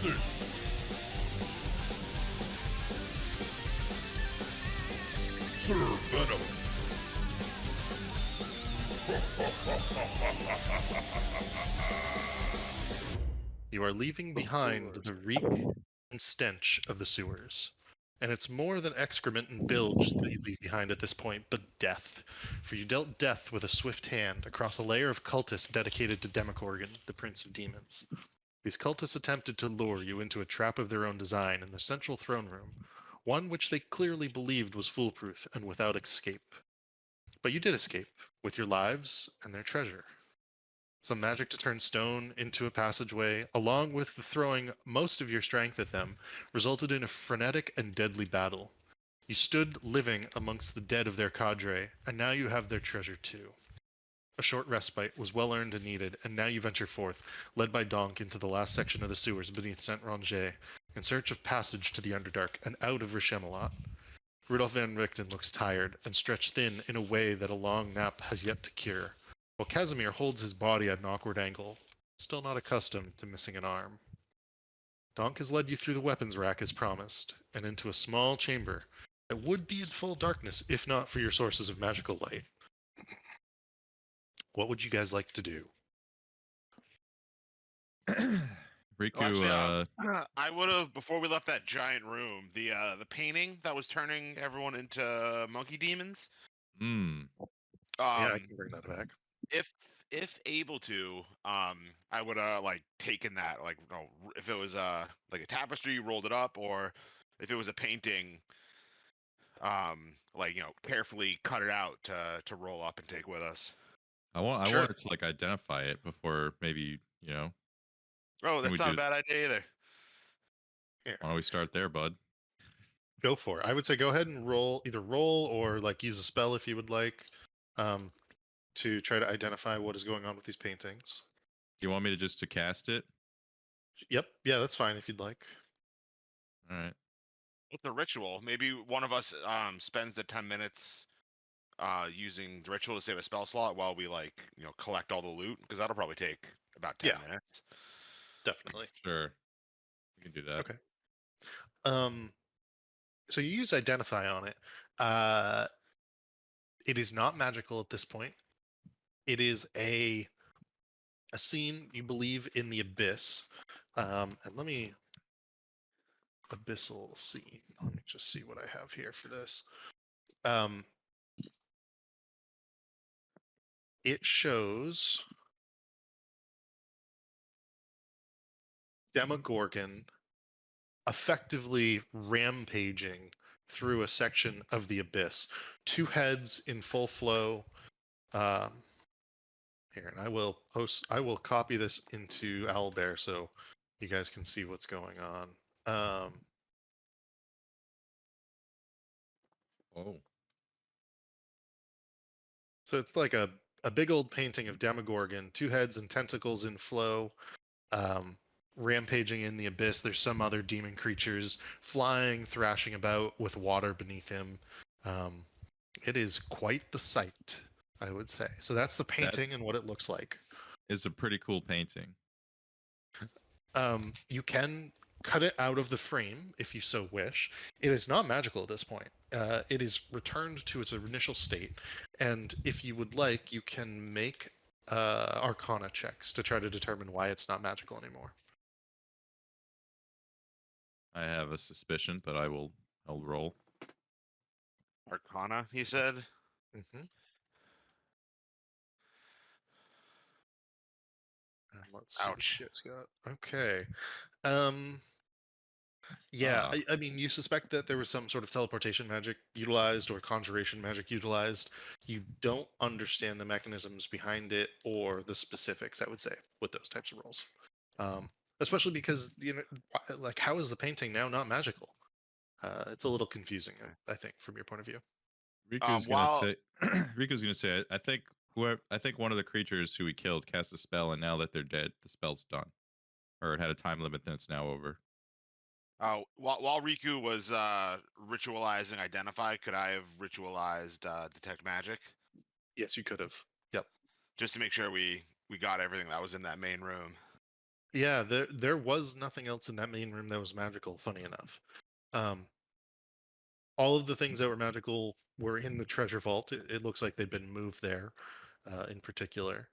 Listen! Sir Venom! You are leaving behind the reek and stench of the sewers. And it's more than excrement and bilge that you leave behind at this point, but death. For you dealt death with a swift hand across a layer of cultists dedicated to Demogorgon, the Prince of Demons. These cultists attempted to lure you into a trap of their own design in the central throne room, one which they clearly believed was foolproof and without escape. But you did escape, with your lives and their treasure. Some magic to turn stone into a passageway, along with the throwing most of your strength at them, resulted in a frenetic and deadly battle. You stood living amongst the dead of their cadre, and now you have their treasure too. A short respite was well earned and needed, and now you venture forth, led by Donk into the last section of the sewers beneath Saint Ranger, in search of passage to the Underdark and out of Rishemalot. Rudolf van Richten looks tired and stretched thin in a way that a long nap has yet to cure, while Casimir holds his body at an awkward angle, still not accustomed to missing an arm. Donk has led you through the weapons rack as promised, and into a small chamber that would be in full darkness if not for your sources of magical light. What would you guys like to do? Riku, I would have before we left that giant room. The painting that was turning everyone into monkey demons. hmm. Yeah, I can bring that back. If able to, I would like taken that. Like, if it was like a tapestry, rolled it up, or if it was a painting, like carefully cut it out to roll up and take with us. I Sure. wanted to like identify it before maybe, Oh, Can we that's not do- a bad idea either. Here, why don't we start there, bud? go for it. I would say go ahead and either roll or like use a spell if you would like, to try to identify what is going on with these paintings. Do you want me to just to cast it? Yep, yeah, that's fine if you'd like. All right. It's a ritual. Maybe one of us spends the 10 minutes using the ritual to save a spell slot while we collect all the loot, because that'll probably take about 10 Yeah. minutes. Definitely. Sure. We can do that. Okay. So you use identify on it. It is not magical at this point. It is a scene you believe in the abyss. And let me abyssal scene. Let me just see what I have here for this. It shows Demogorgon effectively rampaging through a section of the abyss. Two heads in full flow. Here, and I will copy this into Owlbear so you guys can see what's going on. Oh. So it's like a big old painting of Demogorgon, two heads and tentacles in flow, rampaging in the abyss. There's some other demon creatures flying, thrashing about with water beneath him. It is quite the sight, I would say. So that's the painting and what it looks like. It's a pretty cool painting. You can cut it out of the frame if you so wish. It is not magical at this point. It is returned to its initial state, and if you would like, you can make Arcana checks to try to determine why it's not magical anymore. I have a suspicion, but I'll roll. Arcana, he said. Mm-hmm. And let's see what you guys got. Okay. Yeah, I mean, you suspect that there was some sort of teleportation magic utilized or conjuration magic utilized. You don't understand the mechanisms behind it or the specifics, I would say, with those types of roles. Especially because, like, how is the painting now not magical? It's a little confusing, I think, from your point of view. Riku's gonna say, I think one of the creatures who we killed cast a spell, and now that they're dead, the spell's done. Or it had a time limit, then it's now over. While Riku was ritualizing identify, could I have ritualized detect magic? Yes, you could have. Yep. Just to make sure we got everything that was in that main room. Yeah, there was nothing else in that main room that was magical. Funny enough, um, all of the things that were magical were in the treasure vault. It looks like they'd been moved there, in particular,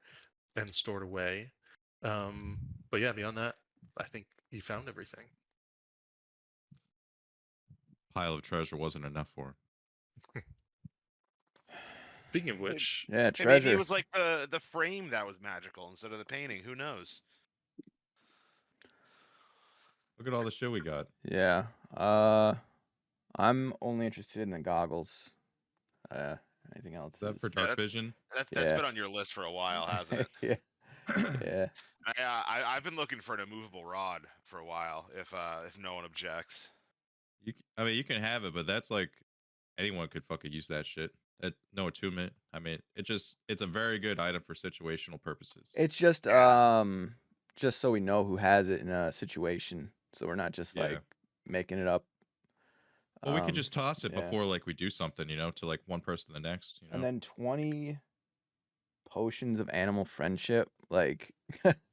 and stored away. But yeah, beyond that, I think you found everything. Pile of treasure wasn't enough for him. Speaking of which, Yeah, Hey, maybe it treasure. was like the frame that was magical instead of the painting. Who knows? Look at all the shit we got. Yeah. I'm only interested in the goggles. Anything else? Is that for is- dark that's- vision? That's Yeah. been on your list for a while, hasn't it? yeah. Yeah. I've been looking for an immovable rod for a while. If no one objects. I mean, you can have it, but that's like anyone could fucking use that shit. No attunement. I mean, it's a very good item for situational purposes. It's just Yeah. just so we know who has it in a situation, so we're not just Yeah. like making it up. Well, we could just toss it yeah. before like we do something, to like one person the next. And then 20 potions of animal friendship, like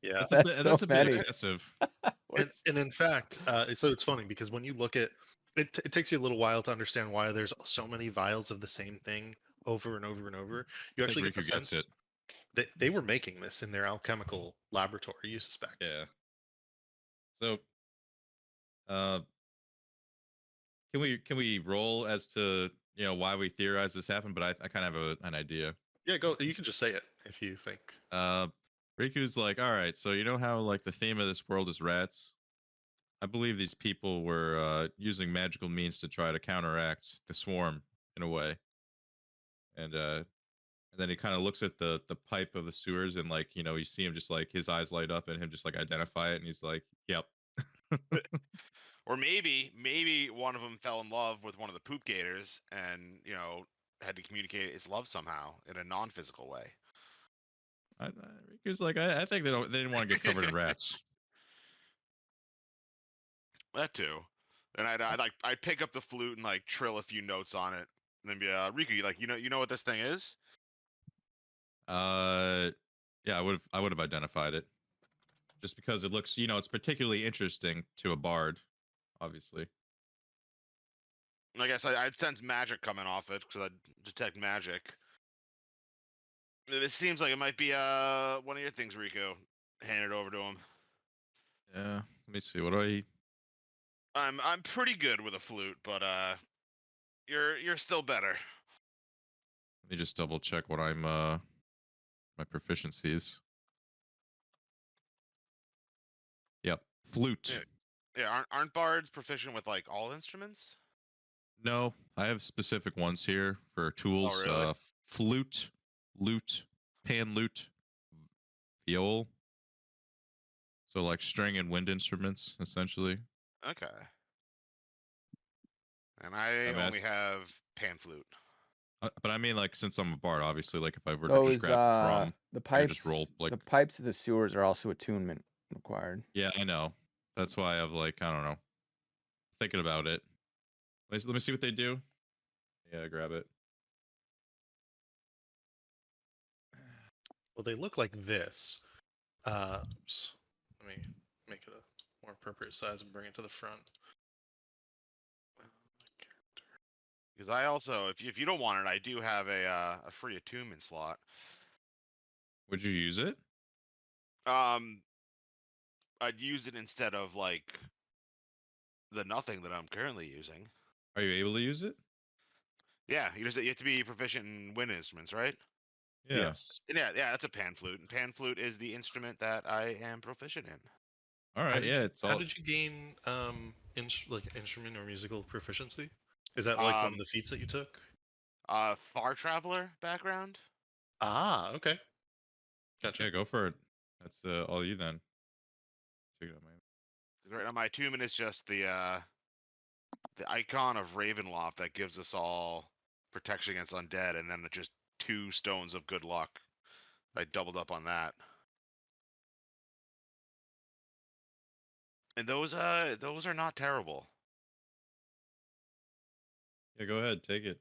yeah, that's so a bit many. excessive. and in fact, so it's funny because when you look at it, it takes you a little while to understand why there's so many vials of the same thing over and over and over. You I think actually get the Riku gets sense it. that they were making this in their alchemical laboratory. You suspect? Yeah. So, uh, can we roll as to why we theorize this happened? But I kind of have an idea. Yeah, go. You can just say it if you think. Riku's like, all right, so you know how like the theme of this world is rats? I believe these people were using magical means to try to counteract the swarm in a way. And then he kind of looks at the pipe of the sewers, and like you see him just like his eyes light up and him just like identify it, and he's like, yep. Or maybe one of them fell in love with one of the poop gators and had to communicate his love somehow in a non-physical way. Riku's like, I think they didn't want to get covered in rats. That too. And I'd pick up the flute and like trill a few notes on it, and then be Riku, you know what this thing is? Yeah, I would have identified it, just because it looks, it's particularly interesting to a bard, obviously. I guess I'd sense magic coming off it because I detect magic. This seems like it might be one of your things, Riku. Hand it over to him. Yeah, let me see. What do I? I'm pretty good with a flute, but you're still better. Let me just double check what I'm my proficiencies. Yep, flute. Yeah, aren't bards proficient with like all instruments? No, I have specific ones here for tools. really? Flute, lute, pan lute, viol. So like string and wind instruments, essentially. Okay. And I mean, only have pan flute. But I mean, like, since I'm a bard, obviously, like, if I were to Those just grab a drum, the I could pipes just roll, like, the pipes of the sewers are also attunement required. yeah, I know. That's why I've, like, I don't know, thinking about it. Let me see what they do. Yeah, grab it. Well, they look like this. Oops. Let me make it a more appropriate size and bring it to the front. Because I also, if you don't want it, I do have a free attunement slot. Would you use it? I'd use it instead of like the nothing that I'm currently using. Are you able to use it? Yeah, you have to be proficient in wind instruments, right? Yeah. Yes. And yeah, that's a pan flute, and pan flute is the instrument that I am proficient in. All right. Yeah, it's all. How did you gain like instrument or musical proficiency? Is that like one of the feats that you took? Far traveler background. Ah, okay. Gotcha. Yeah, go for it. That's all you then. Take it out, man. Right now, my attunement is just the icon of Ravenloft that gives us all protection against undead, and then just 2 stones of good luck. I doubled up on that. And those are not terrible. Yeah, go ahead, take it.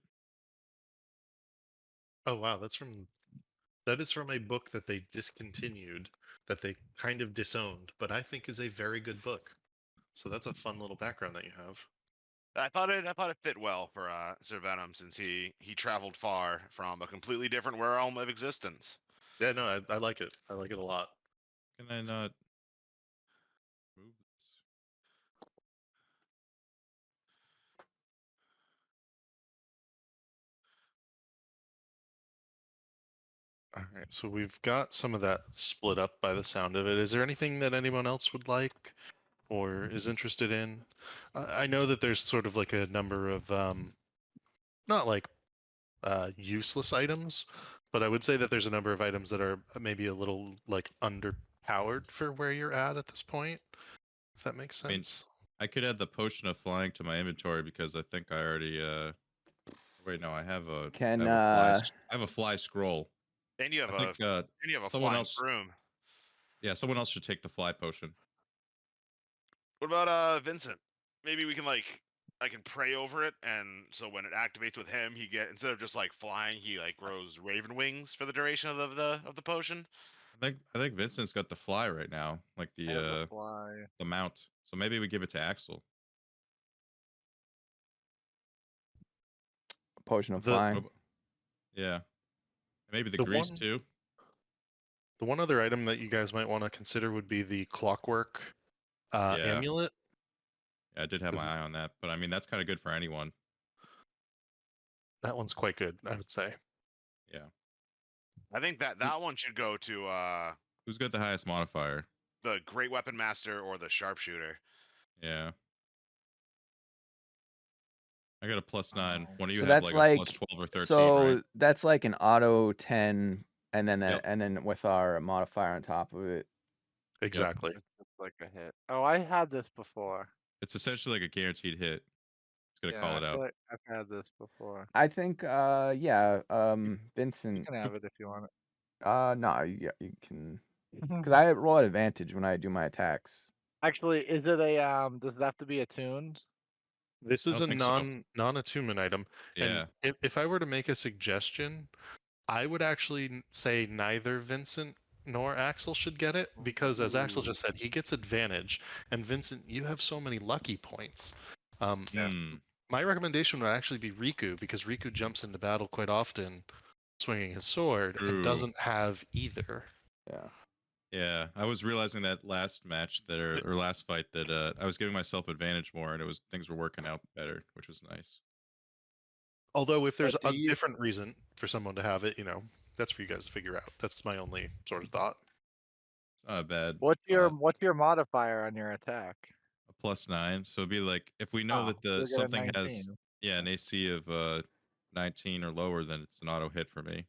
Oh wow, that is from a book that they discontinued that they kind of disowned, but I think is a very good book. So that's a fun little background that you have. I thought it fit well for Sir Venom, since he traveled far from a completely different realm of existence. Yeah, no, I like it. I like it a lot. Can I not move this? All right, so we've got some of that split up by the sound of it. Is there anything that anyone else would like or is interested in? I know that there's sort of like a number of not like useless items, but I would say that there's a number of items that are maybe a little like underpowered for where you're at this point. If that makes I mean, sense. I could add the potion of flying to my inventory because I think I already. Wait, no, I have a. Can I have a fly scroll. And you have I think a someone flying else. broom. Yeah, someone else should take the fly potion. What about Vincent? Maybe we can I can pray over it, and so when it activates with him, instead of just like flying, he like grows raven wings for the duration of the potion. I think Vincent's got the fly right now, like I have a the fly. mount. So maybe we give it to Axel. potion of The- flying. Yeah, maybe the The grease one- too. The one other item that you guys might want to consider would be the clockwork Yeah. amulet. Yeah, I did have Is- my eye on that, but I mean that's kind of good for anyone. That one's quite good, I would say. Yeah. I think that one should go to Who's got the highest modifier? the Great Weapon Master or the Sharpshooter. Yeah. I got a +9. One of you So have that's like a like +12 or 13, so right? that's like an auto 10, and then Yep. and then with our modifier on top of it. Exactly. It's just like a hit. Oh, I had this before. It's essentially like a guaranteed hit. It's gonna call it I out. feel like I've had this before. I think yeah, You Vincent. can have it if you want No, you can, it. because I roll at advantage when I do my attacks. Actually, is it a does it have to be attuned? This I is don't a think so. non-attunement item. Yeah. And if I were to make a suggestion, I would actually say neither Vincent nor Axel should get it, because as Axel just said, he gets advantage, and Vincent, you have so many lucky points. Yeah. Hmm. My recommendation would actually be Riku, because Riku jumps into battle quite often swinging his sword True. and doesn't have either. Yeah. Yeah, I was realizing that last match that or last fight that I was giving myself advantage more, and things were working out better, which was nice. Although if there's do a you- different reason for someone to have it, that's for you guys to figure out. That's my only sort of thought. It's not a bad. What's thought. your modifier on your attack? A +9? So it'd be like if we know Oh, that you'll get a something has 19. an AC of 19 or lower, then it's an auto hit for me.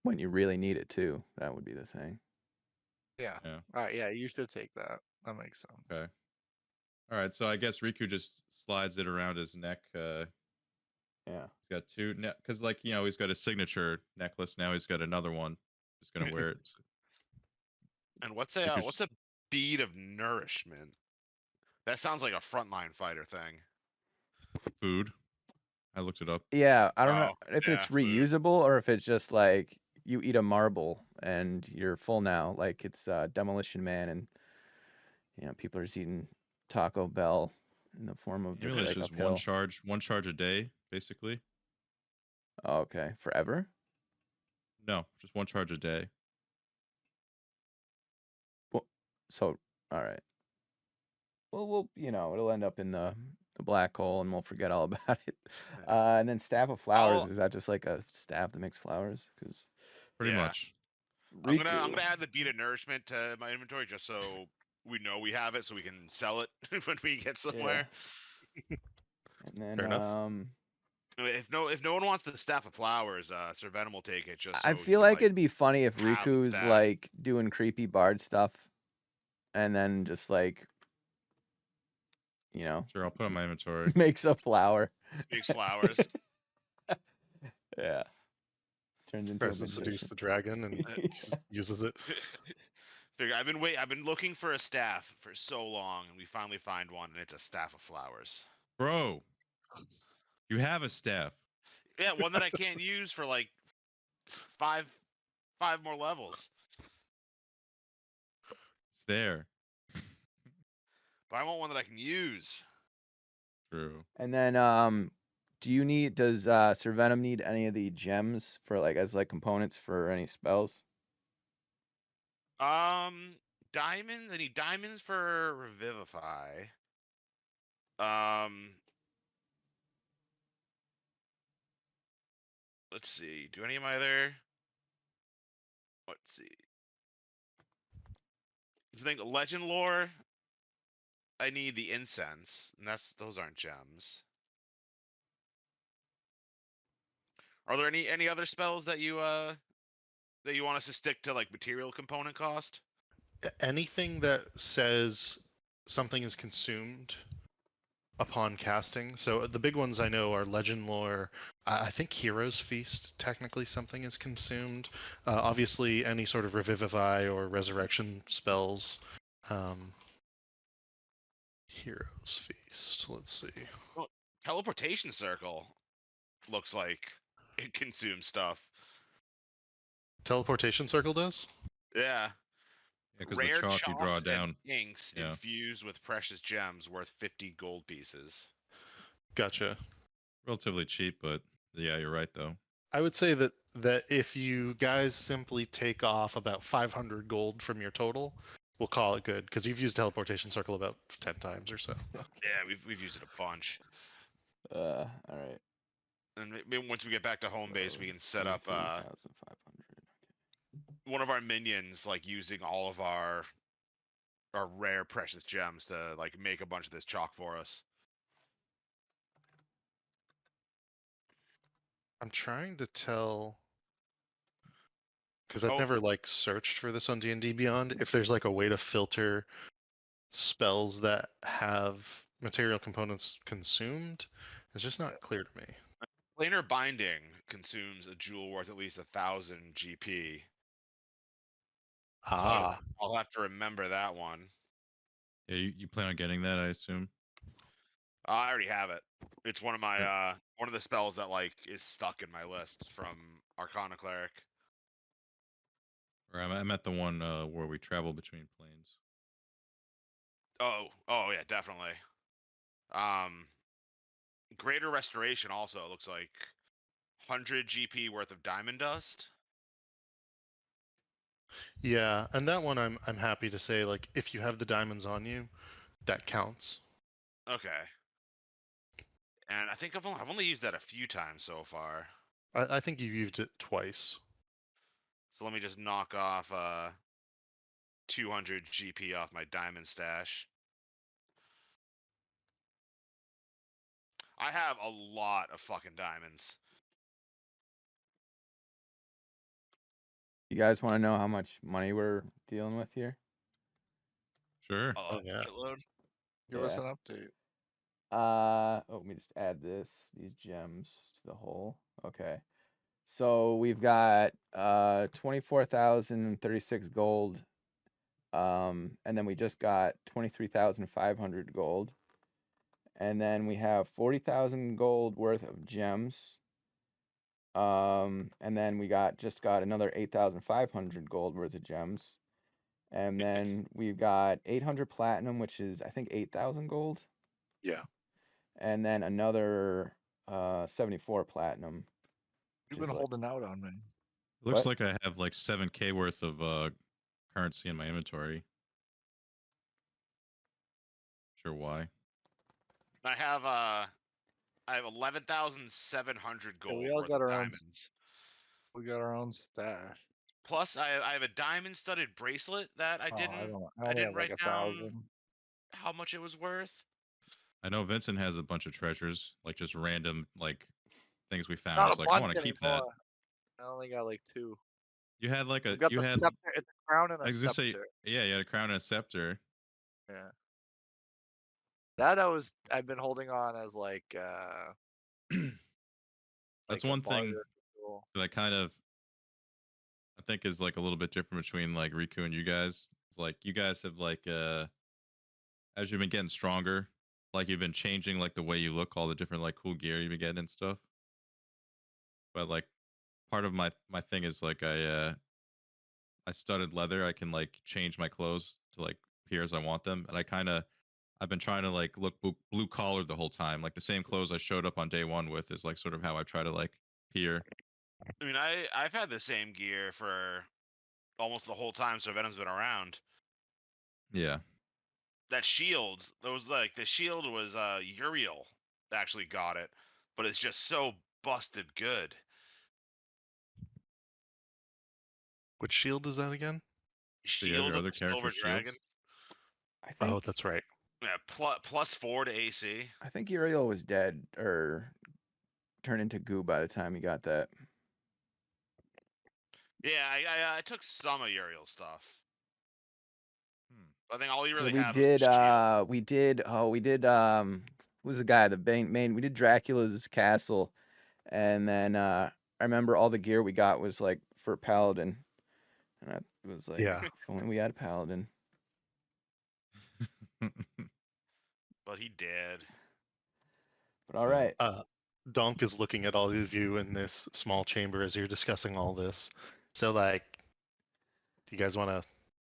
When you really need it too, that would be the thing. Yeah. Yeah. All right. Yeah, you should take that. That makes sense. Okay. All right. So I guess Riku just slides it around his neck. Yeah. He's got two, because he's got a signature necklace. Now he's got another one. Just gonna wear it. And what's Because- a bead of nourishment? That sounds like a frontline fighter thing. Food. I looked it up. Yeah, I don't know Oh, if yeah, it's food. reusable or if it's just like you eat a marble and you're full now. Like it's Demolition Man, and people are just eating Taco Bell in the form of just Really, like it's just uphill. one charge a day, basically. Oh, okay, forever. No, just one charge a day. So all right. Well, it'll end up in the black hole, and we'll forget all about it. And then staff of flowers, Oh. is that just like a staff that makes flowers? Because Pretty Yeah. much. I'm gonna add the bead of nourishment to my inventory just so we know we have it, so we can sell it when we get somewhere. And then Fair enough. If no one wants the staff of flowers, Sir Venom will take it. Just I so he feel can, like it'd be funny if have the Riku's staff. like doing creepy bard stuff, and then just like, Sure, I'll put it in my inventory. makes a flower. makes flowers. Yeah. Turns into Tries a to seduce magician. the dragon and just uses it. Figure I've been looking for a staff for so long, and we finally find one, and it's a staff of flowers. Bro, you have a staff. Yeah, one that I can't use for like five more levels. It's there. But I want one that I can use. True. And then does Sir Venom need any of the gems for like as like components for any spells? Diamonds. I need diamonds for Revivify. Let's see. Do any of my other? Let's see. I think legend lore. I need the incense, and those aren't gems. Are there any other spells that you want us to stick to like material component cost? Anything that says something is consumed upon casting. So the big ones I know are Legend Lore. I think Hero's Feast, technically something is consumed. Obviously, any sort of Revivify or Resurrection spells. Hero's Feast. Let's see. Well, teleportation circle looks like it consumes stuff. Teleportation Circle does? Yeah. Because the Rare chalk you draw chalks down. and inks Yeah. infused with precious gems worth 50 gold pieces. Gotcha. Relatively cheap, but yeah, you're right though. I would say that if you guys simply take off about 500 gold from your total, we'll call it good because you've used teleportation circle about 10 times or so. Yeah, we've used it a bunch. All right. And maybe once we get back to home base, we can set up 3,500. one of our minions like using all of our rare precious gems to like make a bunch of this chalk for us. I'm trying to tell because I've Oh. never like searched for this on D&D Beyond if there's like a way to filter spells that have material components consumed. It's just not clear to me. Planar binding consumes a jewel worth at least 1,000 GP. So I'll have to remember that one. Yeah, you plan on getting that, I assume. I already have it. It's one of my one of the spells that like is stuck in my list from Arcana Cleric. Or I'm at the one where we travel between planes. Oh yeah, definitely. Greater Restoration also looks like 100 GP worth of diamond dust. Yeah, and that one I'm happy to say like if you have the diamonds on you, that counts. Okay. And I think I've only used that a few times so far. I think you used it twice. So let me just knock off 200 GP off my diamond stash. I have a lot of fucking diamonds. You guys want to know how much money we're dealing with here? Sure. Oh yeah. shitload. Give us Yeah. an update. Let me just add these gems to the whole. Okay. So we've got 24,036 gold. And then we just got 23,500 gold. And then we have 40,000 gold worth of gems. And then we just got another 8,500 gold worth of gems. And then we've got 800 platinum, which is I think 8,000 gold. Yeah. And then another 74 platinum. You've which been is holding out on me. It looks What? like I have like 7K worth of currency in my inventory. Sure why. I have 11,700 gold we all worth got of our own- diamonds. We got our own stash. Plus, I have a diamond-studded bracelet that I Oh, didn't I only have write like down 1,000. how much it was worth. I know Vincent has a bunch of treasures, like just random like things we found. Not He's a like, I bunch want to keep that. anymore. I only got like 2. You had like a I've got you the had scepter. It's a crown and I a was gonna say scepter. yeah, you had a crown and a scepter. Yeah. That I've been holding on as like That's like a one thing barter tool. that I think is like a little bit different between like Riku and you guys. It's like you guys have like as you've been getting stronger, like you've been changing like the way you look, all the different like cool gear you've been getting and stuff. But like part of my thing is like I studded leather. I can like change my clothes to like appear as I want them, and I've been trying to like look blue collar the whole time. Like the same clothes I showed up on day one with is like sort of how I try to like appear. I mean, I've had the same gear for almost the whole time so Venom's been around. Yeah. That shield, the shield was Uriel actually got it, but it's just so busted good. Which shield is that again? Shield of other the Silver character's Dragon. shields? I think Oh, that's right. Yeah, +4 to AC. I think Uriel was dead or turned into goo by the time you got that. Yeah, I took some of Uriel's stuff. I think all you So really we had was the did shield. we did who's the guy, the main we did Dracula's castle, and then I remember all the gear we got was like for Paladin. And I was like, Yeah. if only we had a Paladin. But he did. But all right. Donk is looking at all of you in this small chamber as you're discussing all this. So, like, do you guys want to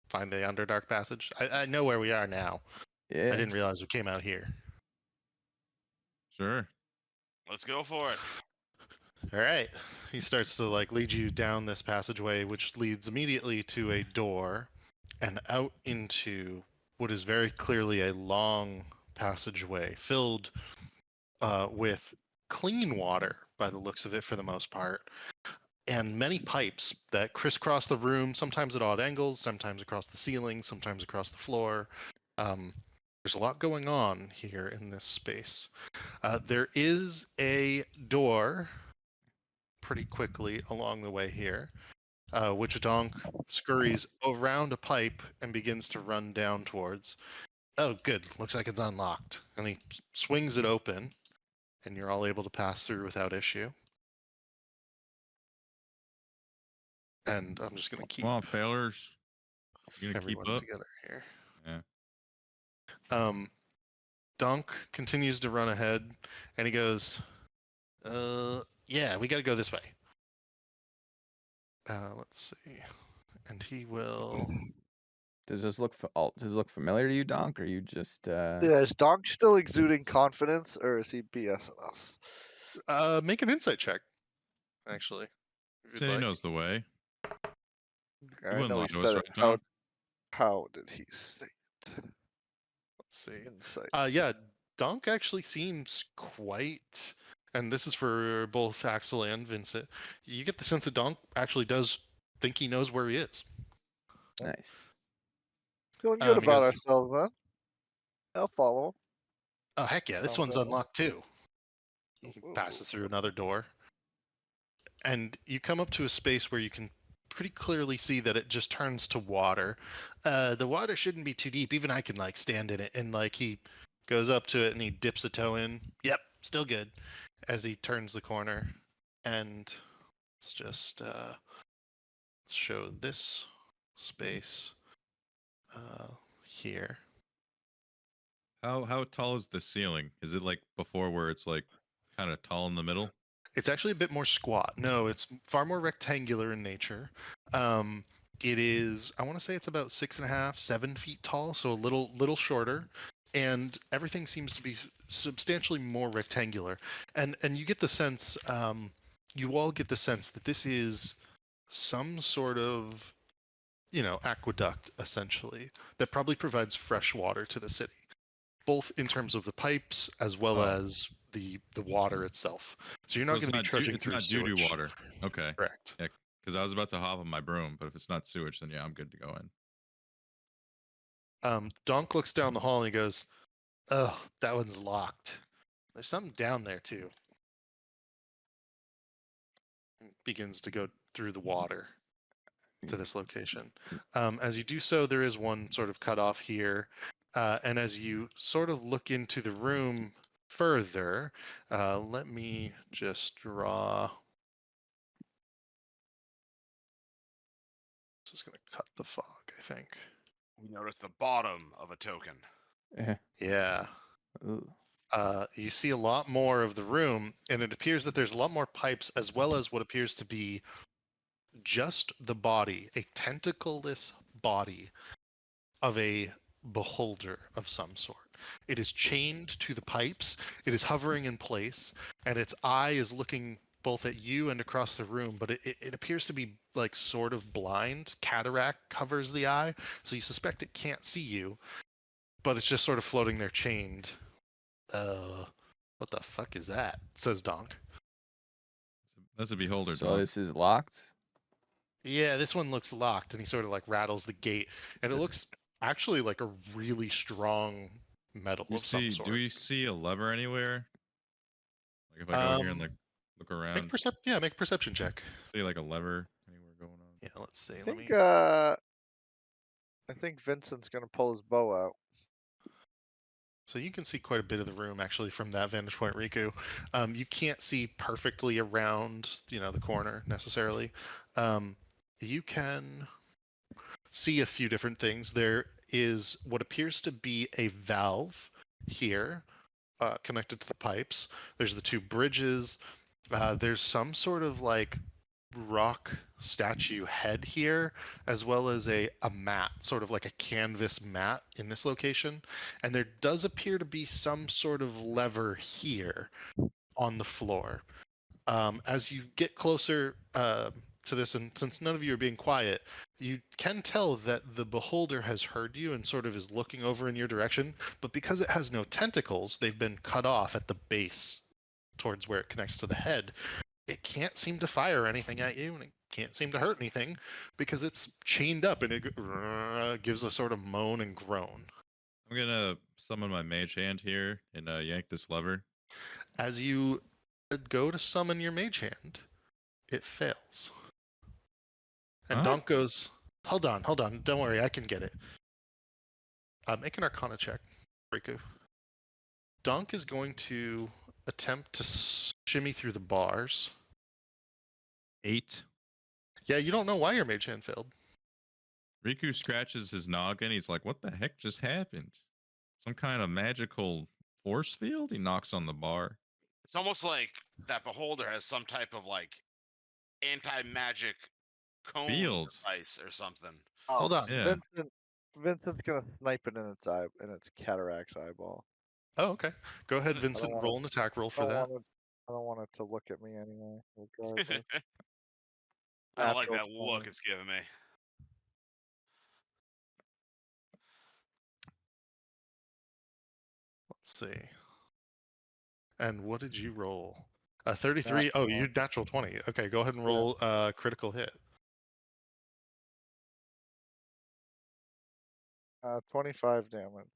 find the Underdark passage? I know where we are now. Yeah. I didn't realize we came out here. Sure. Let's go for it. All right. He starts to like lead you down this passageway, which leads immediately to a door and out into what is very clearly a long passageway filled with clean water by the looks of it for the most part, and many pipes that crisscross the room, sometimes at odd angles, sometimes across the ceiling, sometimes across the floor. There's a lot going on here in this space. There is a door pretty quickly along the way here, which Donk scurries around a pipe and begins to run down towards. Oh, good. Looks like it's unlocked. And he swings it open, and you're all able to pass through without issue. And I'm just going to keep Come on, failers. You gonna keep everyone up? together here. Yeah. Donk continues to run ahead, and he goes, yeah, we got to go this way. Let's see. And he will... Does this look familiar to you, Donk, or you just Yeah, is Donk still exuding confidence, or is he BSing us? make an insight check, actually. If you'd Said he like. knows the way. I wouldn't know lie he to us, said it. right, Don? How did he say it? Let's see. Insight. Yeah, Donk actually seems quite, and this is for both Axel and Vincent. You get the sense that Donk actually does think he knows where he is. nice? Feeling good he about goes, ourselves, man. I'll follow him. Oh, heck yeah, this Oh, one's no. unlocked too. He passes through another door. And you come up to a space where you can pretty clearly see that it just turns to water. The water shouldn't be too deep. Even I can like stand in it. And like he goes up to it and he dips a toe in. Yep, still good. As he turns the corner. And let's just show this space here. How tall is the ceiling? Is it like before where it's like kind of tall in the middle? It's actually a bit more squat. No, it's far more rectangular in nature. It is, I want to say it's about 6.5, 7 feet tall, so a little shorter, and everything seems to be substantially more rectangular. And you get the sense, you all get the sense that this is some sort of, aqueduct essentially that probably provides fresh water to the city, both in terms of the pipes as well as the water itself. So you're not going to be trudging through it's not sewage. doo-doo water. Okay. Correct. Yeah, because I was about to hop on my broom, but if it's not sewage, then yeah, I'm good to go in. Donk looks down the hall and he goes, "Oh, that one's locked. There's something down there too." And begins to go through the water to this location. As you do so, there is one sort of cutoff here, and as you sort of look into the room further, let me just draw. This is going to cut the fog, I think. We noticed the bottom of a token. Yeah. Ooh. You see a lot more of the room, and it appears that there's a lot more pipes as well as what appears to be just the body, a tentacleless body of a beholder of some sort. It is chained to the pipes, it is hovering in place, and its eye is looking both at you and across the room, but it appears to be like sort of blind. Cataract covers the eye, so you suspect it can't see you, but it's just sort of floating there chained. What the fuck is that? Says Donk. That's a beholder, So dog. this is locked. Yeah, this one looks locked, and he sort of like rattles the gate, and it looks actually like a really strong metal of some sort. Do we see a lever anywhere? Like if I go here and like look around, make a perception check. see like a lever anywhere going on? Yeah, let's see. I think Vincent's gonna pull his bow out. So you can see quite a bit of the room actually from that vantage point, Riku. You can't see perfectly around, the corner necessarily. You can see a few different things. There is what appears to be a valve here connected to the pipes. There's the two bridges. There's some sort of like rock statue head here, as well as a mat, sort of like a canvas mat in this location. And there does appear to be some sort of lever here on the floor. As you get closer to this, and since none of you are being quiet, you can tell that the beholder has heard you and sort of is looking over in your direction, but because it has no tentacles, they've been cut off at the base towards where it connects to the head. It can't seem to fire anything at you, and it can't seem to hurt anything because it's chained up, and it gives a sort of moan and groan. I'm gonna summon my mage hand here and yank this lever. As you go to summon your mage hand, it fails. And Huh? Donk goes, hold on, don't worry, I can get it. Make an Arcana check, Riku. Donk is going to attempt to shimmy through the bars. 8. Yeah, you don't know why your mage hand failed. Riku scratches his noggin. He's like, "What the heck just happened? Some kind of magical force field?" He knocks on the bar. It's almost like that beholder has some type of like anti-magic cone Fields. device or something. Hold on. Yeah. Vincent's gonna snipe it in its cataract's eyeball. Oh, okay. Go ahead, Vincent. Roll an attack roll for that. I don't want it to look at me anyway. Regardless. I don't like Natural that look 20. it's giving me. Let's see. And what did you roll? 33. Natural. Oh, you natural 20. Okay, go ahead and roll critical hit. 25 damage.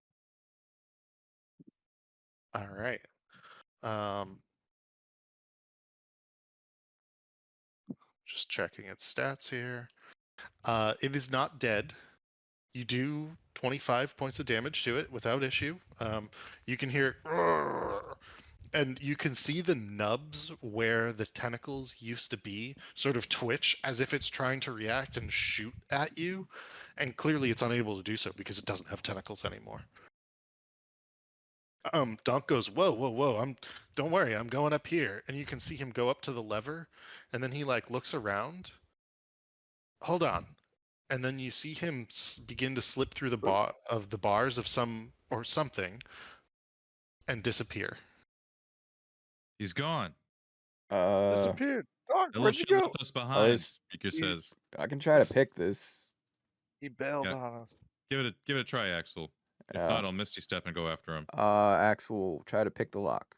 All right. Just checking its stats here. It is not dead. You do 25 points of damage to it without issue. You can hear, and you can see the nubs where the tentacles used to be sort of twitch as if it's trying to react and shoot at you. And clearly it's unable to do so because it doesn't have tentacles anymore. Donk goes, whoa, don't worry, I'm going up here. And you can see him go up to the lever, and then he like looks around. Hold on. And then you see him begin to slip through the bars of something and disappear. He's gone. Disappeared. Dog, Hello, where'd you she go? left us behind. this- Riku says, I can try to pick this. He bailed Yeah. on us. Give it a try, Axel. If not, I'll Misty Step and go after him. Axel will try to pick the lock.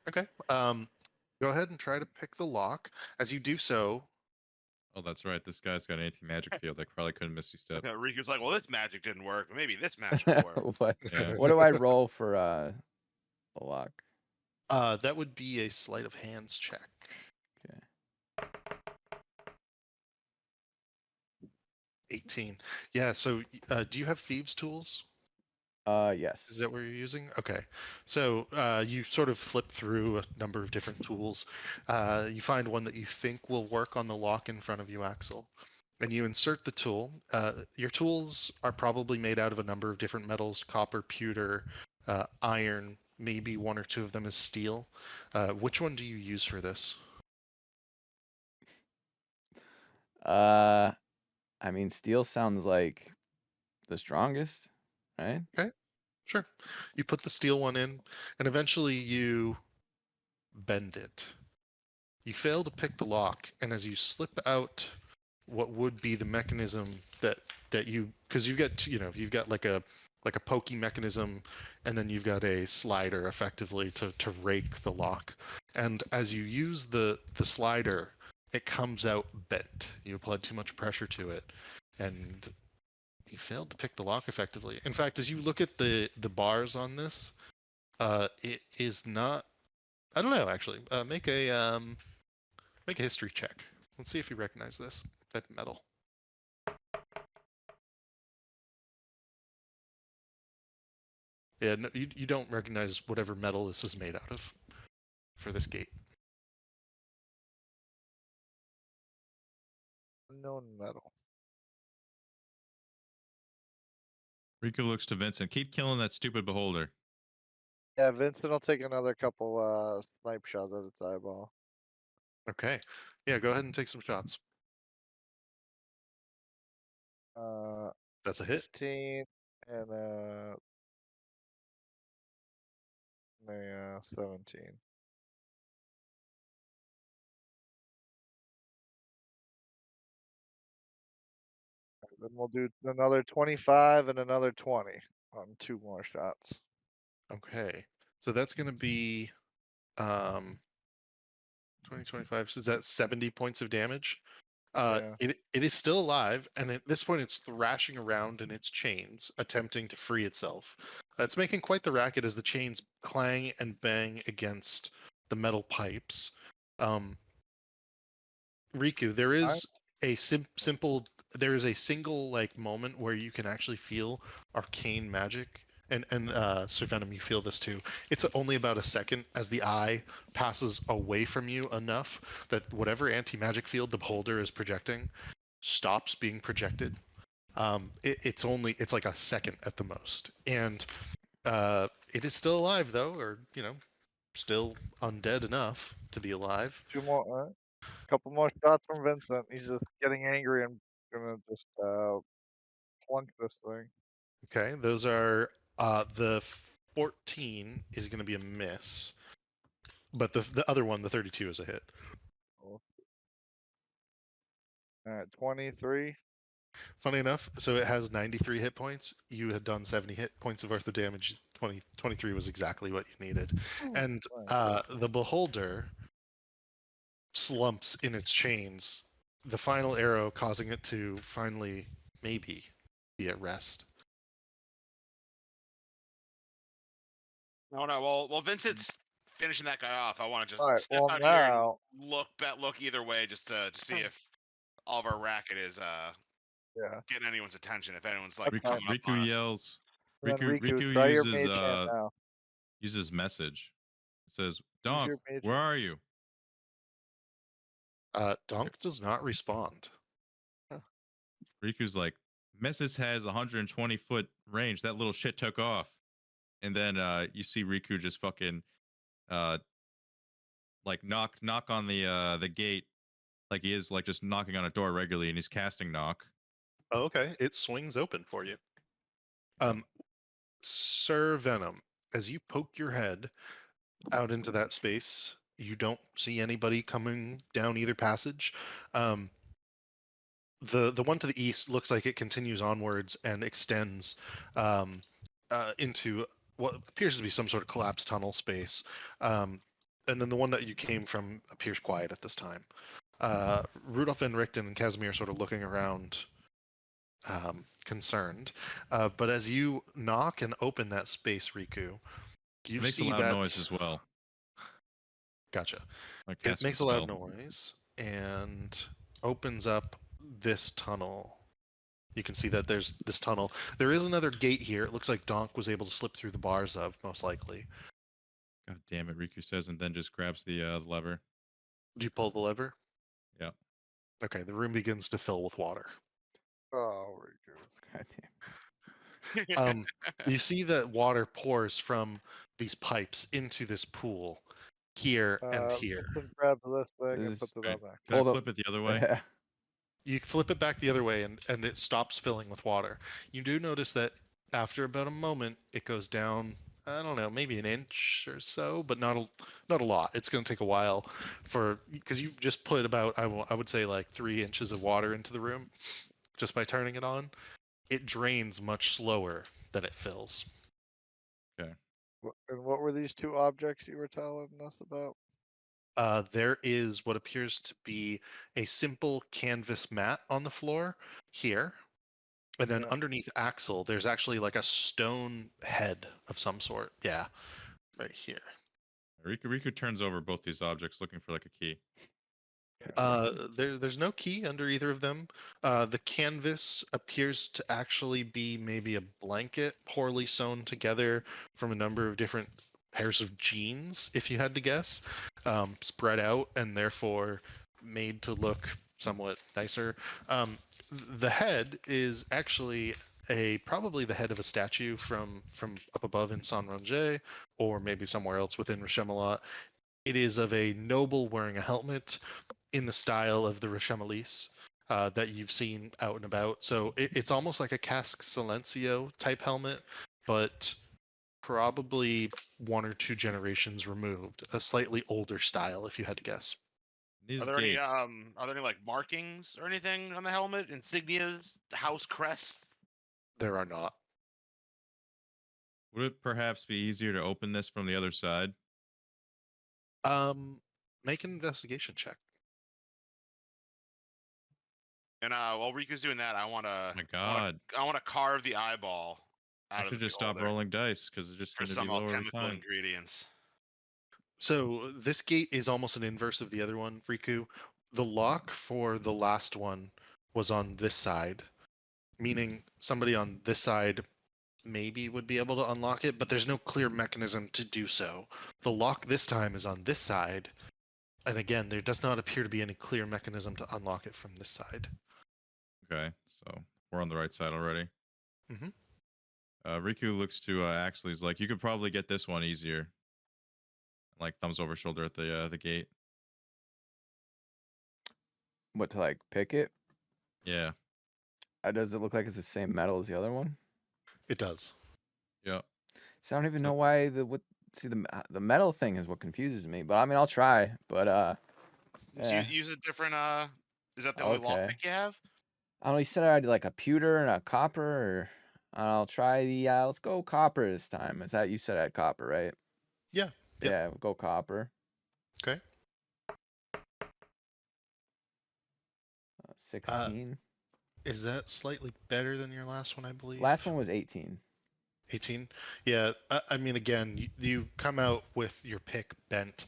Okay. Go ahead and try to pick the lock. As you do so, Oh, that's right. This guy's got an anti-magic field. I probably couldn't Misty Step. Okay, Riku's like, well, this magic didn't work. Maybe this magic will work. what, Yeah. what do I roll for the lock? that would be a sleight of hands check. Okay. 18. Yeah, so do you have thieves' tools? Yes. Is that what you're using? Okay. So you sort of flip through a number of different tools. You find one that you think will work on the lock in front of you, Axel. And you insert the tool. Your tools are probably made out of a number of different metals: copper, pewter, iron, maybe one or two of them is steel. Which one do you use for this? I mean, steel sounds like the strongest, right? Sure. You put the steel one in, and eventually you bend it. You fail to pick the lock, and as you slip out what would be the mechanism that you, because you've got you've got like a pokey mechanism, and then you've got a slider effectively to rake the lock. And as you use the slider, it comes out bent. You applied too much pressure to it, and you failed to pick the lock effectively. In fact, as you look at the bars on this, it is not. I don't know actually. Make a history check. Let's see if you recognize this type of metal. Yeah, no, you don't recognize whatever metal this is made out of for this gate. Unknown metal. Riku looks to Vincent. Keep killing that stupid beholder. Yeah, Vincent will take another couple snipe shots at its eyeball. Okay. Yeah, go ahead and take some shots. That's a hit. 15 and 17. Then we'll do another 25 and another 20 on 2 more shots. Okay. So that's going to be 20, 25. So is that 70 points of damage? Yeah. It is still alive, and at this point it's thrashing around in its chains, attempting to free itself. It's making quite the racket as the chains clang and bang against the metal pipes. Riku, there is a there is a single like moment where you can actually feel arcane magic, and Sir Venom, you feel this too. It's only about a second as the eye passes away from you enough that whatever anti-magic field the beholder is projecting stops being projected. It's like a second at the most, and it is still alive though, or still undead enough to be alive. 2 more. Couple more shots from Vincent. He's just getting angry and gonna just plunk this thing. Okay, those are the 14 is going to be a miss, but the other one, the 32, is a hit. All right, 23. Funny enough, so it has 93 hit points. You had done 70 hit points of worth of damage. 23 was exactly what you needed. And the beholder slumps in its chains, the final arrow causing it to finally maybe be at rest. No, while Vincent's finishing that guy off, I want to just All right, step well out here and now, look either way just to see if all of our racket is yeah. getting anyone's attention. If anyone's like That's coming fine. up on Riku us. yells. Then Riku Riku, try your uses mage hand now. uses message. It says, Use "Donk, your mage where hand. are you?" Donk does not respond. Riku's like, "Message has 120-foot range. That little shit took off." And then you see Riku just fucking like knock on the gate, like he is like just knocking on a door regularly, and he's casting knock. Oh, okay, it swings open for you. Sir Venom, as you poke your head out into that space, you don't see anybody coming down either passage. The one to the east looks like it continues onwards and extends into what appears to be some sort of collapsed tunnel space. And then the one that you came from appears quiet at this time. Rudolph and Richten and Casimir are sort of looking around, concerned. But as you knock and open that space, Riku, you It makes see a loud that noise as well. Gotcha. Like It casting makes a loud spell. noise and opens up this tunnel. You can see that there's this tunnel. There is another gate here. It looks like Donk was able to slip through the bars of, most likely. God damn it, Riku says, and then just grabs the lever. Do you pull the lever? Yeah. Okay, the room begins to fill with water. Oh, Riku. God damn. You see that water pours from these pipes into this pool here and here. Vincent grabs this thing and This- puts it Wait, on there. can I Hold up. flip it the other way? Yeah. You flip it back the other way, and it stops filling with water. You do notice that after about a moment, it goes down. I don't know, maybe an inch or so, but not a lot. It's going to take a while because you just put about I would say like 3 inches of water into the room just by turning it on. It drains much slower than it fills. And what were these two objects you were telling us about? There is what appears to be a simple canvas mat on the floor here. And then Yeah. underneath Axel, there's actually like a stone head of some sort. Yeah, right here. Riku turns over both these objects looking for like a key. There's no key under either of them. The canvas appears to actually be maybe a blanket poorly sewn together from a number of different pairs of jeans, if you had to guess, spread out and therefore made to look somewhat nicer. The head is actually probably the head of a statue from up above in San Range, or maybe somewhere else within Rishemalot. It is of a noble wearing a helmet in the style of the Rishemalese that you've seen out and about. So it's almost like a Casque Silencio type helmet, but probably 1 or 2 generations removed. A slightly older style, if you had to guess. These Are there gates. any like markings or anything on the helmet? Insignias, house crest? There are not. Would it perhaps be easier to open this from the other side? Make an investigation check. And while Riku's doing that, I want to. My God. I want to carve the eyeball I out of should the just stop beholder rolling dice because it's just for going to some be lower alchemical time. ingredients. So this gate is almost an inverse of the other one, Riku. The lock for the last one was on this side, meaning somebody on this side maybe would be able to unlock it, but there's no clear mechanism to do so. The lock this time is on this side, and again, there does not appear to be any clear mechanism to unlock it from this side. Okay, so we're on the right side already. Mhm. Riku looks to Axel. He's like, "You could probably get this one easier." Like thumbs over shoulder at the gate. What, to like pick it? Yeah. Does it look like it's the same metal as the other one? It does. Yeah. So I don't even So- know why the metal thing is what confuses me. But I mean, I'll try. But yeah. Use a different. Is that the only Okay. lockpick you have? I don't know. You said I did like a pewter and a copper, or I'll try the. Let's go copper this time. Is that you said I had copper, right? Yeah. Yep. Yeah, we'll go copper. Okay. 16. Is that slightly better than your last one, I believe? Last one was 18. 18. Yeah, I mean, again, you come out with your pick bent.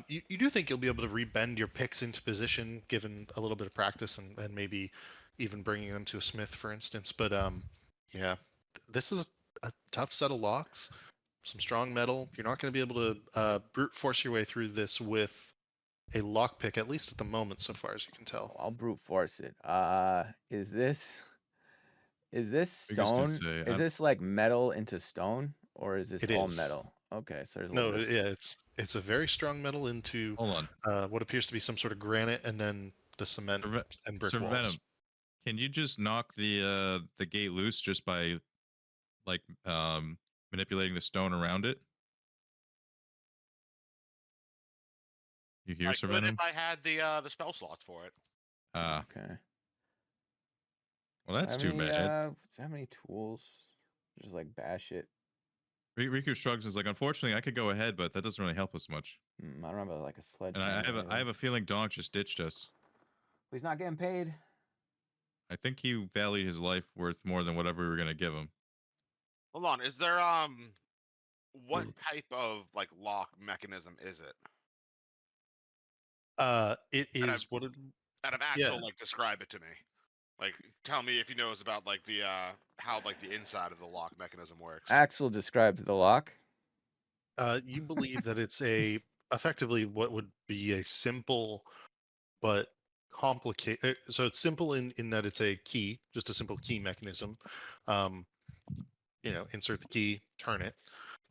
You do think you'll be able to rebend your picks into position given a little bit of practice and maybe even bringing them to a smith, for instance. But yeah, this is a tough set of locks, some strong metal. You're not going to be able to brute force your way through this with a lockpick, at least at the moment, so far as you can tell. I'll brute force it. Is this just stone? gonna say, Is this like metal into stone, or is this It all is. metal? Okay, so there's a No, little bit yeah, it's a very strong metal into Hold on. what appears to be some sort of granite, and then the cement and brick Sir walls. Venom, can you just knock the gate loose just by like manipulating the stone around it? You hear, I Sir could Venom? if I had the spell slots for it. Ah, Okay. well, that's too bad. Does it have any tools? Just like bash it. Riku shrugs and is like, unfortunately, I could go ahead, but that doesn't really help us much. I don't remember like a And sledgehammer. I have a feeling Donk just ditched us. He's not getting paid. I think he valued his life worth more than whatever we were gonna give him. Hold on, is there what type of like lock mechanism is it? It And is what it. Adam Axel, Yeah. like describe it to me. Like tell me if he knows about like the how like the inside of the lock mechanism works. Axel described the lock. You believe that it's effectively what would be a simple but complicated. So it's simple in that it's a key, just a simple key mechanism. Insert the key, turn it.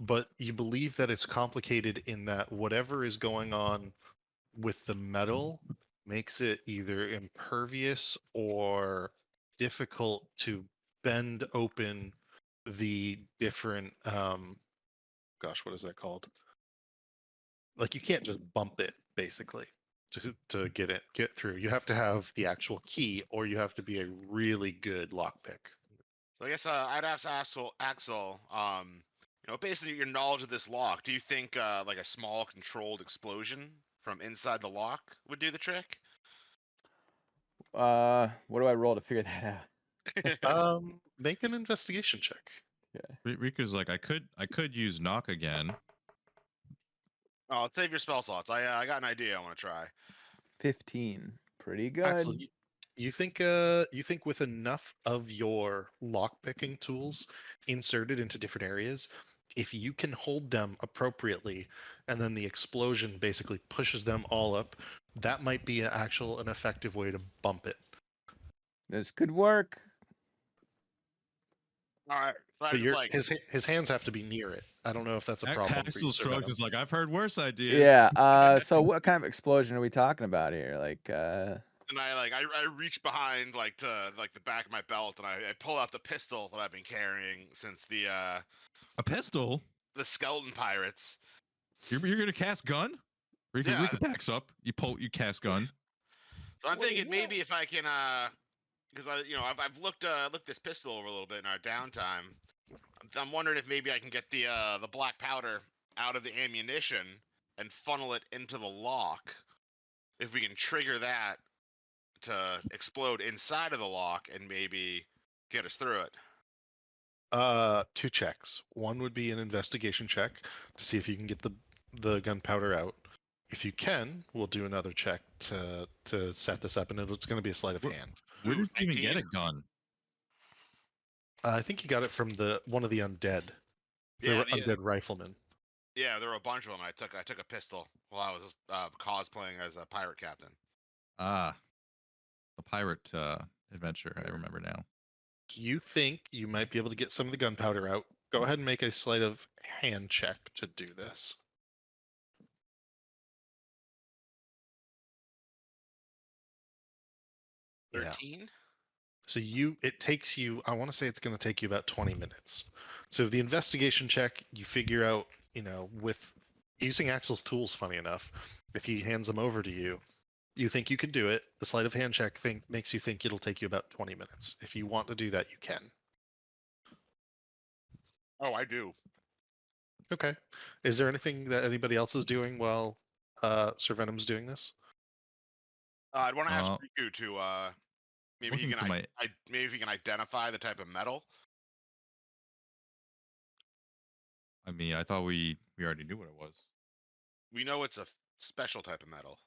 But you believe that it's complicated in that whatever is going on with the metal makes it either impervious or difficult to bend open the different gosh, what is that called? Like you can't just bump it basically to get through. You have to have the actual key, or you have to be a really good lockpick. So I guess I'd ask Axel, basically your knowledge of this lock. Do you think like a small controlled explosion from inside the lock would do the trick? What do I roll to figure that out? Make an investigation check. Riku's like, I could use knock again. Oh, save your spell slots. I got an idea I want to try. 15. Pretty good. Axel, you think with enough of your lockpicking tools inserted into different areas, if you can hold them appropriately, and then the explosion basically pushes them all up, that might be an effective way to bump it. This could work. All right. So I But just, like, his hands have to be near it. I don't know if that's a problem. for you, Axel Sir shrugs. Venom. Is like, I've heard worse ideas. Yeah. So what kind of explosion are we talking about here? Like, and I reach behind to the back of my belt and I pull out the pistol that I've been carrying since the A pistol? skeleton pirates. You're gonna cast gun? Riku, Yeah. Riku backs up. You cast gun. So I'm thinking maybe if I can because I've looked this pistol over a little bit in our downtime. I'm wondering if maybe I can get the black powder out of the ammunition and funnel it into the lock. If we can trigger that to explode inside of the lock and maybe get us through it. 2 checks. One would be an investigation check to see if you can get the gunpowder out. If you can, we'll do another check to set this up, and it's going to be a sleight of hand. Where did you even 19? get a gun? I think you got it from one of the undead. Yeah, Undead riflemen. Yeah, there were a bunch of them. I took a pistol while I was cosplaying as a pirate captain. Ah, the pirate adventure. I remember now. You think you might be able to get some of the gunpowder out? Go ahead and make a sleight of hand check to do this. Yeah. 13? So it takes you, I want to say it's going to take you about 20 minutes. So the investigation check, you figure out, with using Axel's tools, funny enough, if he hands them over to you, you think you can do it. The sleight of hand check makes you think it'll take you about 20 minutes. If you want to do that, you can. Oh, I do. Okay. Is there anything that anybody else is doing while Sir Venom's doing this? I'd want to ask Riku to maybe he looking can for maybe if he can identify the type of metal. I mean, I thought we already knew what it was. We know it's a special type of metal.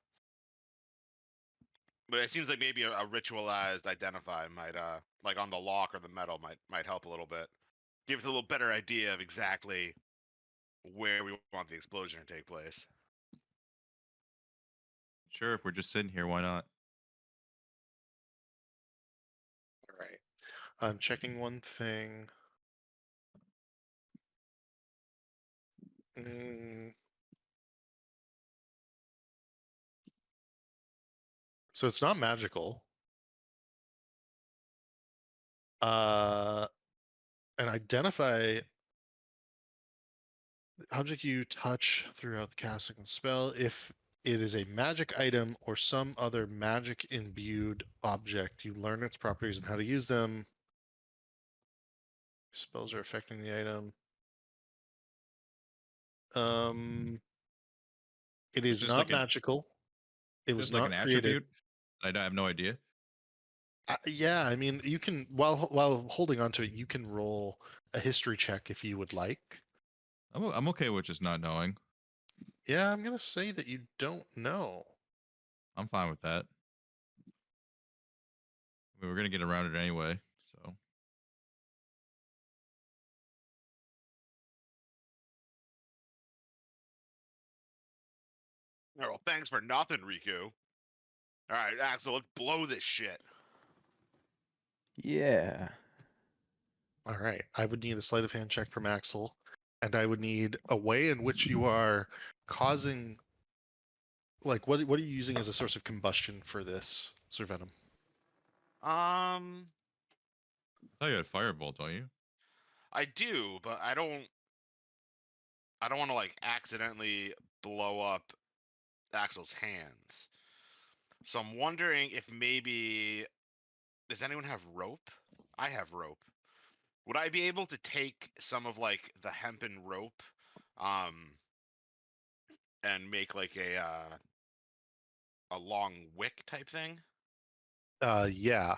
But it seems like maybe a ritualized identify might like on the lock or the metal might help a little bit. Give us a little better idea of exactly where we want the explosion to take place. Sure, if we're just sitting here, why not? All right. I'm checking one thing. So it's not magical. And identify the object you touch throughout the casting of the spell. If it is a magic item or some other magic imbued object, you learn its properties and how to use them. Spells are affecting the item. It is just not like magical. It was Just like not an created. attribute. I have no idea. Yeah, I mean, you can while holding on to it, you can roll a history check if you would like. I'm okay with just not knowing. Yeah, I'm gonna say that you don't know. I'm fine with that. I mean, we're gonna get around it anyway, so. Oh, well, thanks for nothing, Riku. All right, Axel, let's blow this shit. Yeah. All right, I would need a sleight of hand check from Axel, and I would need a way in which you are causing like what are you using as a source of combustion for this Sir Venom? I thought you had Firebolt, don't you? I do, but I don't want to like accidentally blow up Axel's hands. So I'm wondering if maybe does anyone have rope? I have rope. Would I be able to take some of like the hempen rope, and make like a long wick type thing? Yeah,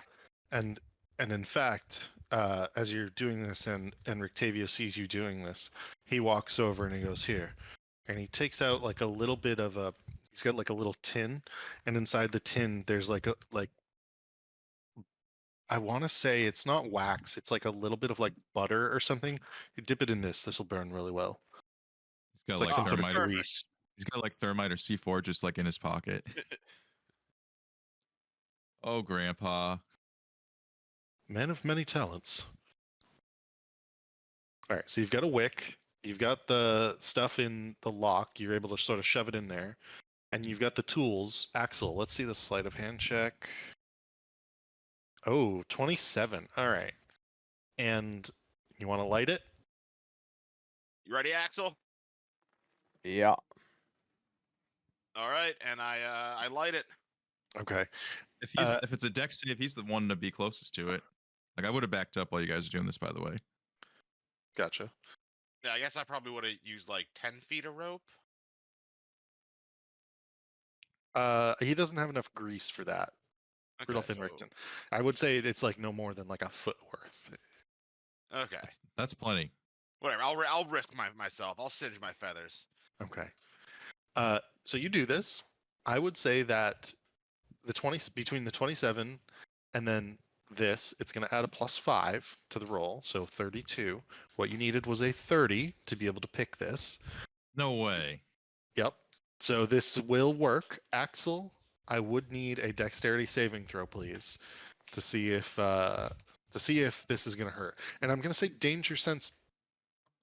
and in fact, as you're doing this, and Rictavio sees you doing this, he walks over and he goes here, and he takes out like a little bit of a. He's got like a little tin, and inside the tin there's like I want to say it's not wax. It's like a little bit of like butter or something. You dip it in this. This will burn really well. He's got It's like like some sort of thermite. perfect. grease. He's got like thermite or C4 just like in his pocket. Oh, Grandpa. Man of many talents. All right, so you've got a wick. You've got the stuff in the lock. You're able to sort of shove it in there. And you've got the tools. Axel, let's see the sleight of hand check. Oh, 27. All right. And you want to light it? You ready, Axel? Yeah. All right, and I light it. Okay. If it's a deck save, he's the one to be closest to it. Like I would have backed up while you guys are doing this, by the way. Gotcha. Yeah, I guess I probably would have used like 10 feet of rope. He doesn't have enough grease for that. Okay, Rudolph so, Enrichten. I would say it's like no more than like a foot worth. okay, That's plenty. whatever. I'll risk myself. I'll singe my feathers. Okay. So you do this. I would say that between the 27 and then this, it's going to add a +5 to the roll, so 32. What you needed was a 30 to be able to pick this. No way. Yep. So this will work. Axel, I would need a dexterity saving throw, please, to see if this is going to hurt. And I'm going to say danger sense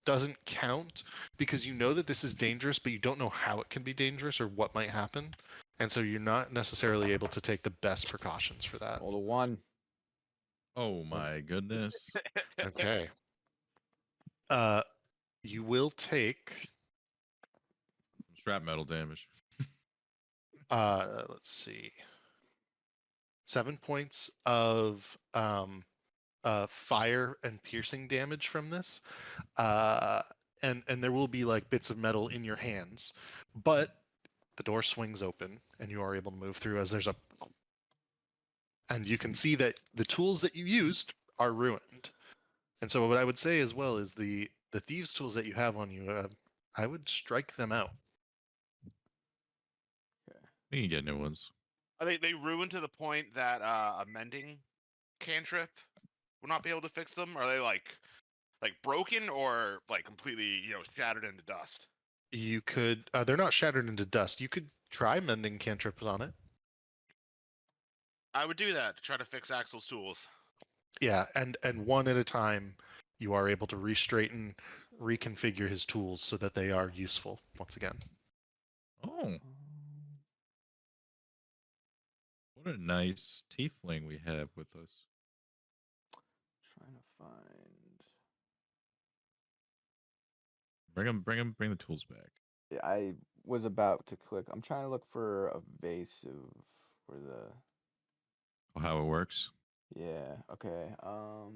doesn't count because you know that this is dangerous, but you don't know how it can be dangerous or what might happen. And so you're not necessarily able to take the best precautions for that. Roll a 1. Oh my goodness. Okay. You will take Strap metal damage. let's see, 7 points of fire and piercing damage from this, and there will be like bits of metal in your hands, but the door swings open and you are able to move through as and you can see that the tools that you used are ruined. And so what I would say as well is the thieves tools that you have on you, I would strike them out. We can get new ones. Are they ruined to the point that a mending cantrip will not be able to fix them? Are they like broken or like completely shattered into dust? You could they're not shattered into dust. You could try mending cantrips on it. I would do that to try to fix Axel's tools. Yeah, and one at a time, you are able to re-straighten, reconfigure his tools so that they are useful once again. Oh, what a nice tiefling we have with us. Trying to find. Bring the tools back. Yeah, I was about to click. I'm trying to look for evasive for the. Oh, how it works. Yeah. Okay. Oh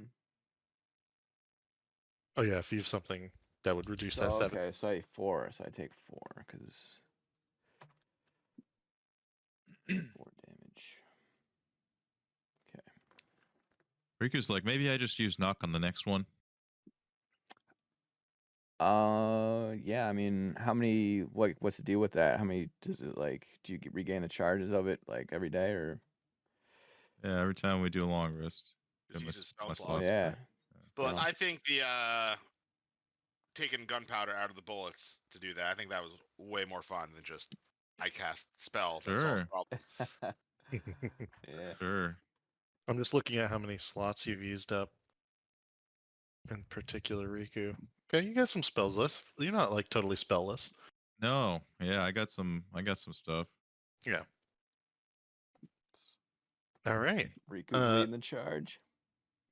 yeah, if you have something that would reduce So, that 7. okay, so I 4. So I take 4 because 4 damage. Okay. Riku's like, maybe I just use knock on the next one. Yeah. I mean, how many? What's the deal with that? How many does it like? Do you regain the charges of it like every day or? Yeah, every time we do a long rest. Just get use my- his spell my slots. Oh slots yeah. back. But Yeah. I think the taking gunpowder out of the bullets to do that, I think that was way more fun than just I cast spell. That solves the Sure. problem. Yeah. Sure. I'm just looking at how many slots you've used up. In particular, Riku. Okay, you got some spells list. You're not like totally spellless. No, yeah, I got some stuff. Yeah. All right. Riku's leading the charge.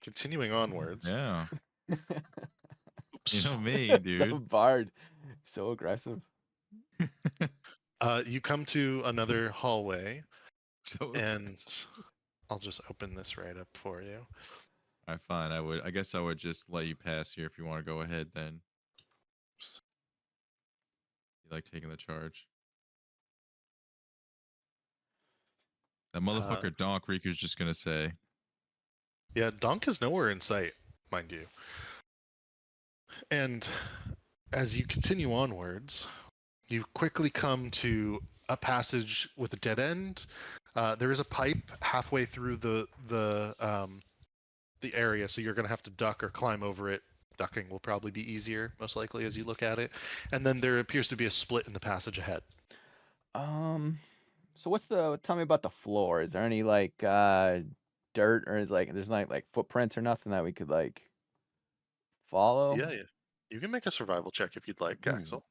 Continuing onwards. Yeah. Oops. You know me, The dude. bard, so aggressive. You come to another hallway, So and I'll just open this right up for you. all right, fine. I guess I would just let you pass here if you want to go ahead. Then you like taking the charge. That motherfucker Donk Riku's just gonna say. Yeah, Donk is nowhere in sight, mind you. And as you continue onwards, you quickly come to a passage with a dead end. There is a pipe halfway through the area, so you're going to have to duck or climb over it. Ducking will probably be easier, most likely, as you look at it. And then there appears to be a split in the passage ahead. So tell me about the floor. Is there any like dirt, or there's like footprints or nothing that we could like follow? Yeah. You can make a survival check if you'd like, Ooh. Axel.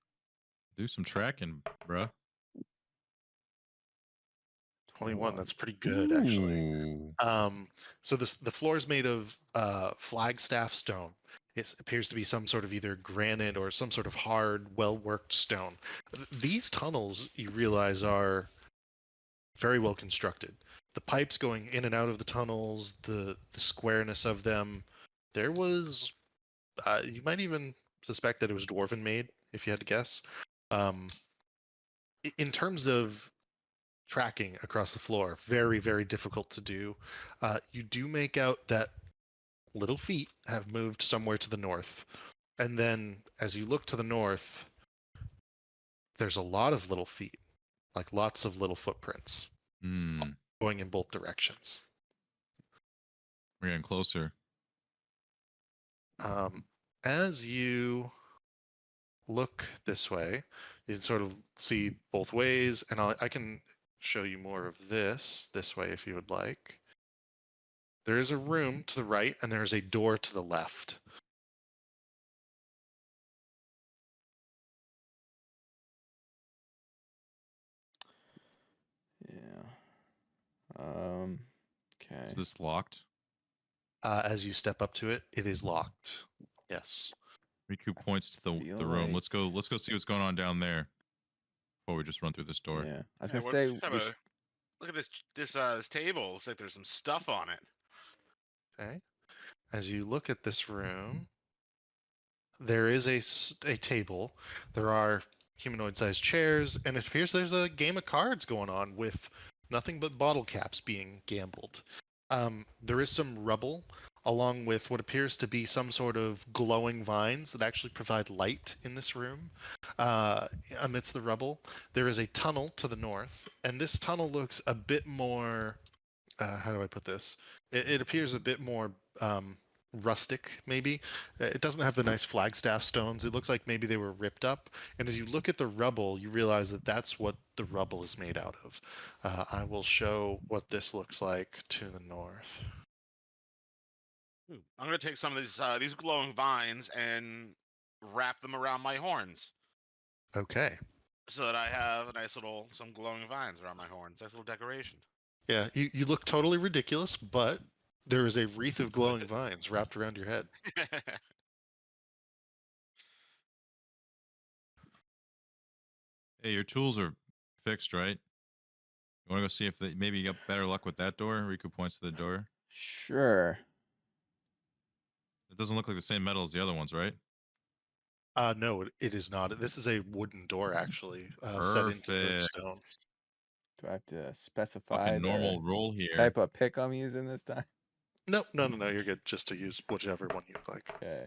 Do some tracking, bruh. 21. That's pretty good, actually. Ooh. So the floor is made of flagstaff stone. It appears to be some sort of either granite or some sort of hard, well-worked stone. These tunnels, you realize, are very well constructed. The pipes going in and out of the tunnels, the squareness of them. There was, you might even suspect that it was dwarven made, if you had to guess. In terms of tracking across the floor, very, very difficult to do. You do make out that little feet have moved somewhere to the north. And then as you look to the north, there's a lot of little feet, like lots of little footprints going in both directions. We're getting closer. As you look this way, you can sort of see both ways, and I can show you more of this way if you would like. There is a room to the right, and there is a door to the left. Yeah. Okay. Is this locked? As you step up to it, it is locked. Yes. Riku points to the Feel room. like- Let's go see what's going on down there before we just run through this door. Yeah. I was Hey, gonna say look at this table. Looks like there's some stuff on it. Okay. As you look at this room, there is a table. There are humanoid-sized chairs, and it appears there's a game of cards going on with nothing but bottle caps being gambled. There is some rubble, along with what appears to be some sort of glowing vines that actually provide light in this room. Amidst the rubble, there is a tunnel to the north, and this tunnel looks a bit more. How do I put this? It appears a bit more rustic, maybe. It doesn't have the nice flagstaff stones. It looks like maybe they were ripped up. And as you look at the rubble, you realize that that's what the rubble is made out of. I will show what this looks like to the north. I'm gonna take some of these glowing vines and wrap them around my horns, Okay. so that I have some glowing vines around my horns. Nice little decoration. Yeah, you look totally ridiculous, but there is a wreath of glowing vines wrapped around your head. Hey, your tools are fixed, right? You want to go see if maybe you got better luck with that door? Riku points to the door. sure. It doesn't look like the same metal as the other ones, right? No, it is not. This is a wooden door, actually, set into the Perfect. stones. Do I have to specify Fucking the normal roll here. type of pick I'm using this time? No, you're good. Just to use whichever one you like. Okay.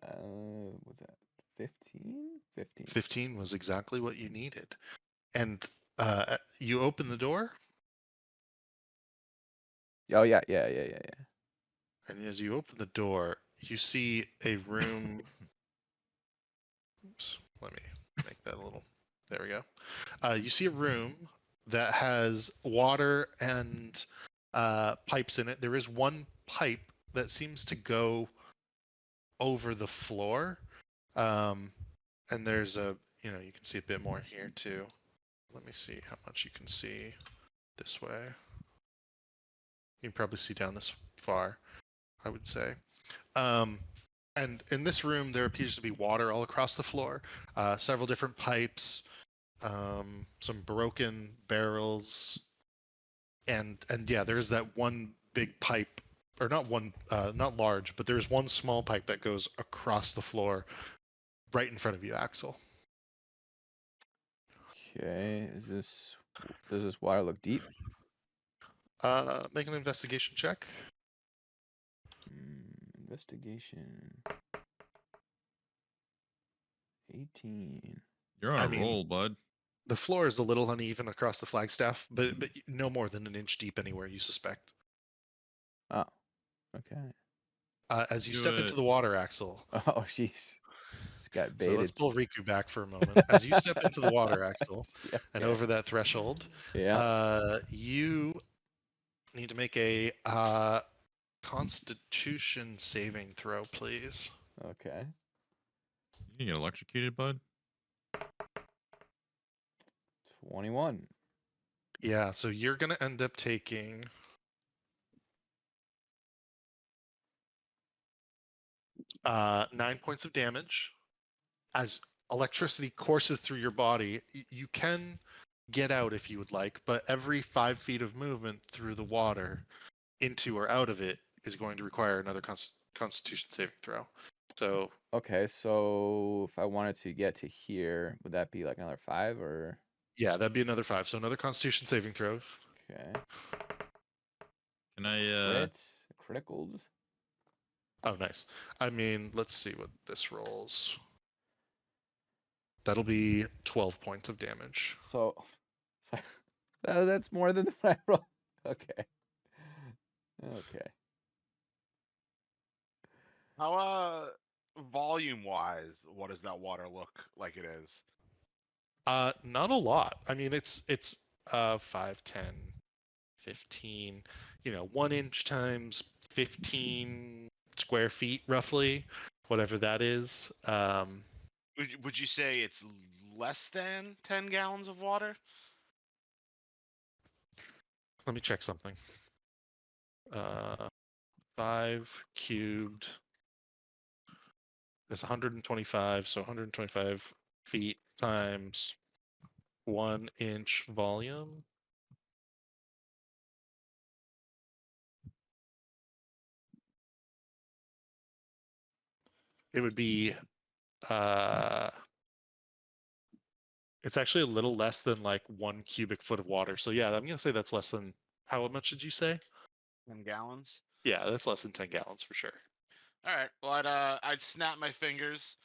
Was that 15? 15. 15 was exactly what you needed. And you open the door, Oh yeah. and as you open the door, you see a room. Oops, let me make that a little. There we go. You see a room that has water and pipes in it. There is one pipe that seems to go over the floor. And there's you can see a bit more here too. Let me see how much you can see this way. You can probably see down this far, I would say. And in this room, there appears to be water all across the floor, several different pipes, some broken barrels, and yeah, there's that one big pipe, or not one, not large, but there's one small pipe that goes across the floor, right in front of you, Axel. Okay, does this water look deep? Make an investigation check. Investigation. 18. You're on I a mean- roll, bud. The floor is a little uneven across the flagstaff, but no more than an inch deep anywhere, you suspect. Oh, okay. As you Do step it. into the water, Axel. Oh, jeez. Just got So let's baited. pull Riku back for a moment. As you step into the water, Axel, Yeah. and okay. over that threshold, Yeah. you need to make a Constitution saving throw, please. Okay. You get electrocuted, bud. 21. Yeah, so you're gonna end up taking 9 points of damage. As electricity courses through your body, you can get out if you would like, but every 5 feet of movement through the water, into or out of it, is going to require another Constitution saving throw. So Okay, so if I wanted to get to here, would that be like another 5 or? yeah, that'd be another 5. So another Constitution saving throw. Okay. Can I Crit. Critical. Oh, nice. I mean, let's see what this rolls. That'll be 12 points of damage. So, that's more than I rolled. Okay. Okay. How volume wise, what does that water look like it is? Not a lot. I mean, it's 5, 10, 15, 1 inch times 15 square feet, roughly, whatever that is. Would you say it's less than 10 gallons of water? Let me check something. 5 cubed is 125, so 125 feet times 1 inch volume. It would be it's actually a little less than like 1 cubic foot of water. So yeah, I'm gonna say that's less than, how much did you say? 10 gallons? Yeah, that's less than 10 gallons for sure. All right. Well, I'd snap my fingers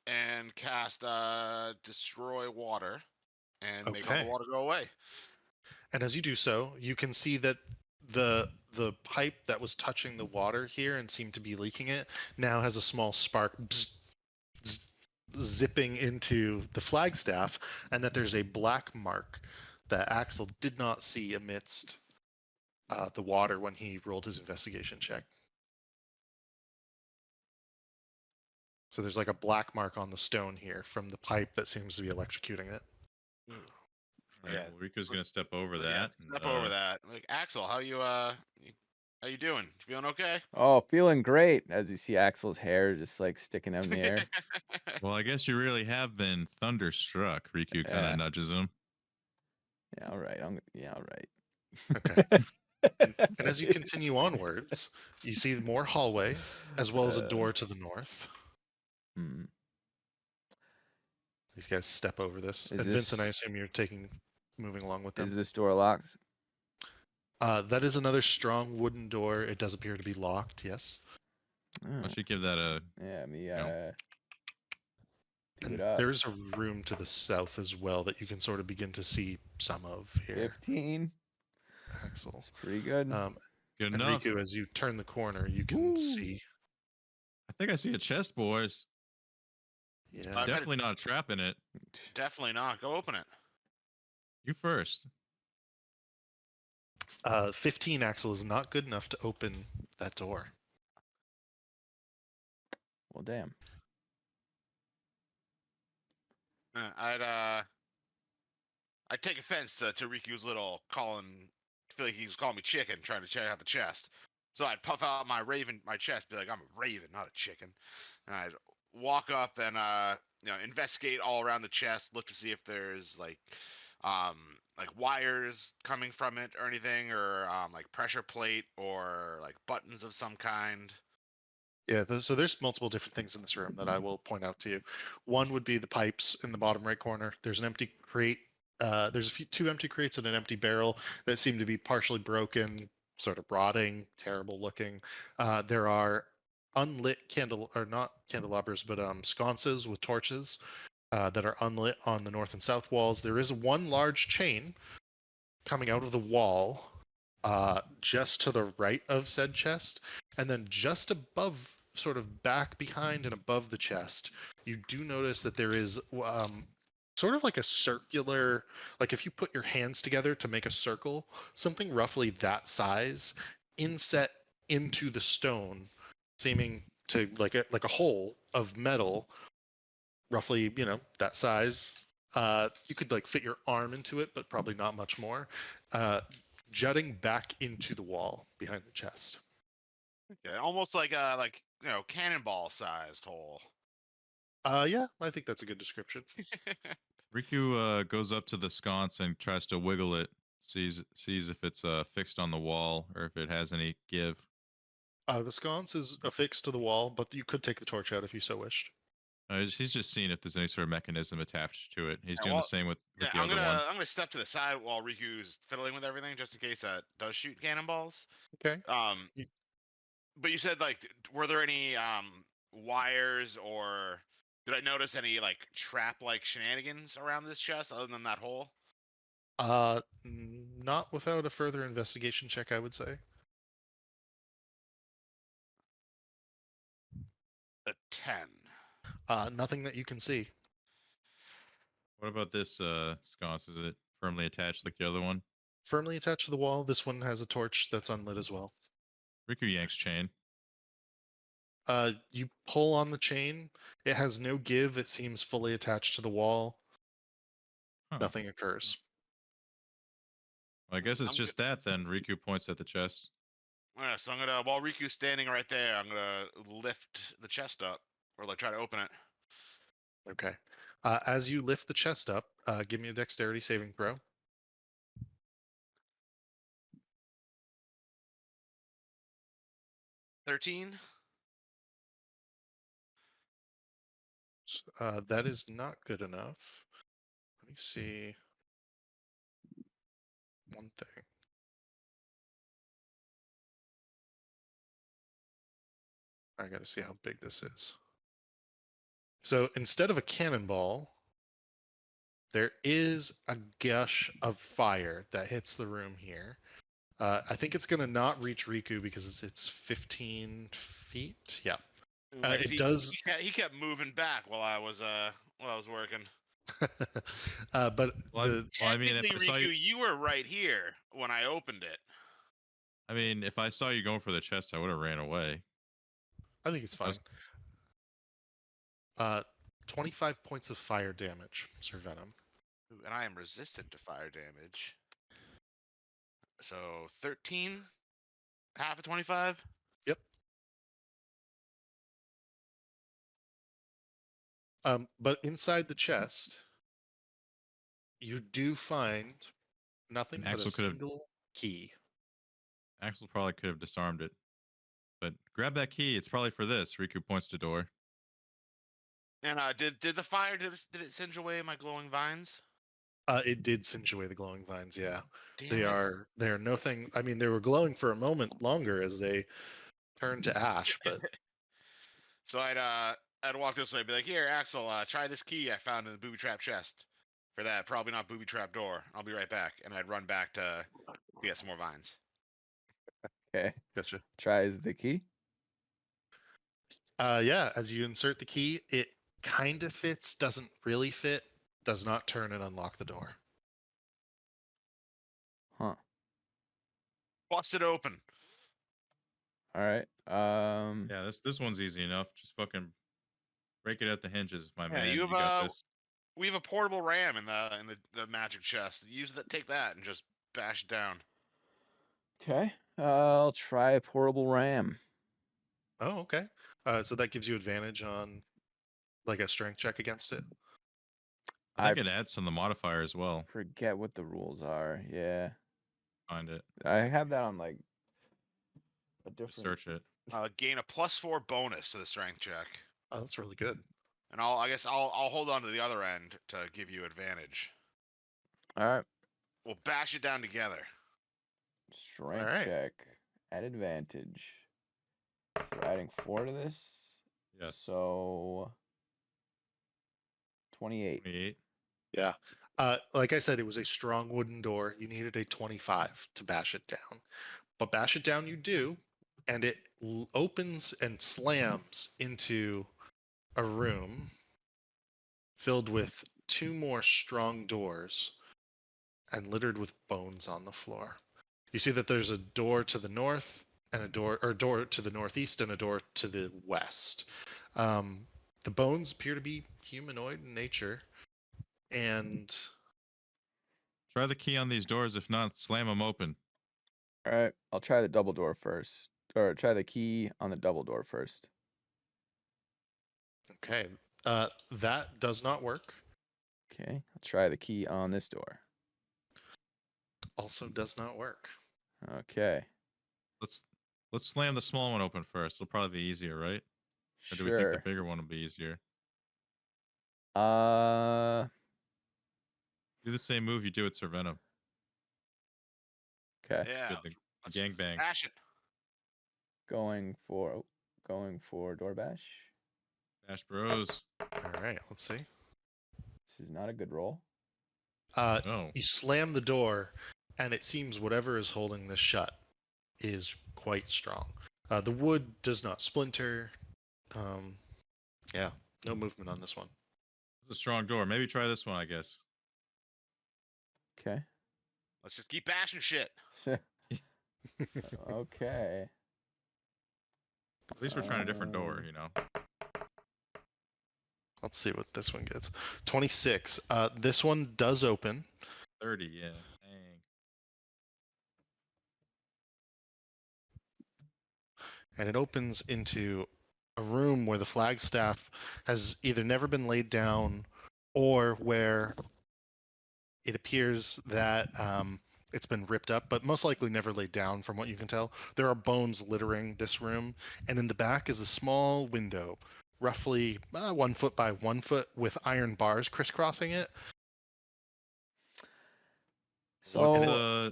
and cast destroy water and make all the Okay. water go away. And as you do so, you can see that the pipe that was touching the water here and seemed to be leaking it now has a small spark zipping into the flagstaff, and that there's a black mark that Axel did not see amidst the water when he rolled his investigation check. So there's like a black mark on the stone here from the pipe that seems to be electrocuting it. All right, Yeah. well, Rico's gonna step over Yeah, that. step and, over that. Like, Axel, how you doing? Feeling okay? Oh, feeling great as you see Axel's hair just like sticking out in the air. Well, I guess you really have been thunderstruck. Riku kind Yeah. of nudges him. Yeah, all right. Yeah, all right. Okay. And as you continue onwards, you see more hallway as well as a door to the north. Hmm. These guys step over this. Is And Vincent, I this- assume you're moving along with them. Is this door locked? That is another strong wooden door. It does appear to be locked, yes. Why Oh, don't you give that a? yeah, me No. do And it up. there's a room to the south as well that you can sort of begin to see some of here, 15. Axel. That's pretty good. Good And enough. Riku, as you turn the corner, you can Woo. see. I think I see a chest, boys. Yeah. I've got Definitely not a trap in it. Definitely not. Go open it. You first. 15, Axel, is not good enough to open that door. Well, damn. I'd I take offense to Riku's little calling. I feel like he's calling me chicken, trying to check out the chest. So I'd puff out my chest, be like, I'm a raven, not a chicken. And I'd walk up and investigate all around the chest, look to see if there's like wires coming from it or anything, or like pressure plate or like buttons of some kind. Yeah, so there's multiple different things in this room that I will point out to you. One would be the pipes in the bottom right corner. There's an empty crate. There's two empty crates and an empty barrel that seem to be partially broken, sort of rotting, terrible looking. There are unlit not candelabras, but sconces with torches that are unlit on the north and south walls. There is one large chain coming out of the wall just to the right of said chest, and then just above, sort of back behind and above the chest, you do notice that there is sort of like a circular, like if you put your hands together to make a circle, something roughly that size inset into the stone, seeming to like a hole of metal, roughly that size. You could like fit your arm into it, but probably not much more. Jutting back into the wall behind the chest. Okay, almost like a cannonball sized hole. Yeah, I think that's a good description. Riku goes up to the sconce and tries to wiggle it. Sees if it's fixed on the wall or if it has any give. The sconce is affixed to the wall, but you could take the torch out if you so wished. He's just seeing if there's any sort of mechanism attached to it. He's Yeah, doing well, the same with the I'm other gonna one. I'm gonna step to the side while Riku's fiddling with everything, just in case that does shoot cannonballs. Okay. But you said like, were there any wires, or did I notice any like trap-like shenanigans around this chest other than that hole? Not without a further investigation check, I would say. A 10. Nothing that you can see. What about this sconce? Is it firmly attached like the other one? Firmly attached to the wall. This one has a torch that's unlit as well. Riku yanks chain. You pull on the chain. It has no give. It seems fully attached to the wall. Huh. Nothing occurs. Well, I guess it's I'm just that then. Riku points at the chest. Yeah, so I'm gonna, while Riku's standing right there, I'm gonna lift the chest up, or like try to open it. Okay. As you lift the chest up, give me a dexterity saving throw. 13. That is not good enough. Let me see one thing. I gotta see how big this is. So instead of a cannonball, there is a gush of fire that hits the room here. I think it's gonna not reach Riku because it's 15 feet. Yeah. It does. He kept moving back while I was working. But I mean, if Technically, I saw Riku, you, you were right here when I opened it. I mean, if I saw you going for the chest, I would have ran away. I think it's fine. 25 points of fire damage, Sir Venom. Ooh, and I am resistant to fire damage. So 13, half of 25. Yep. But inside the chest, you do find nothing but Axel a could have- single key. Axel probably could have disarmed it. But grab that key. It's probably for this. Riku points to door. And did the fire, did it singe away my glowing vines? It did singe away the glowing vines. Yeah, Damn they it. are nothing. I mean, they were glowing for a moment longer as they turned to ash. But So I'd walk this way, and be like, here, Axel, try this key I found in the booby trap chest. For that, probably not booby trap door. I'll be right back, and I'd run back to get some more vines. Okay. gotcha. Tries the key. Yeah, as you insert the key, it kind of fits, doesn't really fit, does not turn and unlock the door. Huh. Bust it open. All right. Yeah, this one's easy enough. Just fucking break it at the hinges, my Yeah, man. you You have, got this. We have a portable ram in the magic chest. Use that. Take that and just bash it down. Okay. I'll try a portable ram. Oh, okay. So that gives you advantage on like a strength check against it. I think I it adds some of the modifier as well. forget what the rules are. Yeah. Find it. I have that on like a Just different. search it. Gain a +4 bonus to the strength check. Oh, that's really good. And I guess I'll hold on to the other end to give you advantage. All right. We'll bash it down together. Strength right. check at advantage. So we're adding 4 to this. Yes. So 28. 28. Yeah. Like I said, it was a strong wooden door. You needed a 25 to bash it down. But bash it down you do, and it opens and slams into a room filled with 2 more strong doors and littered with bones on the floor. You see that there's a door to the north and a door to the northeast and a door to the west. The bones appear to be humanoid in nature, and Try the key on these doors. If not, slam them open. All right. I'll try the double door first. Or try the key on the double door first. okay, that does not work. Okay. I'll try the key on this door. Also does not work. Okay. Let's slam the small one open first. It'll probably be easier, right? Or do we think the bigger one will be easier? Uh. Do the same move you do with Sir Venom. Okay. Yeah. Good, the Let's gangbang. bash it. Going for door bash. Bash Bros. All right, let's see. This is not a good roll. No. You slam the door, and it seems whatever is holding this shut is quite strong. The wood does not splinter. Yeah, no movement on this one. It's a strong door. Maybe try this one, I guess. Okay. Let's just keep bashing shit. Okay. At least we're trying a different door, you know. Let's see what this one gets. 26. This one does open. 30, yeah. Dang. And it opens into a room where the flagstaff has either never been laid down or where it appears that it's been ripped up, but most likely never laid down from what you can tell. There are bones littering this room, and in the back is a small window, roughly 1 foot by 1 foot, with iron bars crisscrossing it. So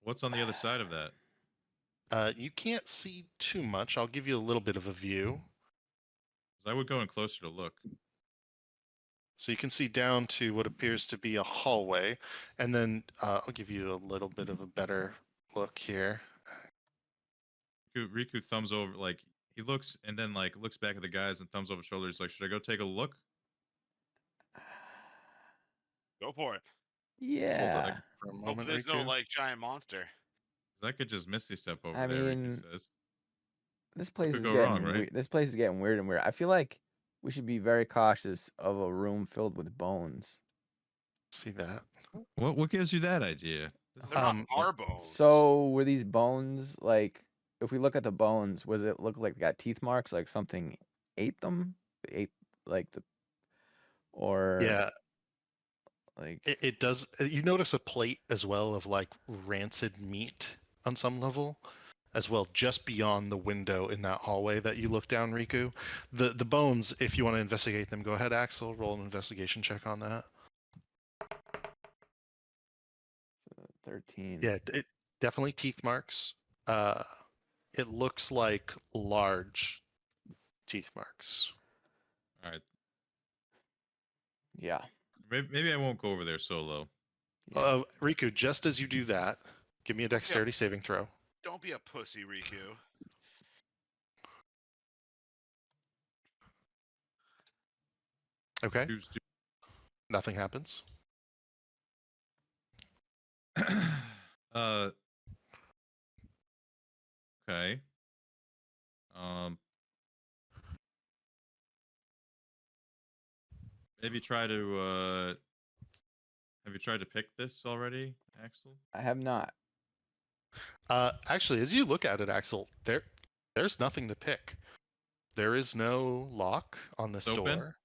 What's on the other side of that? You can't see too much. I'll give you a little bit of a view. 'Cause I would go in closer to look. So you can see down to what appears to be a hallway, and then I'll give you a little bit of a better look here. Riku thumbs over, like, he looks and then, like, looks back at the guys and thumbs over his shoulder. He's like, should I go take a look? Go for it. yeah. For a Hope moment, there's no Riku. like giant monster. 'Cause I could just misty step over I there, mean, Riku says. This place could is go getting wrong, right? this place is getting weird and weird. I feel like we should be very cautious of a room filled with bones. See that? What gives you that idea? They're not our bones. So were these bones like? If we look at the bones, was it look like they got teeth marks, like something ate them? Ate like the, or Yeah, like it does. You notice a plate as well of like rancid meat on some level, as well, just beyond the window in that hallway that you look down, Riku. The bones, if you want to investigate them, go ahead, Axel. Roll an investigation check on that. 13. Yeah, it definitely teeth marks. It looks like large teeth marks. All right. Yeah. Maybe I won't go over there solo. Yeah. Riku, just as you do that, give me a dexterity saving throw. Don't be a pussy, Riku. Okay, Who's nothing happens. Okay. Um Have you tried to pick this already, Axel? I have not. Actually, as you look at it, Axel, there's nothing to pick. There is no lock on this It's open? door.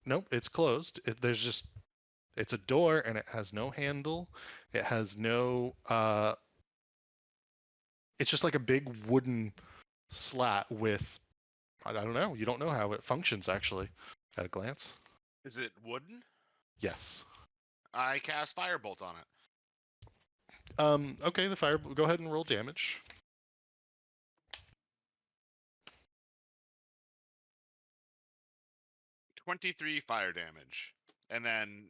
Nope, it's closed. It's a door and it has no handle. It has no it's just like a big wooden slat with I don't know. You don't know how it functions actually at a glance. Is it wooden? Yes. I cast Firebolt on it. Okay, the fire go ahead and roll damage. 23 fire damage. And then,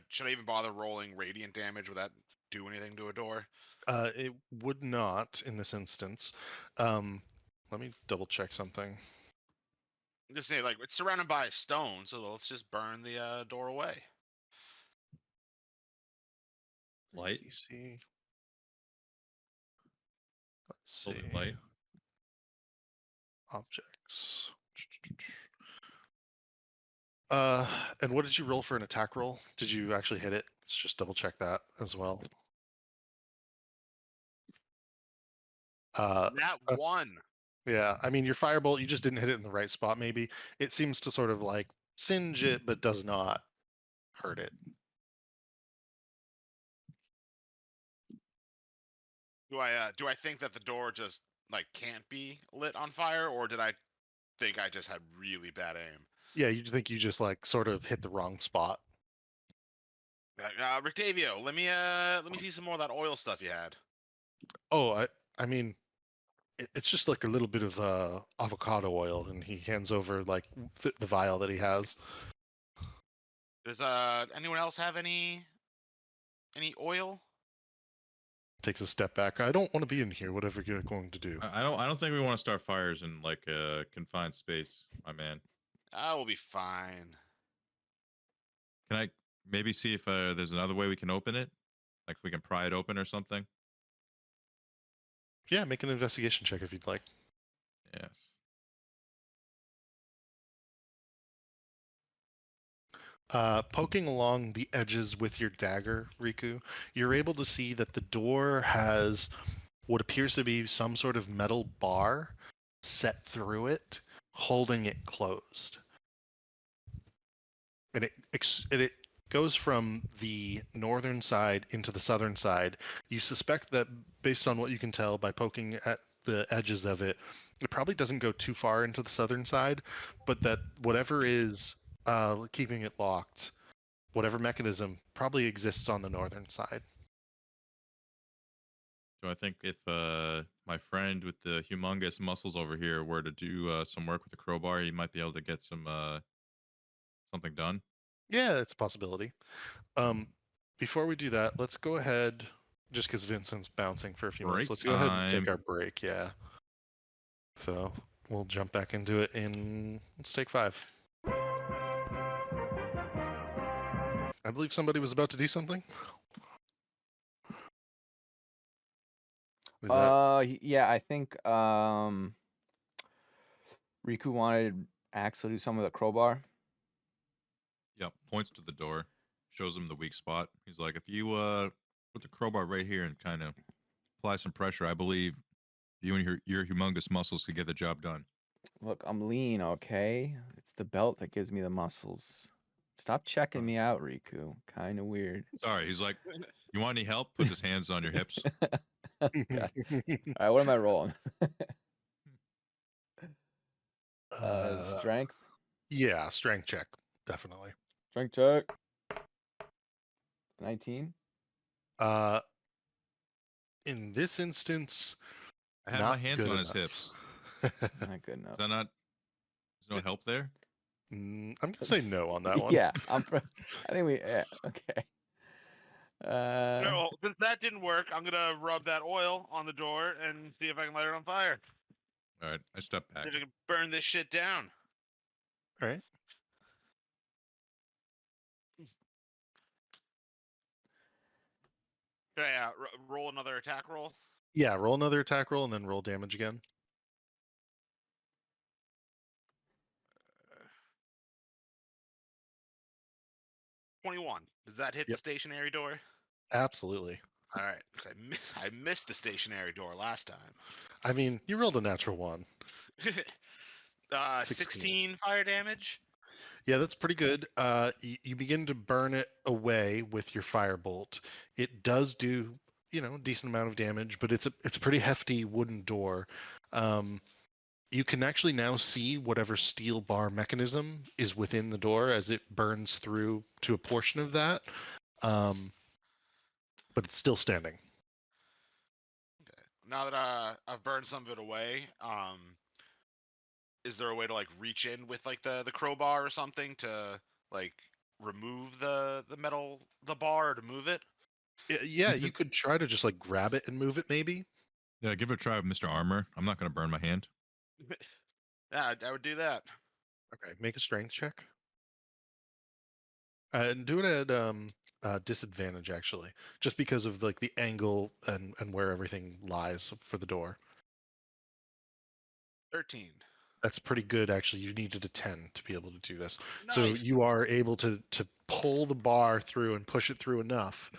should I even bother rolling radiant damage? Would that do anything to a door? It would not in this instance. Let me double check something. I'm just saying, like, it's surrounded by stone, so let's just burn the door away. Light? DC. Let's Hold see. it light. Objects. And what did you roll for an attack roll? Did you actually hit it? Let's just double check that as well. That that's- one. Yeah, I mean your firebolt, you just didn't hit it in the right spot. Maybe it seems to sort of like singe it, but does not hurt it. Do I think that the door just like can't be lit on fire, or did I think I just had really bad aim? Yeah, you think you just like sort of hit the wrong spot. Rictavio, let me see some more of that oil stuff you had. Oh, I mean, it's just like a little bit of avocado oil, and he hands over like the vial that he has. Does anyone else have any oil? Takes a step back. I don't want to be in here. Whatever you're going to do. I don't think we want to start fires in like a confined space, my man. I will be fine. Can I maybe see if there's another way we can open it? Like if we can pry it open or something? Yeah, make an investigation check if you'd like. Yes. Poking along the edges with your dagger, Riku, you're able to see that the door has what appears to be some sort of metal bar set through it, holding it closed. And it goes from the northern side into the southern side. You suspect that, based on what you can tell by poking at the edges of it, it probably doesn't go too far into the southern side, but that whatever is keeping it locked, whatever mechanism, probably exists on the northern side. So I think if my friend with the humongous muscles over here were to do some work with the crowbar, he might be able to get some something done. Yeah, it's a possibility. Before we do that, let's go ahead, just because Vincent's bouncing for a few minutes, Break let's go ahead and take time. our break, yeah. So we'll jump back into it let's take 5. I believe somebody was about to do something. Was that Yeah, I think Riku wanted Axel to do some of the crowbar. Yep, points to the door, shows him the weak spot. He's like, if you put the crowbar right here and kind of apply some pressure, I believe you and your humongous muscles could get the job done. Look, I'm lean, okay? It's the belt that gives me the muscles. Stop checking me out, Riku. Kind of weird. Sorry, he's like, you want any help? Puts his hands on your hips. Okay. All right, what am I rolling? Strength? Yeah, strength check, definitely. Strength check. 19? In this instance, I have not my hands good on his enough. hips. Not good enough. Is that not? There's no help there. I'm gonna say no on that one. Yeah, I think we. Yeah, okay. No, since that didn't work, I'm gonna rub that oil on the door and see if I can light it on fire. All right, I step back. See if I can burn this shit down. All right. Should I roll another attack roll? Yeah, roll another attack roll and then roll damage again. 21. Does that hit the Yep. stationary door? Absolutely. All right. 'Cause I missed the stationary door last time. I mean, you rolled a natural one. 16. 16 fire damage. Yeah, that's pretty good. You begin to burn it away with your firebolt. It does do, a decent amount of damage, but it's a pretty hefty wooden door. You can actually now see whatever steel bar mechanism is within the door as it burns through to a portion of that. But it's still standing. Okay. Now that I've burned some of it away, is there a way to like reach in with like the crowbar or something to like remove the bar or to move it? Yeah, you could try to just like grab it and move it, maybe. Yeah, give it a try with Mr. Armor. I'm not going to burn my hand. Yeah, I would do that. Okay, make a strength check. And do it at disadvantage, actually, just because of like the angle and where everything lies for the door. 13. That's pretty good, actually. You needed a 10 to be able to do this. Nice. So you are able to pull the bar through and push it through enough,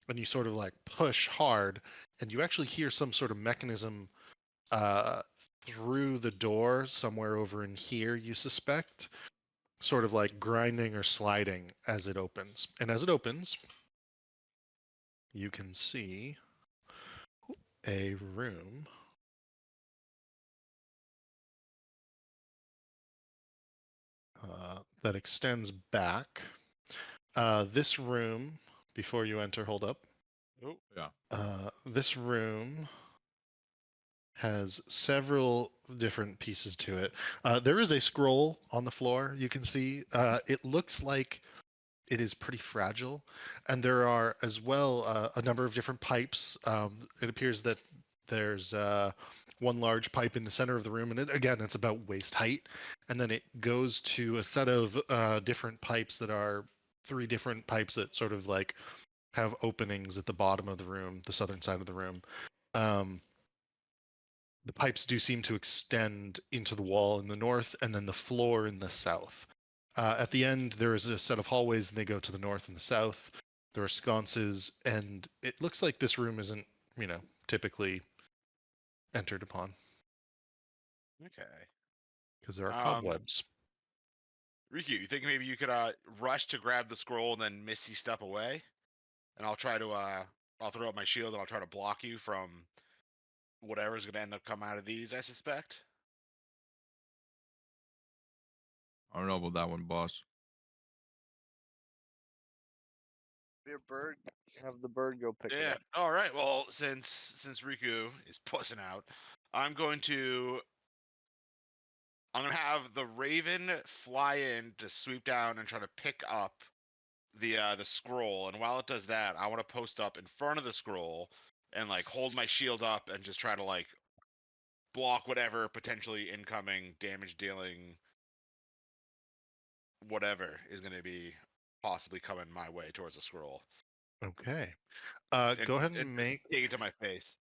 and you sort of like push hard, and you actually hear some sort of mechanism through the door somewhere over in here, you suspect, sort of like grinding or sliding as it opens. And as it opens, you can see a room that extends back. This room, before you enter, hold up. Oh, yeah. This room has several different pieces to it. There is a scroll on the floor. You can see it looks like it is pretty fragile, and there are as well a number of different pipes. It appears that there's one large pipe in the center of the room, and it's about waist height, and then it goes to a set of different pipes that are 3 different pipes that sort of like have openings at the bottom of the room, the southern side of the room. The pipes do seem to extend into the wall in the north and then the floor in the south. At the end, there is a set of hallways, and they go to the north and the south. There are sconces, and it looks like this room isn't, typically entered upon okay. because there are cobwebs. Riku, you think maybe you could rush to grab the scroll and then misty step away? And I'll try to I'll throw up my shield and I'll try to block you from whatever's gonna end up coming out of these, I suspect. I don't know about that one, boss. Be a bird. Have the bird go pick it Yeah. up. All right. Well, since Riku is pussing out, I'm going to have the Raven fly in to sweep down and try to pick up the scroll. And while it does that, I want to post up in front of the scroll and like hold my shield up and just try to like block whatever potentially incoming damage dealing whatever is going to be possibly coming my way towards the scroll. Okay. And- Go ahead and and make. take it to my face.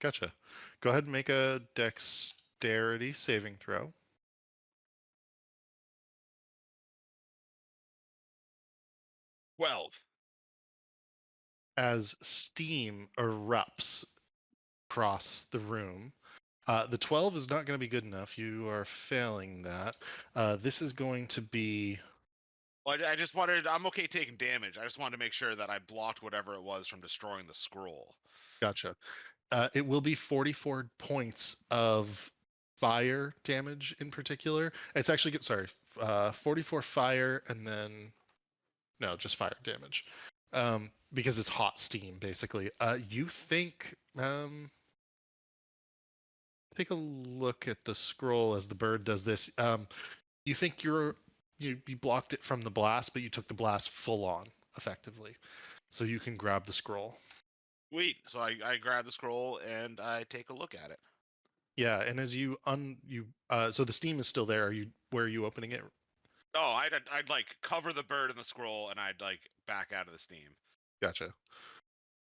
Gotcha. Go ahead and make a dexterity saving throw. 12. As steam erupts across the room. The 12 is not going to be good enough. You are failing that. This is going to be. Well, I just wanted. I'm okay taking damage. I just wanted to make sure that I blocked whatever it was from destroying the scroll. Gotcha. It will be 44 points of fire damage in particular. It's actually good. Sorry, 44 fire and then. No, just fire damage. Because it's hot steam, basically. You think. Take a look at the scroll as the bird does this. You think you blocked it from the blast, but you took the blast full on, effectively. So you can grab the scroll. Sweet. So I grab the scroll and I take a look at it. Yeah, and as you so the steam is still there. Where are you opening it? Oh, I'd like cover the bird in the scroll and I'd like back out of the steam. Gotcha.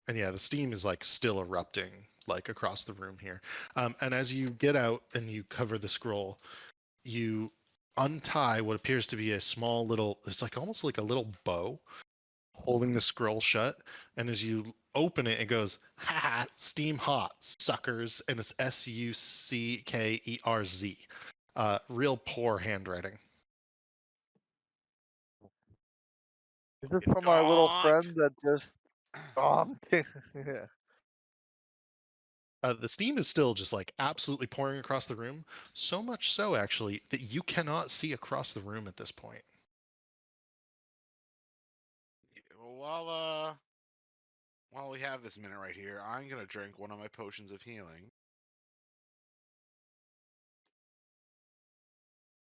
And yeah, the steam is like still erupting like across the room here. And as you get out and you cover the scroll, you untie what appears to be a small little. It's like almost like a little bow holding the scroll shut, and as you open it, it goes, "Ha! Steam hot, suckers!" And it's SUCKERZ. Real poor handwriting. Is this from our little Donk. friend that just yeah. The steam is still just like absolutely pouring across the room. So much so, actually, that you cannot see across the room at this point. While we have this minute right here, I'm gonna drink one of my potions of healing.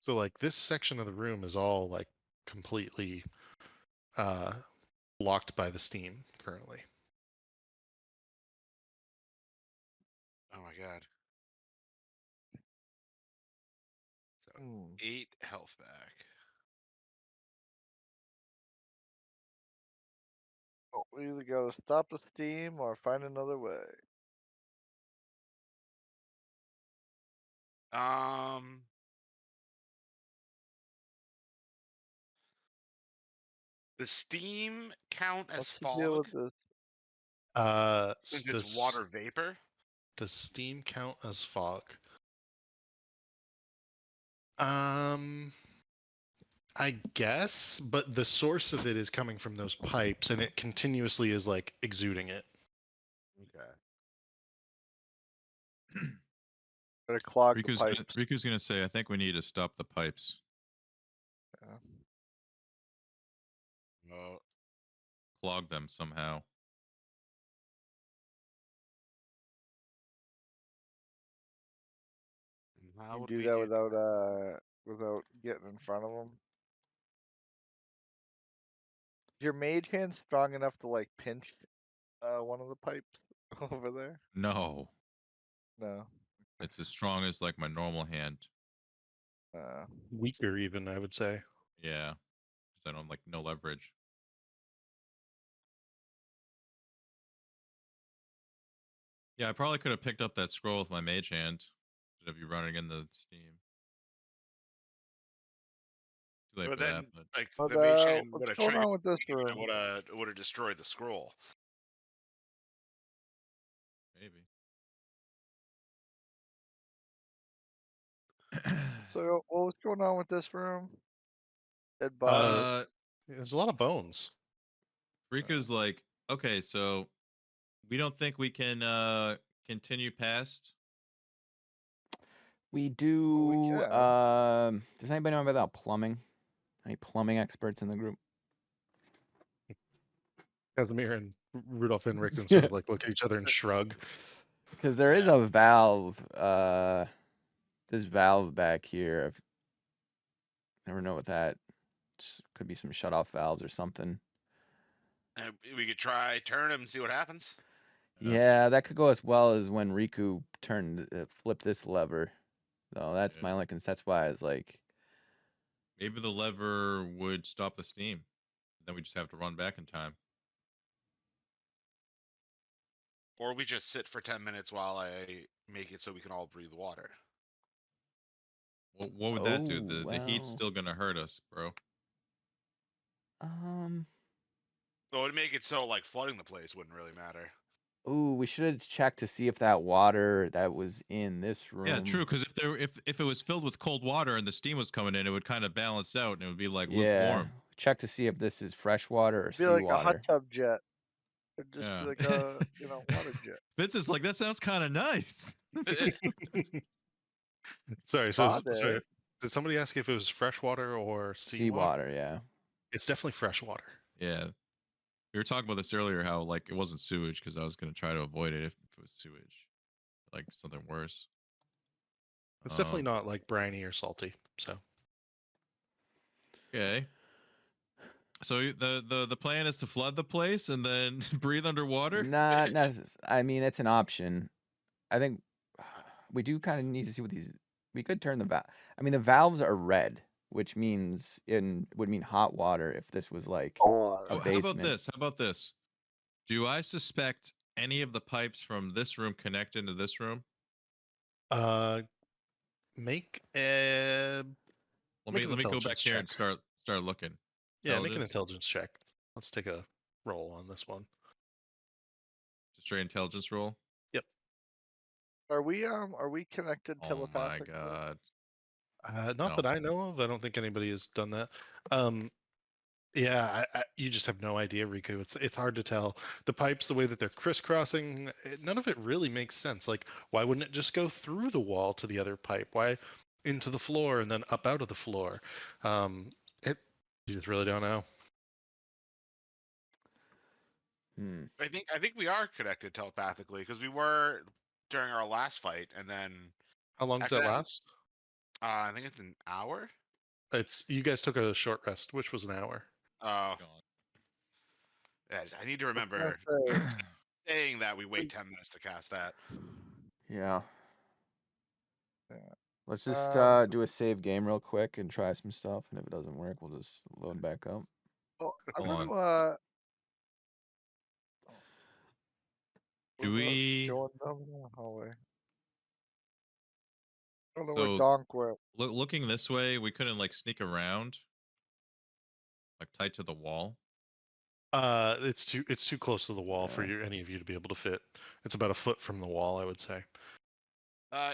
So, like, this section of the room is all like completely blocked by the steam currently. Oh my god. So Hmm. 8 health back. Oh, we either gotta stop the steam or find another way. Does steam count as What's the deal fog with this? since it's water vapor? Does steam count as fog? I guess, but the source of it is coming from those pipes, and it continuously is like exuding it. Okay. Better clog the Riku's pipes. gonna say, I think we need to stop the pipes. Yeah. Well, Clog them somehow. how You would do we that do without getting in front of them. Is your mage hand strong enough to like pinch one of the pipes over there? No, No. it's as strong as like my normal hand. Weaker, even, I would say. Yeah, because I don't like no leverage. Yeah, I probably could have picked up that scroll with my mage hand instead of you running in the steam. Too late But for then, that, but like, But the mage hand would what's have going triggered on with this and room? would have destroyed the scroll. maybe. So what was going on with this room? Dead Uh, body. There's a lot of bones. Riku's like, okay, so we don't think we can continue past. We We do. can. Does anybody know about plumbing? Any plumbing experts in the group? Casimir and Rudolph and Rickson sort of like look at each other and shrug. Because there is Yeah. a valve. This valve back here. I've never know what that. Could be some shut off valves or something. And we could try turn him and see what happens. Yeah, that could go as well as when Riku flipped this lever. So that's Yeah. my only concern. That's why I was like, Maybe the lever would stop the steam. Then we just have to run back in time. Or we just sit for 10 minutes while I make it so we can all breathe water. What would that do? Oh, The heat's well. still gonna hurt us, bro. So it'd make it so like flooding the place wouldn't really matter. Ooh, we should have checked to see if that water that was in this room. Yeah, true. Because if it was filled with cold water and the steam was coming in, it would kind of balance out and it would be like Yeah, lukewarm. check to see if this is fresh water or Be like a hot seawater. tub jet. It'd just Yeah. be like a water jet. Vince is like, that sounds kind of nice. Sorry, Hot sorry. day. Did somebody ask if it was freshwater or seawater? Seawater, yeah. It's definitely freshwater. Yeah. We were talking about this earlier, how like it wasn't sewage because I was gonna try to avoid it if it was sewage, like something worse. It's definitely not like briny or salty. So Okay. So the plan is to flood the place and then breathe underwater. Not necessarily. I mean, it's an option. I think we do kind of need to see what these. We could turn the valve. I mean, the valves are red, which means would mean hot water if this was like a How about basement. this? How about this? Do I suspect any of the pipes from this room connect into this room? make a Let Make me an go back intelligence here and check. start looking. Make an Intelligence? intelligence check. Let's take a roll on this one. Straight intelligence roll. Are we connected Oh my telepathically? god. Not No. that I know of. I don't think anybody has done that. Yeah, you just have no idea, Riku. It's hard to tell. The pipes, the way that they're crisscrossing, none of it really makes sense. Like, why wouldn't it just go through the wall to the other pipe? Why into the floor and then up out of the floor? It you just really don't know. Hmm. I think we are connected telepathically because we were during our last fight, and then How long does that Accident- last? I think it's an hour. It's you guys took a short rest, which was an hour. Oh, Gone. yeah, I need to I was gonna remember say, saying that we wait 10 minutes to cast that. Yeah. Yeah. Let's just Um, do a save game real quick and try some stuff, and if it doesn't work, we'll just load back up. well, I'm Hold on. gonna Do we're not we? going down the hallway. I don't know So where Donk went. looking this way, we couldn't like sneak around, like tight to the wall. It's too close to the wall for Yeah. any of you to be able to fit. It's about a foot from the wall, I would say.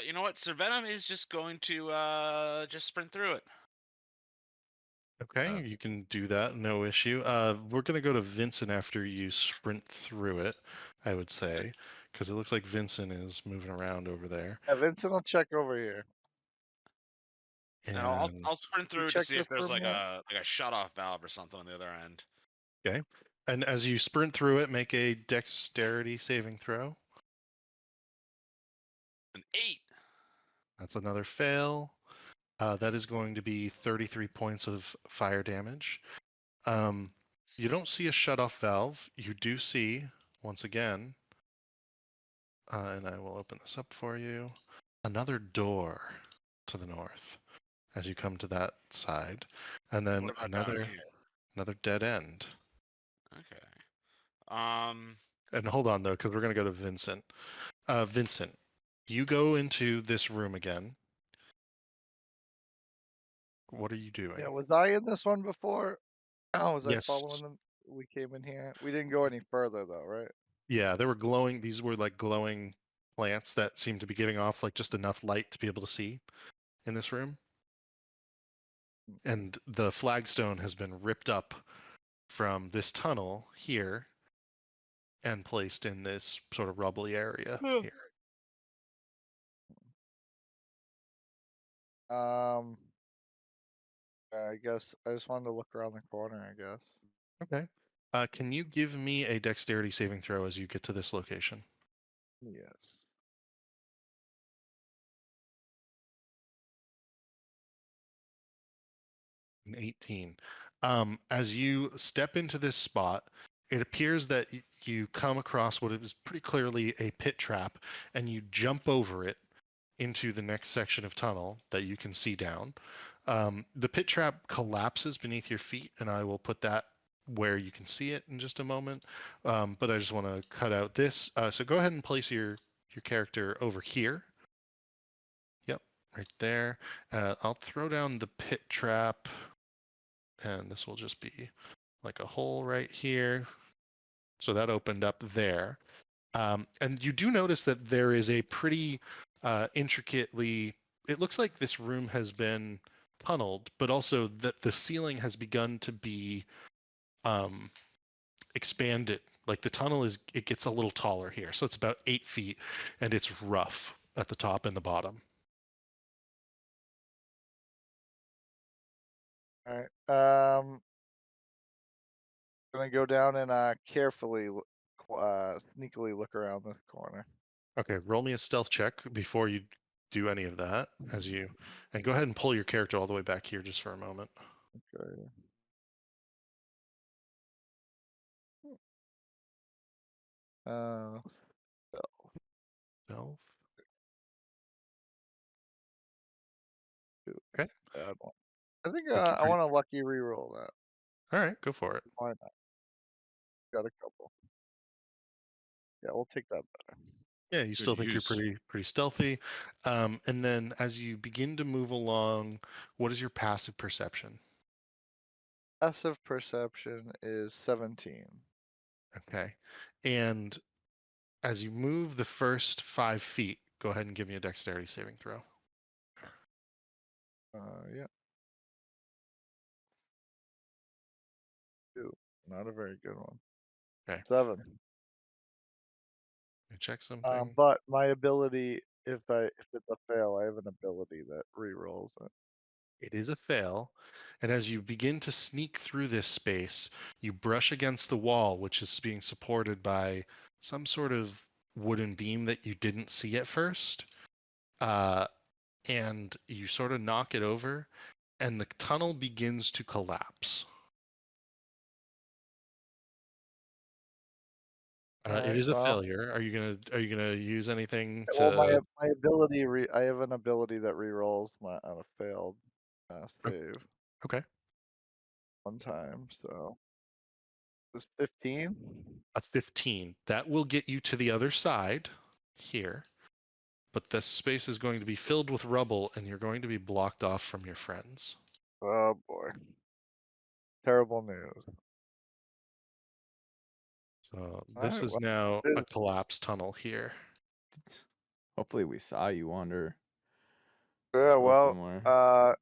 You know what? Sir Venom is just going to just sprint through it. Okay, you can do that, no issue. We're gonna go to Vincent after you sprint through it, I would say, because it looks like Vincent is moving around over there. Yeah, Vincent will check over here. And And I'll sprint through to check see if this there's for a like minute? a shut off valve or something on the other end. okay, and as you sprint through it, make a dexterity saving throw. An 8. That's another fail. That is going to be 33 points of fire damage. You don't see a shut-off valve. You do see, once again, and I will open this up for you, another door to the north as you come to that side, and then What about down here? another dead end. Okay. And hold on though, because we're gonna go to Vincent. Vincent, you go into this room again. What are you doing? Yeah, was I in this one before? Oh, was I Yes. following them? We came in here. We didn't go any further though, right? Yeah, there were glowing. These were like glowing plants that seemed to be giving off like just enough light to be able to see in this room. And the flagstone has been ripped up from this tunnel here and placed in this sort of rubbly area here. I guess I just wanted to look around the corner, I guess. Okay. Can you give me a dexterity saving throw as you get to this location? Yes. An 18. As you step into this spot, it appears that you come across what is pretty clearly a pit trap, and you jump over it into the next section of tunnel that you can see down. The pit trap collapses beneath your feet, and I will put that where you can see it in just a moment. But I just want to cut out this. So go ahead and place your character over here. Yep, right there. I'll throw down the pit trap, and this will just be like a hole right here. So that opened up there. And you do notice that there is a pretty intricately, it looks like this room has been tunneled, but also that the ceiling has begun to be expanded. Like the tunnel it gets a little taller here. So it's about 8 feet, and it's rough at the top and the bottom. All right. Gonna go down and carefully, sneakily look around the corner. Okay, roll me a stealth check before you do any of that and go ahead and pull your character all the way back here just for a moment. Okay. Stealth. Okay. Bad one. I think Thank you I for- want to lucky reroll that. All right, go for it. Why not? Got a couple. Yeah, we'll take that better. Yeah, you still think use. you're pretty stealthy. And then as you begin to move along, what is your passive perception? Passive perception is 17. Okay. And as you move the first 5 feet, go ahead and give me a dexterity saving throw. Yeah. 2. Not a very good one. Okay. 7. Let me check something. But my ability, if it's a fail, I have an ability that re-rolls it. It is a fail. And as you begin to sneak through this space, you brush against the wall, which is being supported by some sort of wooden beam that you didn't see at first. And you sort of knock it over, and the tunnel begins to collapse. It Alright, is a well, failure. Are you gonna use anything well, to? my ability I have an ability that re-rolls on a failed save Okay. one time, so it's 15. A 15. That will get you to the other side here. But this space is going to be filled with rubble, and you're going to be blocked off from your friends. Oh boy. Terrible news. So this Alright, is well, now it a is. collapsed tunnel here. Hopefully we saw you wander. Yeah, Go well, somewhere.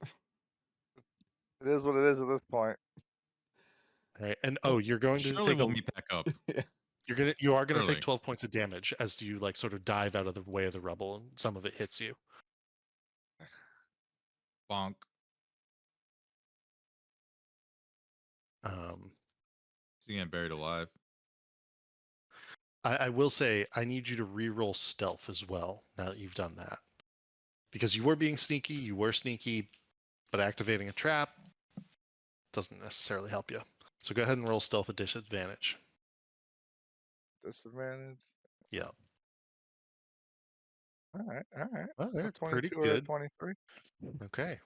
it is what it is at this point. Right. And you're going to Surely take we'll meet back up. you are gonna take Surely. 12 points of damage as you like sort of dive out of the way of the rubble, and some of it hits you. Bonk. Um, He's getting buried alive. I will say I need you to re-roll stealth as well now that you've done that, because you were being sneaky, but activating a trap doesn't necessarily help you. So go ahead and roll stealth at disadvantage. Disadvantage. Yeah. Alright. Oh, A yeah, pretty 22 or a good. 23. Okay.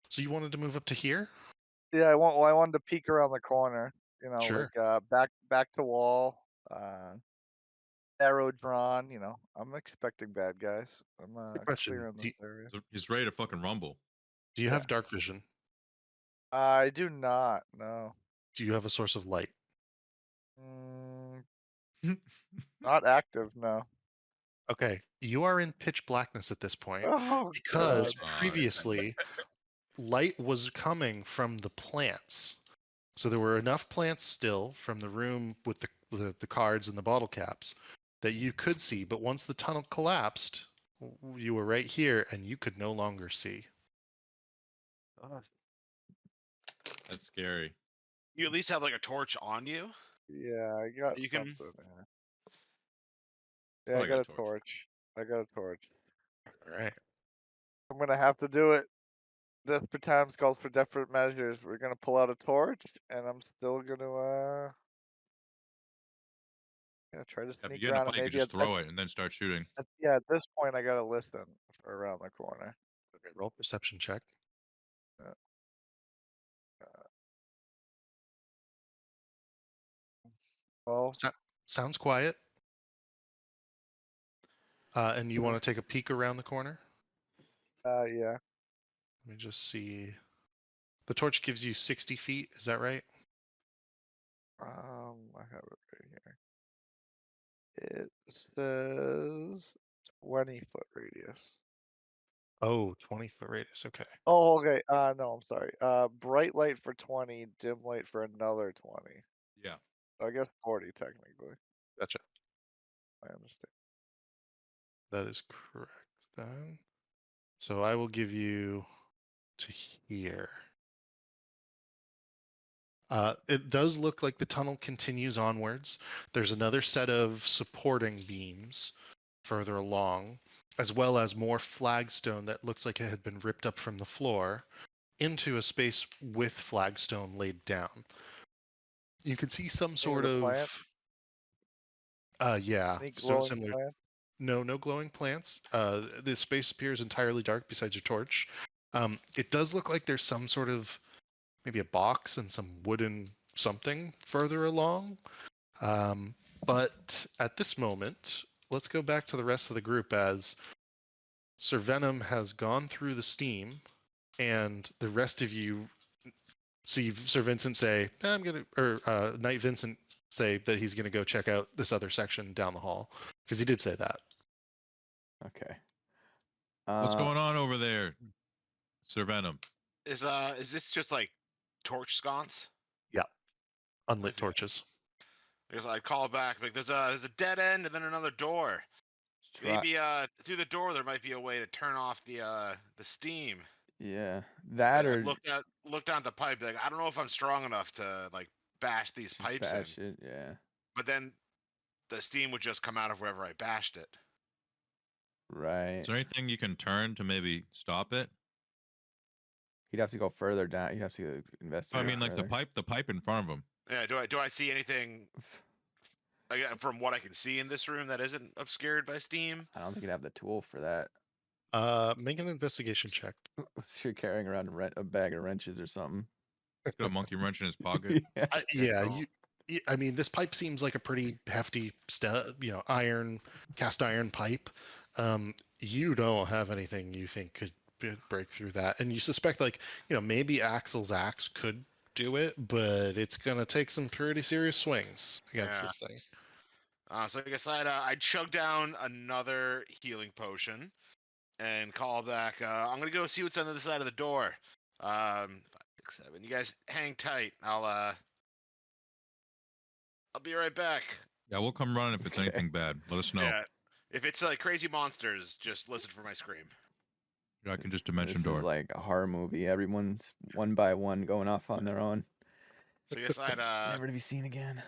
So you wanted to move up to here? Yeah, I wanted to peek around the corner. Sure. Like back to wall. Arrow drawn. I'm expecting bad guys. I'm Good question. clearing this area. He's ready to fucking rumble. Do you Yeah. have dark vision? I do not. No. Do you have a source of light? Mm, not active. No. Okay. You are in pitch blackness at this point Oh because god. previously light was coming from the plants. So there were enough plants still from the room with the cards and the bottle caps that you could see, but once the tunnel collapsed, you were right here and you could no longer see. That's scary. You at least have like a torch on you. Yeah, I got You can. something. Yeah, I Probably got got a a torch. I got a torch. All right. I'm gonna have to do it. Desperate times calls for desperate measures. We're gonna pull out a torch, and I'm still gonna try to If you sneak get in a around, and fight, you could maybe just throw it and then start shooting. at this point I gotta listen for around the corner. Okay, roll perception check. Uh, Well, Sounds quiet. And you want to take a peek around the corner? yeah. Let me just see. The torch gives you 60 feet. Is that right? I have it right here. It says 20-foot radius. Oh, 20-foot radius. Okay. Oh, okay. No, I'm sorry. Bright light for 20, dim light for another 20. Yeah. So I guess 40 technically. Gotcha. I understand. That is correct then. So I will give you to here. It does look like the tunnel continues onwards. There's another set of supporting beams further along, as well as more flagstone that looks like it had been ripped up from the floor into a space with flagstone laid down. You can see some sort the plant? of yeah, Any so glowing similar. plant? No glowing plants. The space appears entirely dark besides your torch. It does look like there's some sort of maybe a box and some wooden something further along. But at this moment, let's go back to the rest of the group as Sir Venom has gone through the steam, and the rest of you see Sir Vincent say, "I'm gonna," or Knight Vincent say that he's going to go check out this other section down the hall because he did say that. Okay. What's going on over there, Sir Venom? Is this just like torch sconce? Yeah, unlit Okay. torches. I guess I'd call back. Like there's a dead end and then another door. Let's try- Maybe through the door there might be a way to turn off the steam. Yeah, that or Look down at the pipe. Like I don't know if I'm strong enough to like bash these just pipes bash in. it. Yeah. But then the steam would just come out of wherever I bashed it. Right. Is there anything you can turn to maybe stop it? He'd have to go further down. You'd have to investigate. I mean, like further. the pipe in front of him. Yeah. Do I see anything from what I can see in this room that isn't obscured by steam? I don't think you'd have the tool for that. Make an investigation check. Unless you're carrying around a bag of wrenches or something. He's got a monkey wrench in his pocket. Yeah. Yeah, Oh. I mean, this pipe seems like a pretty hefty, cast iron pipe. You don't have anything you think could break through that, and you suspect, like, maybe Axel's axe could do it, but it's gonna take some pretty serious swings against Yeah. this thing. So I guess I'd chug down another healing potion and call back. I'm gonna go see what's on the other side of the door. 5, 6, 7. You guys hang tight. I'll be right back. Yeah, we'll come running if it's Okay. anything bad. Let us know. Yeah. If it's like crazy monsters, just listen for my scream. I can just dimension This door. is like a horror movie. Everyone's one by one going off on their own, So I guess I'd never to be seen again.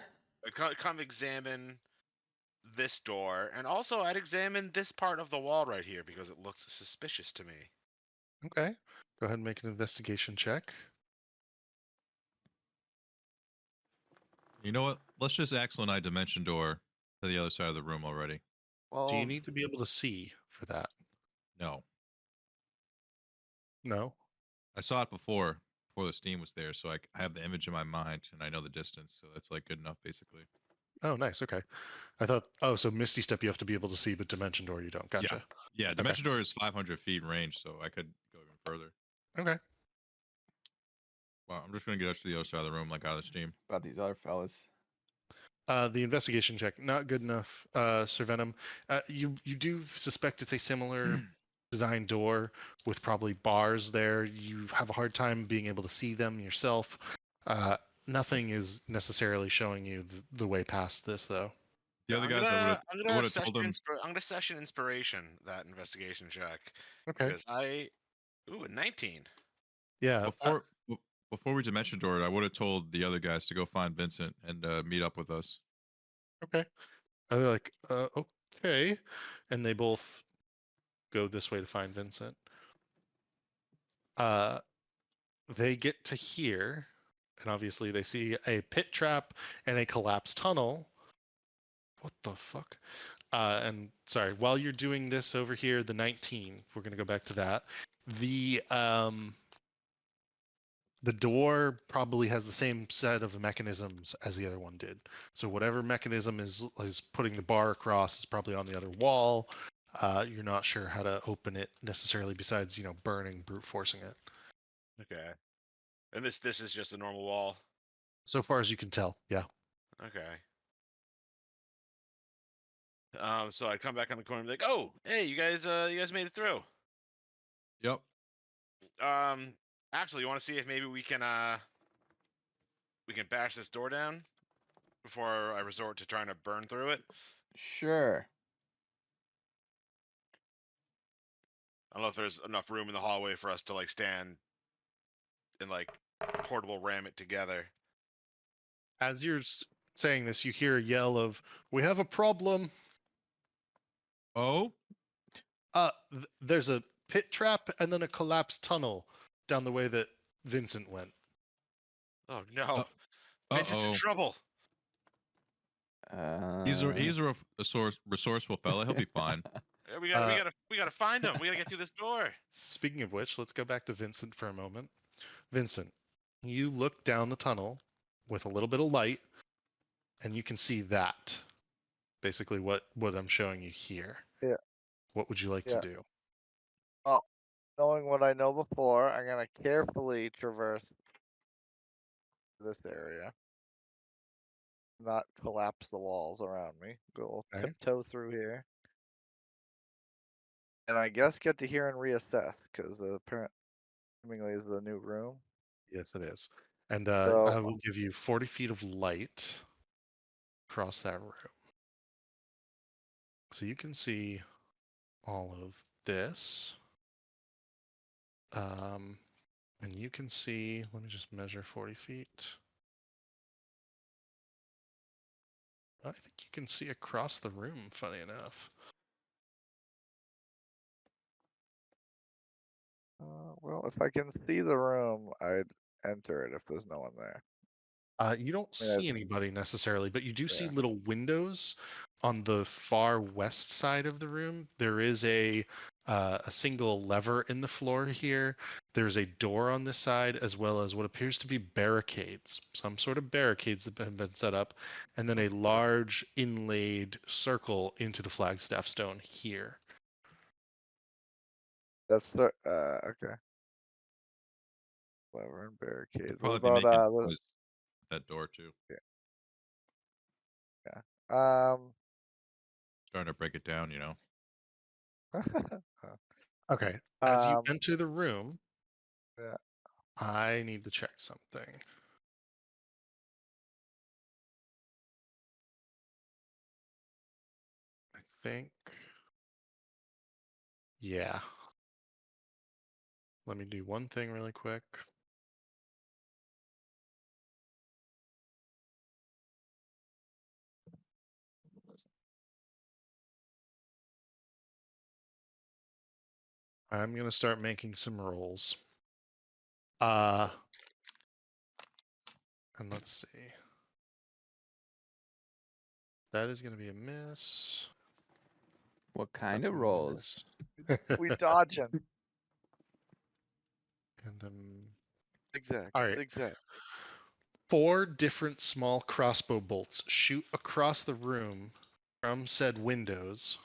come examine this door, and also I'd examine this part of the wall right here because it looks suspicious to me. Okay, go ahead and make an investigation check. You know what? Let's just Axel and I dimension door to the other side of the room already. Well, Do you need to be able to see for that? No, No. I saw it before the steam was there, so I have the image in my mind and I know the distance, so that's like good enough basically. Oh, nice. Okay. I thought. Oh, so Misty Step you have to be able to see, but Dimension Door you don't. Gotcha. Yeah, dimension door is 500 feet in range, so I could go even further. Okay. Well, I'm just gonna get us to the other side of the room, like out of the steam. about these other fellas. The investigation check not good enough. Sir Venom, you do suspect it's a similar design door with probably bars there. You have a hard time being able to see them yourself. Nothing is necessarily showing you the way past this, though. The other I'm guys, gonna, I would have told them. I'm gonna session inspiration that investigation check Okay. because a 19. Yeah. Before we dimension door, I would have told the other guys to go find Vincent and meet up with us. Okay. And they're like, okay. And they both go this way to find Vincent. They get to here, and obviously they see a pit trap and a collapsed tunnel. What the fuck? And sorry, while you're doing this over here, the 19, we're gonna go back to that. The door probably has the same set of mechanisms as the other one did. So whatever mechanism is putting the bar across is probably on the other wall. You're not sure how to open it necessarily, besides burning, brute forcing it. Okay. And this is just a normal wall. So far as you can tell, yeah. Okay. So I'd come back on the corner and be like, "Oh, hey, you guys made it through." Yep. Actually, you want to see if maybe we can bash this door down before I resort to trying to burn through it? Sure. I don't know if there's enough room in the hallway for us to like stand and like portable ram it together. As you're saying this, you hear a yell of, "We have a problem." Oh, There's a pit trap and then a collapsed tunnel down the way that Vincent went. Oh no. uh Vincent's in oh. trouble. He's a resourceful fella. He'll be fine. Yeah, we gotta find him. We gotta get through this door. Speaking of which, let's go back to Vincent for a moment. Vincent, you look down the tunnel with a little bit of light, and you can see that. Basically, what I'm showing you here. Yeah. What would you like to do? Knowing what I know before, I'm gonna carefully traverse this area. not collapse the walls around me. Go Okay. tiptoe through here. And I guess get to here and reassess, because the apparent seemingly is the new room. Yes, it is. And So I will give you 40 feet of light across that room. So you can see all of this. And you can see, let me just measure 40 feet. I think you can see across the room, funny enough. well, if I can see the room, I'd enter it if there's no one there. You don't I mean, see anybody necessarily, but you do see Yeah. little windows on the far west side of the room. There is a single lever in the floor here. There's a door on this side, as well as what appears to be barricades, some sort of barricades that have been set up, and then a large inlaid circle into the flagstaff stone here. That's the okay. Lever and barricades. Probably What be about making the noise at that door too. um Trying to break it down, you know. Okay. As you um enter the room, yeah. I need to check something. I think. Yeah. Let me do one thing really quick. I'm going to start making some rolls. And let's see. That is going to be a miss. What kind That's of a rolls? miss. We dodging. And Zigzag. all right. Zigzag. 4 different small crossbow bolts shoot across the room from said windows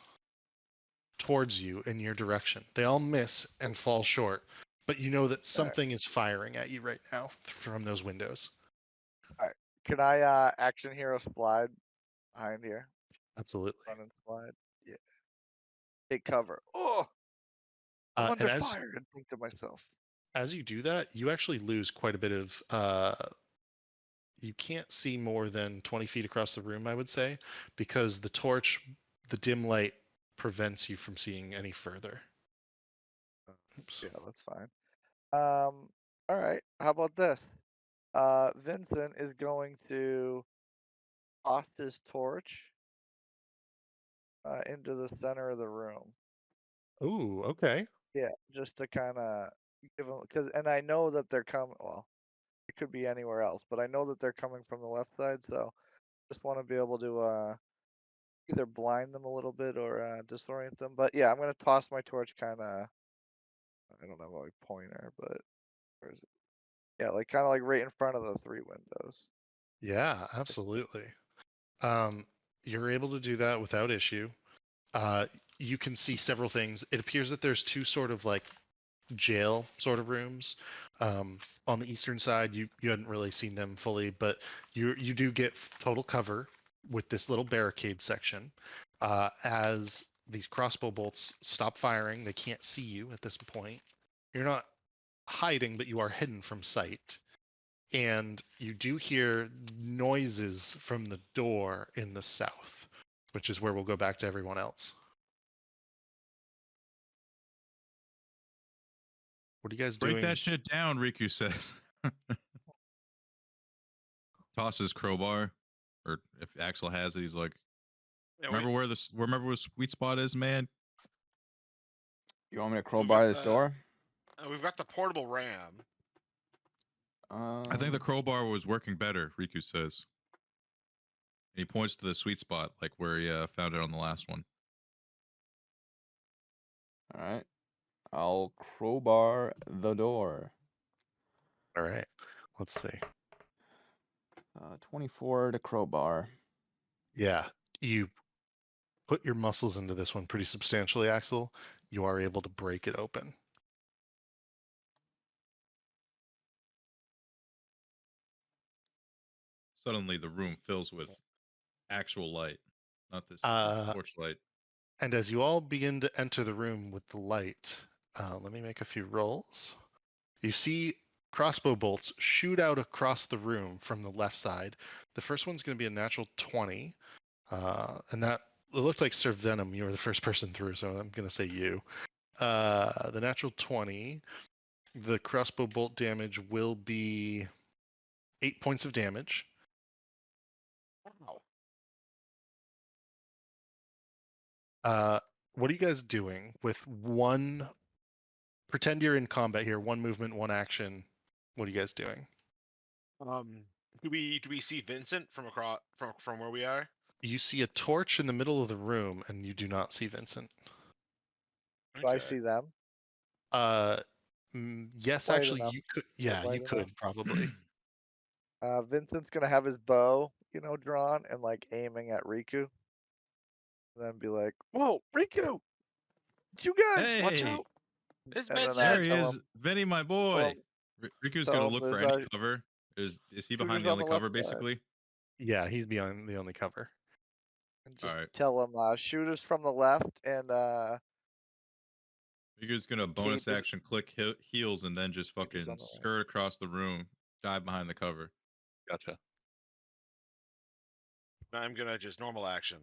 towards you in your direction. They all miss and fall short, but you know that something is firing at you right now from those windows. Alright. Can I action hero slide behind here? Absolutely. Run and slide. Yeah. Take cover. Oh, I'm And under fire, and think to myself. as you do that, you actually lose quite a bit of. You can't see more than 20 feet across the room, I would say, because the torch, the dim light, prevents you from seeing any further. Oops. Yeah, that's fine. All right. How about this? Vincent is going to toss his torch into the center of the room. Ooh, okay. Yeah, just to kind of give them, and I know that they're coming. Well, it could be anywhere else, but I know that they're coming from the left side, so just want to be able to either blind them a little bit or disorient them. But yeah, I'm gonna toss my torch kind of. I don't have a pointer, but where is it? Yeah, like kind of like right in front of the 3 windows. Yeah, absolutely. You're able to do that without issue. You can see several things. It appears that there's 2 sort of like jail sort of rooms. On the eastern side, you hadn't really seen them fully, but you do get total cover with this little barricade section. As these crossbow bolts stop firing, they can't see you at this point. You're not hiding, but you are hidden from sight. And you do hear noises from the door in the south, which is where we'll go back to everyone else. What are you guys Break doing? that shit down, Riku says. Tosses crowbar, or if Axel has it, he's like, Yeah, remember where the sweet spot is, man? You want me to crowbar this the- door? we've got the portable ram. I think the crowbar was working better, Riku says. And he points to the sweet spot, like where he found it on the last one. All right. I'll crowbar the door. All right. Let's see. 24 to crowbar. Yeah, you put your muscles into this one pretty substantially, Axel. You are able to break it open. suddenly the room fills with actual light, not this torch light. And as you all begin to enter the room with the light, let me make a few rolls. You see crossbow bolts shoot out across the room from the left side. The first one's going to be a natural 20. And that it looked like Sir Venom. You were the first person through, so I'm going to say you. The natural 20. The crossbow bolt damage will be 8 points of damage. Wow. What are you guys doing with one? Pretend you're in combat here. One movement, one action. What are you guys doing? Do we see Vincent from across from where we are? You see a torch in the middle of the room, and you do not see Vincent. Do I see them? Yes, Light actually, enough. you could. Is it Yeah, you light could enough? probably. Vincent's gonna have his bow, drawn and like aiming at Riku. And then be like, "Whoa, Riku! It's you guys! Watch Hey, out!" It's And then there he tell is, him, Vinny, my boy. him- Riku's tell gonna him look for there's any cover. Is he behind shooters the on only the cover, left side. basically? Yeah, he's beyond the only cover. and just Alright. tell him shooters from the left and Riku's gonna bonus cages- action click heels and then just cages on fucking the right. skirt across the room, dive behind the cover. Gotcha. I'm gonna just normal action.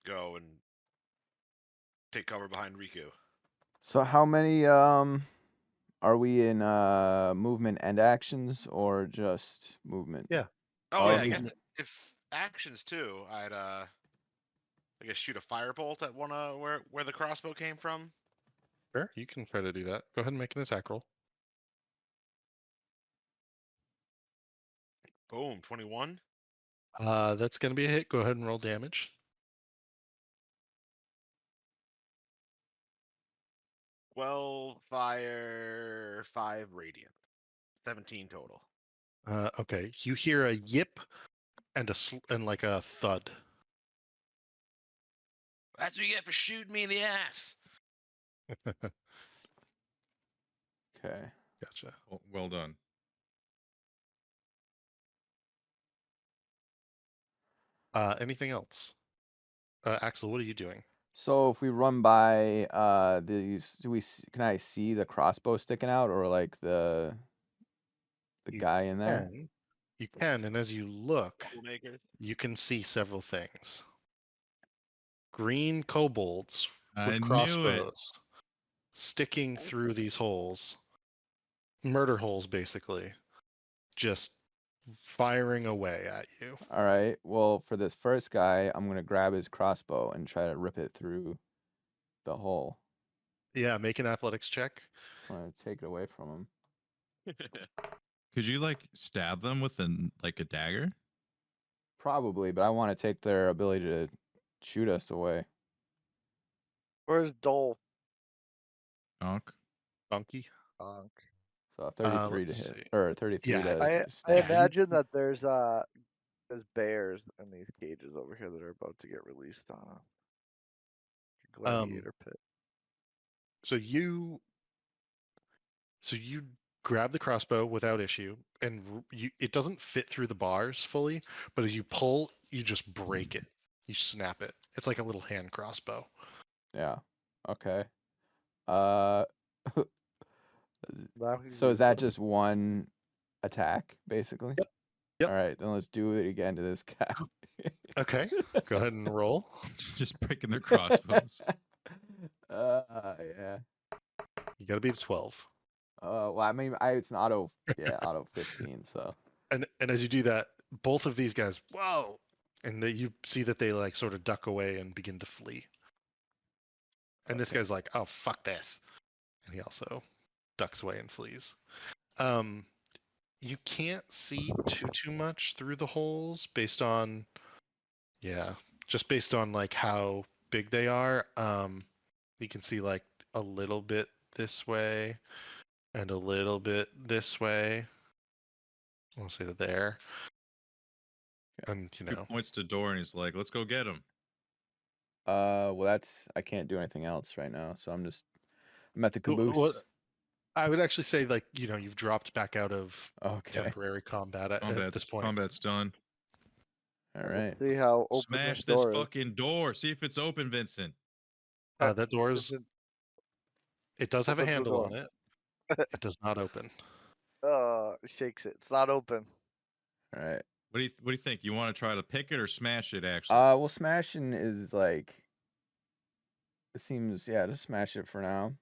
Go and take cover behind Riku. So how many are we in movement and actions or just movement? Yeah. Oh Oh, yeah, I guess movement. if actions too, I'd I guess shoot a firebolt at one where the crossbow came from. Sure, you can try to do that. Go ahead and make an attack roll. Boom, 21. That's going to be a hit. Go ahead and roll damage. 12 fire, 5 radiant. 17 total. Okay, you hear a yip and and like a thud. That's what you get for shooting me in the ass. Okay. Gotcha. Well done. Anything else? Axel, what are you doing? So if we run by these, can I see the crossbow sticking out or like the You guy in there? You can, and as you look, Troublemakers. you can see several things. Green kobolds I with knew it. crossbows sticking through these holes. Murder holes, basically. Just firing away at you. All right. Well, for this first guy, I'm gonna grab his crossbow and try to rip it through the hole. Yeah, make an athletics check. Just want to take it away from him. Could you like stab them with a dagger? Probably, but I want to take their ability to shoot us away. Where's Dole? Donk. Donkey. So 33 to let's hit see. or 33 Yeah, to I stab. imagine that there's bears in these cages over here that are about to get released on a gladiator pit. So you grab the crossbow without issue, and it doesn't fit through the bars fully, but as you pull, you just break it. You snap it. It's like a little hand crossbow. Yeah. Okay. Uh. Now he's So is using that it. just one attack, basically? Yep. Yep. All right, then let's do it again to this guy. Okay, go ahead and roll. Just breaking their crossbows. Yeah. You got to beat 12. Well, I mean, it's an auto 15. So And as you do that, both of these guys, whoa, and you see that they like sort of duck away and begin to flee. And this guy's like, "Oh, fuck this," and he also ducks away and flees. You can't see too much through the holes based on, just based on like how big they are. You can see like a little bit this way and a little bit this way. I'll say to there. And He points to door and he's like, "Let's go get him." well, I can't do anything else right now, so I'm at the caboose. I would actually say, like, you've dropped back out of Okay. temporary combat at this point. Combat's done. All Let's right. see how open Smash this this door is. fucking door. See if it's open, Vincent. That door's. Vincent, It does have a opens the handle door. on it. It does not open. Shakes it. It's not open. All right. What do you think? You want to try to pick it or smash it? Actually, Well, smashing is like. It seems, yeah, just smash it for now.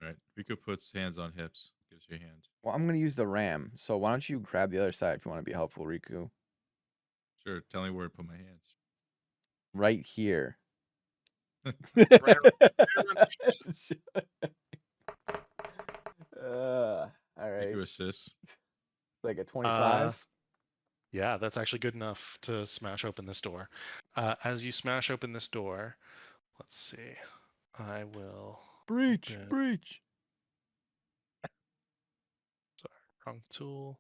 All right. Riku puts hands on hips. Gives you a hand. Well, I'm gonna use the ram. So why don't you grab the other side if you want to be helpful, Riku? Sure. Tell me where to put my hands. Right here. Right All right. Riku assists. Like a 25. Yeah, that's actually good enough to smash open this door. As you smash open this door, let's see. I will. Breach. open- Breach. Sorry, wrong tool.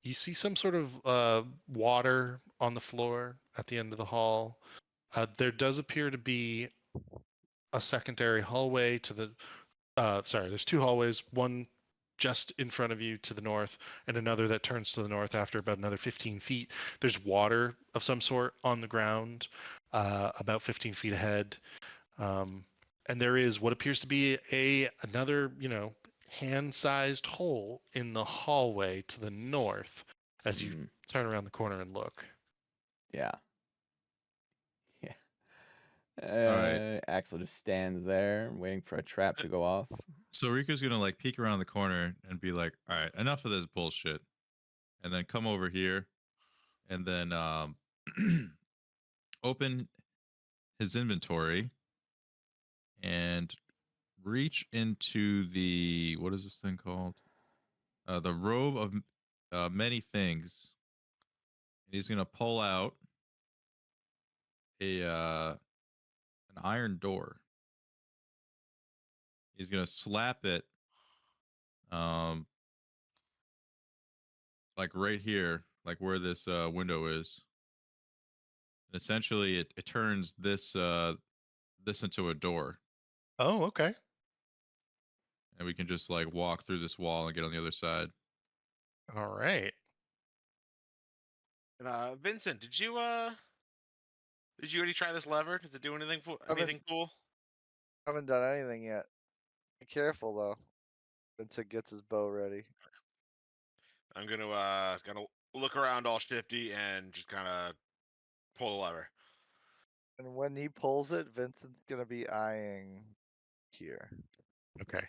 You see some sort of water on the floor at the end of the hall. There does appear to be a secondary hallway to the. Sorry, there's two hallways. One just in front of you to the north, and another that turns to the north after about another 15 feet. There's water of some sort on the ground, about 15 feet ahead. And there is what appears to be another, hand-sized hole in the hallway to the north as you turn around the corner and look. Yeah. Yeah. right. Axel just stands there waiting for a trap to go off. So Riku's gonna like peek around the corner and be like, "All right, enough of this bullshit," and then come over here, and then open his inventory and reach into the what is this thing called? The robe of many things. And he's gonna pull out an iron door. He's gonna slap it, like right here, like where this window is. And essentially, it turns this into a door, Oh, okay. and we can just like walk through this wall and get on the other side. All right. Vincent, did you already try this lever? Does it do anything cool? Haven't done anything yet. Be careful though. Vincent gets his bow ready. I'm gonna look around all shifty and just kind of pull the lever. And when he pulls it, Vincent's gonna be eyeing here. Okay.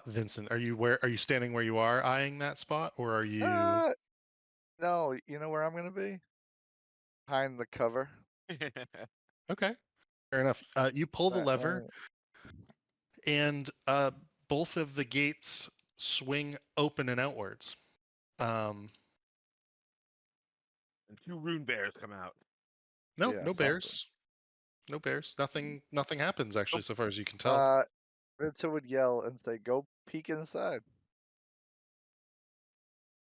Vincent, are you standing where you are eyeing that spot, or are you? No, you know where I'm gonna be? Behind the cover. Okay. Fair enough. You pull the Right, lever, right. and both of the gates swing open and outwards. And two rune bears come out. No, Yeah, no something. bears. No bears. Nothing happens actually, so far as you can tell. Vincent would yell and say, "Go peek inside."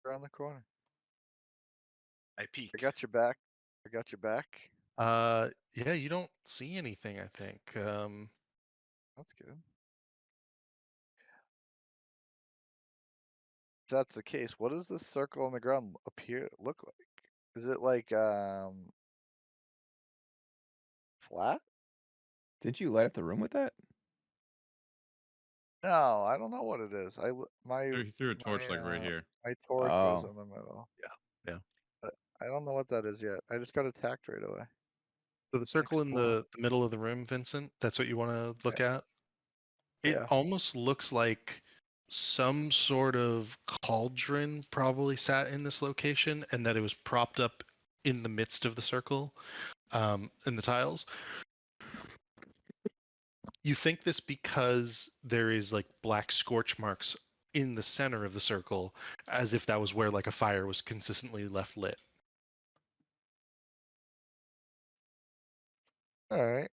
Around the corner. I peek. I got your back. I got your back. Yeah, you don't see anything, I think. That's good. If that's the case, what does this circle on the ground look like? Is it like flat? Did you light up the room with that? No, I don't know what it is. He threw a torch like right here. My torch was Oh. in the middle. Yeah. But I don't know what that is yet. I just got attacked right away. So the circle in Explore. the middle of the room, Vincent, that's what you want to look at? It Yeah. almost looks like some sort of cauldron probably sat in this location, and that it was propped up in the midst of the circle, in the tiles. You think this because there is like black scorch marks in the center of the circle, as if that was where like a fire was consistently left lit. All right.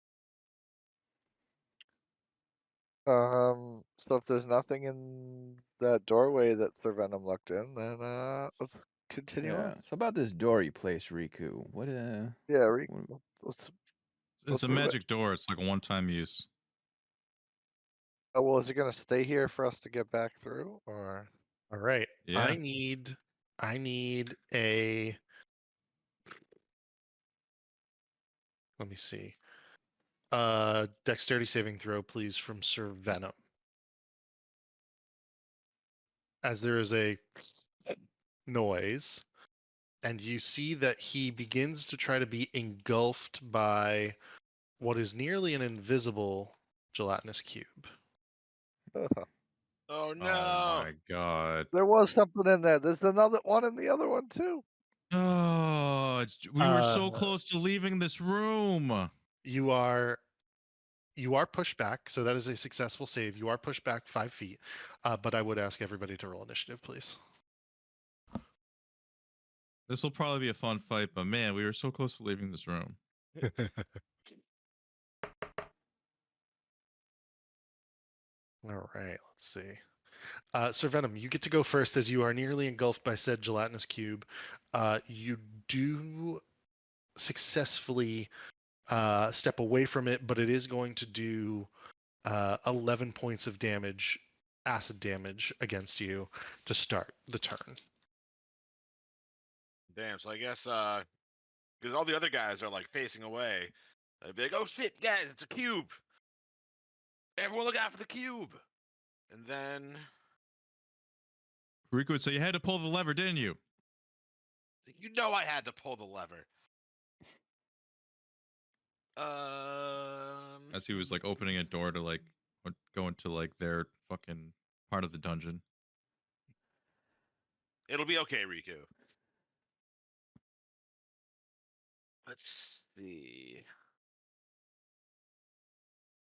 So if there's nothing in that doorway that Sir Venom looked in, then let's continue Yeah. on. So about this door you placed, Riku. What Yeah, what- let's It's a move it. magic door. It's like a one-time use. Oh, well, is it gonna stay here for us to get back through, or? All right. Yeah. I need a. Let me see. Dexterity saving throw, please, from Sir Venom. As there is a noise, and you see that he begins to try to be engulfed by what is nearly an invisible gelatinous cube. Oh no! Oh my god. There was something in there. There's another one in the other one too. Oh, we were so Uh, close to leaving this room. You are pushed back, so that is a successful save. You are pushed back 5 feet, but I would ask everybody to roll initiative, please. This will probably be a fun fight, but man, we were so close to leaving this room. All right, let's see. Sir Venom, you get to go first as you are nearly engulfed by said gelatinous cube. You do successfully step away from it, but it is going to do 11 points of damage, acid damage against you to start the turn. Damn. So I guess because all the other guys are like facing away, I'd be like, "Oh shit, guys, it's a cube! Everyone look out for the cube!" And then Rico would say, you had to pull the lever, didn't you? you know I had to pull the lever. Um, As he was like opening a door to like go into like their fucking part of the dungeon. it'll be okay, Riku. Let's see.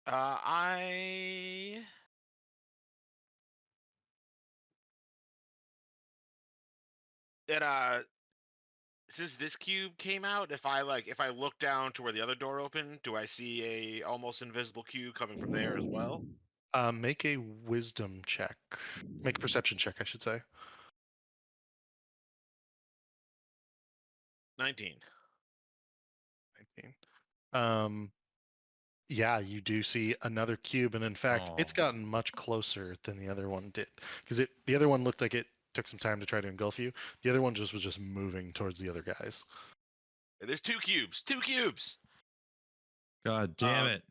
I it since this cube came out, if I look down to where the other door opened, do I see a almost invisible cube coming from there as well? Make a wisdom check. Make a perception check, I should say. 19. 19. Yeah, you do see another cube, and in fact, it's Aw. gotten much closer than the other one did. Because the other one looked like it took some time to try to engulf you. The other one was just moving towards the other guys. There's two cubes. Two cubes. God damn it.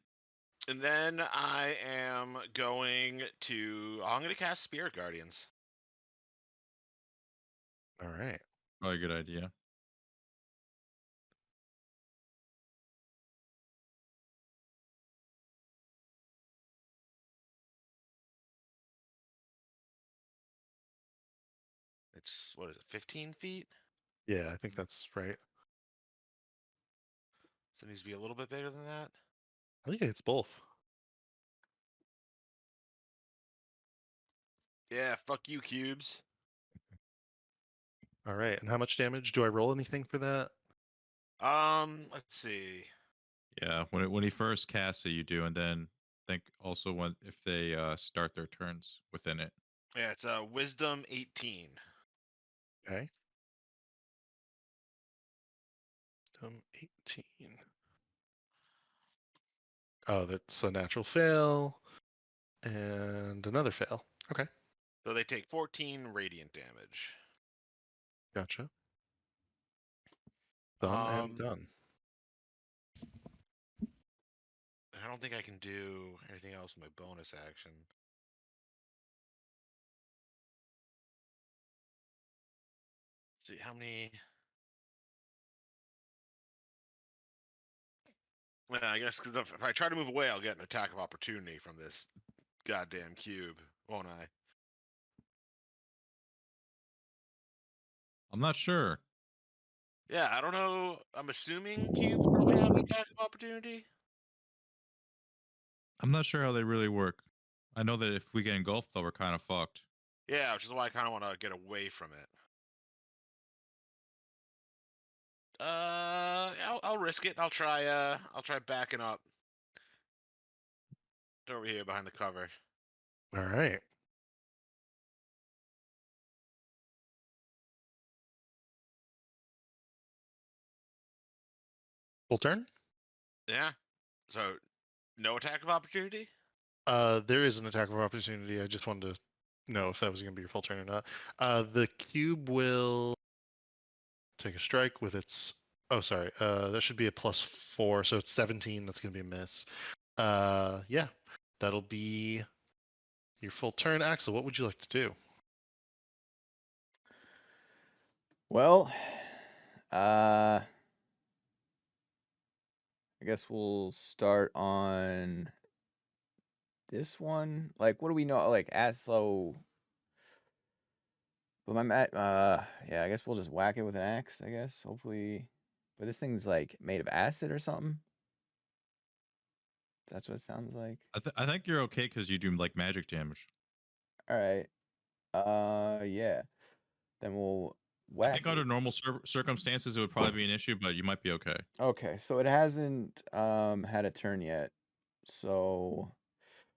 And then I am going to. I'm going to cast Spirit Guardians. All right. Probably a good idea. It's what is it? 15 feet. Yeah, I think that's right. So it needs to be a little bit bigger than that. I think it's both. Yeah, fuck you, cubes. All right. And how much damage? Do I roll anything for that? Let's see. Yeah, when he first casts it, you do, and then think also when if they start their turns within it. Yeah, it's Wisdom 18. Okay. 18. Oh, that's a natural fail. And another fail. Okay. So they take 14 radiant damage. Gotcha. Done and done. I don't think I can do anything else with my bonus action. Let's see how many. Well, I guess 'cause if I try to move away, I'll get an attack of opportunity from this goddamn cube, won't I? I'm not sure. Yeah, I don't know. I'm assuming cubes probably have an attack of opportunity. I'm not sure how they really work. I know that if we get engulfed, though, we're kind of fucked. Yeah, which is why I kind of want to get away from it. I'll risk it. I'll try backing up. Over here behind the cover. All right. Full turn? Yeah. So no attack of opportunity. There is an attack of opportunity. I just wanted to know if that was going to be your full turn or not. The cube will take a strike with its. Oh, sorry. That should be a +4, so it's 17. That's going to be a miss. Yeah, that'll be your full turn. Axel, what would you like to do? Well, I guess we'll start on this one. Like, what do we know? Like, Aslo. But yeah, I guess we'll just whack it with an axe, I guess. Hopefully. But this thing's like made of acid or something. That's what it sounds like. I think you're okay because you do like magic damage. All right. Yeah. Then we'll I whack think under it. normal circumstances it would probably be an issue, but you might be okay. Okay, so it hasn't had a turn yet. So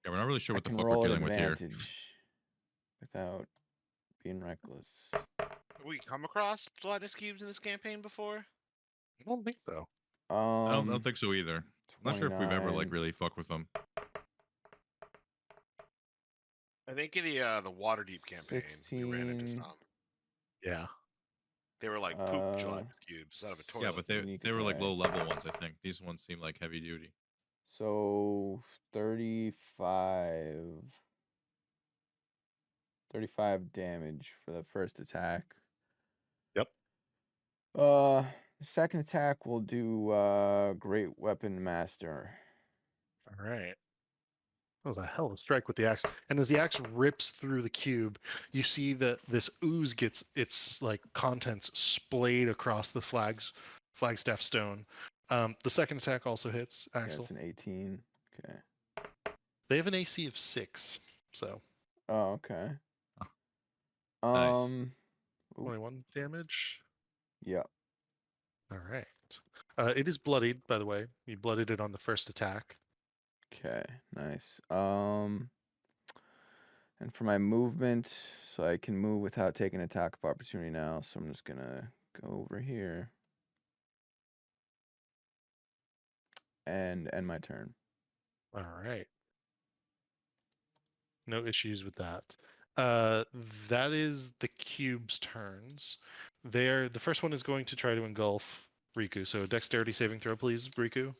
Yeah, we're not really sure I what the can fuck we're roll an dealing with here. advantage without being reckless. Have we come across gelatinous cubes in this campaign before? I don't think so. I don't think so either. I'm not sure if we've ever like 29. really fucked with them. I think in the Waterdeep campaign we ran into 16. some. Yeah. They were like poop Uh, gelatinous cubes out of a toilet. Yeah, but Unique they were like attack. low level ones. I think these ones seem like heavy duty. So 35. 35 damage for the first attack. Yep. The second attack will do Great Weapon Master. All right. That was a hell of a strike with the axe. And as the axe rips through the cube, you see that this ooze gets its like contents splayed across the flagstaff stone. The second attack also hits Yeah, Axel. it's an 18. Okay. They have an AC of 6, so Oh, okay. Nice. Ooh, 21 damage. yeah. All right. It is bloodied, by the way. You bloodied it on the first attack. Okay, nice. And for my movement, so I can move without taking attack of opportunity now. So I'm just gonna go over here and end my turn. All right. No issues with that. That is the cube's turns. The first one is going to try to engulf Riku. So dexterity saving throw, please, Riku.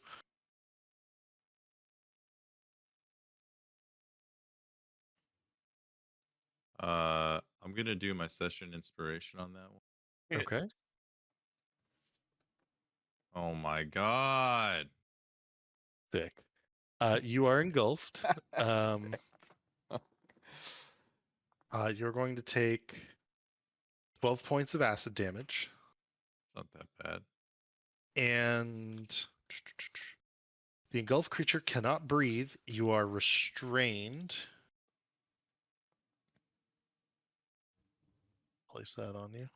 I'm gonna do my session inspiration on that one. Okay. Oh my god. Sick. You are engulfed. You're going to take 12 points of acid damage. It's not that bad. And the engulfed creature cannot breathe. You are restrained. Place that on you.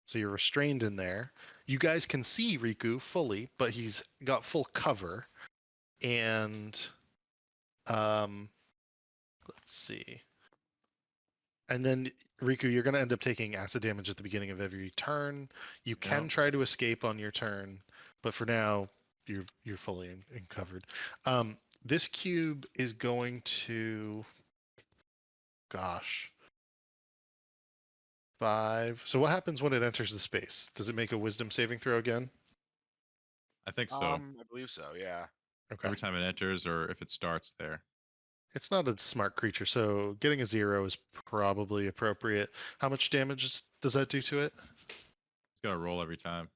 So you're restrained in there. You guys can see Riku fully, but he's got full cover. And let's see. And then Riku, you're going to end up taking acid damage at the beginning of every turn. You can Yep. try to escape on your turn, but for now, you're fully in covered. This cube is going to, gosh, 5. So what happens when it enters the space? Does it make a wisdom saving throw again? I think so. I believe so. Yeah. Okay. Every time it enters or if it starts there. It's not a smart creature, so getting a 0 is probably appropriate. How much damage does that do to it? It's got to roll every time.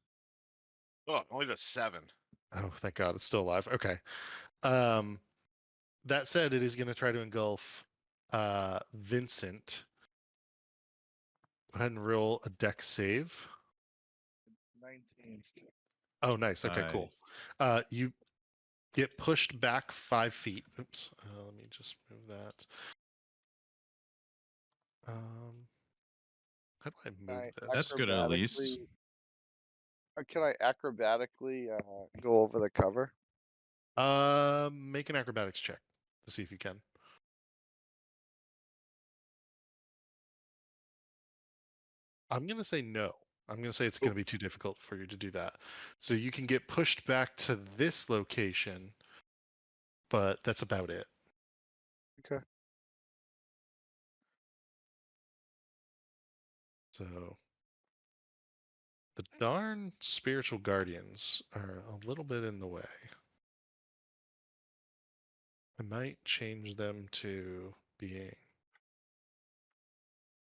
Oh, only the 7. Oh, thank God, it's still alive. Okay. That said, it is going to try to engulf Vincent. Go ahead and roll a dex save. 19. Oh, nice. Okay, cool. Nice. You get pushed back 5 feet. Oops. Let me just move that. How do I move Right, this? That's good at least. Can I acrobatically go over the cover? Make an acrobatics check to see if you can. I'm going to say no. I'm going to say it's going to be too difficult for you to do that. So you can get pushed back to this location, but that's about it. So the darn spiritual guardians are a little bit in the way. I might change them to being.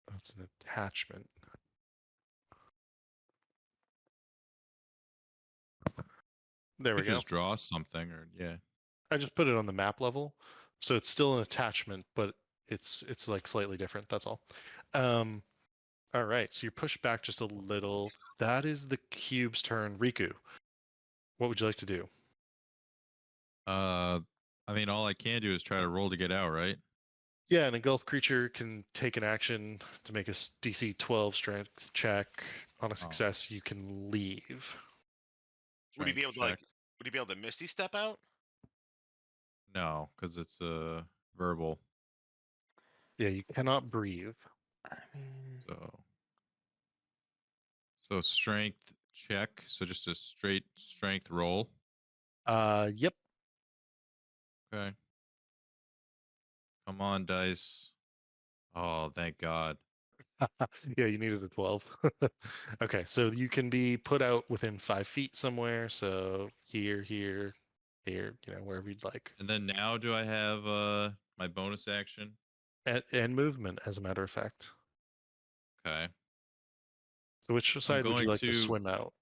That's an attachment. There we You go. just draw something, or yeah. I just put it on the map level, so it's still an attachment, but it's like slightly different. That's all. All right, so you're pushed back just a little. That is the cube's turn. Riku, what would you like to do? I mean, all I can do is try to roll to get out, right? Yeah, an engulfed creature can take an action to make a DC 12 strength check. On a success, you can leave. Would he be able Strength to like? check. Would he be able to Misty step out? No, because it's verbal. Yeah, you cannot breathe. I mean, So strength check. So just a straight strength roll. Yep. Okay. Come on, dice. Oh, thank God. Yeah, you needed a 12. Okay, so you can be put out within 5 feet somewhere. So here, wherever you'd like. And then now, do I have my bonus action? And movement, as a matter of fact. Okay. So which I'm side would you going like to to. swim out?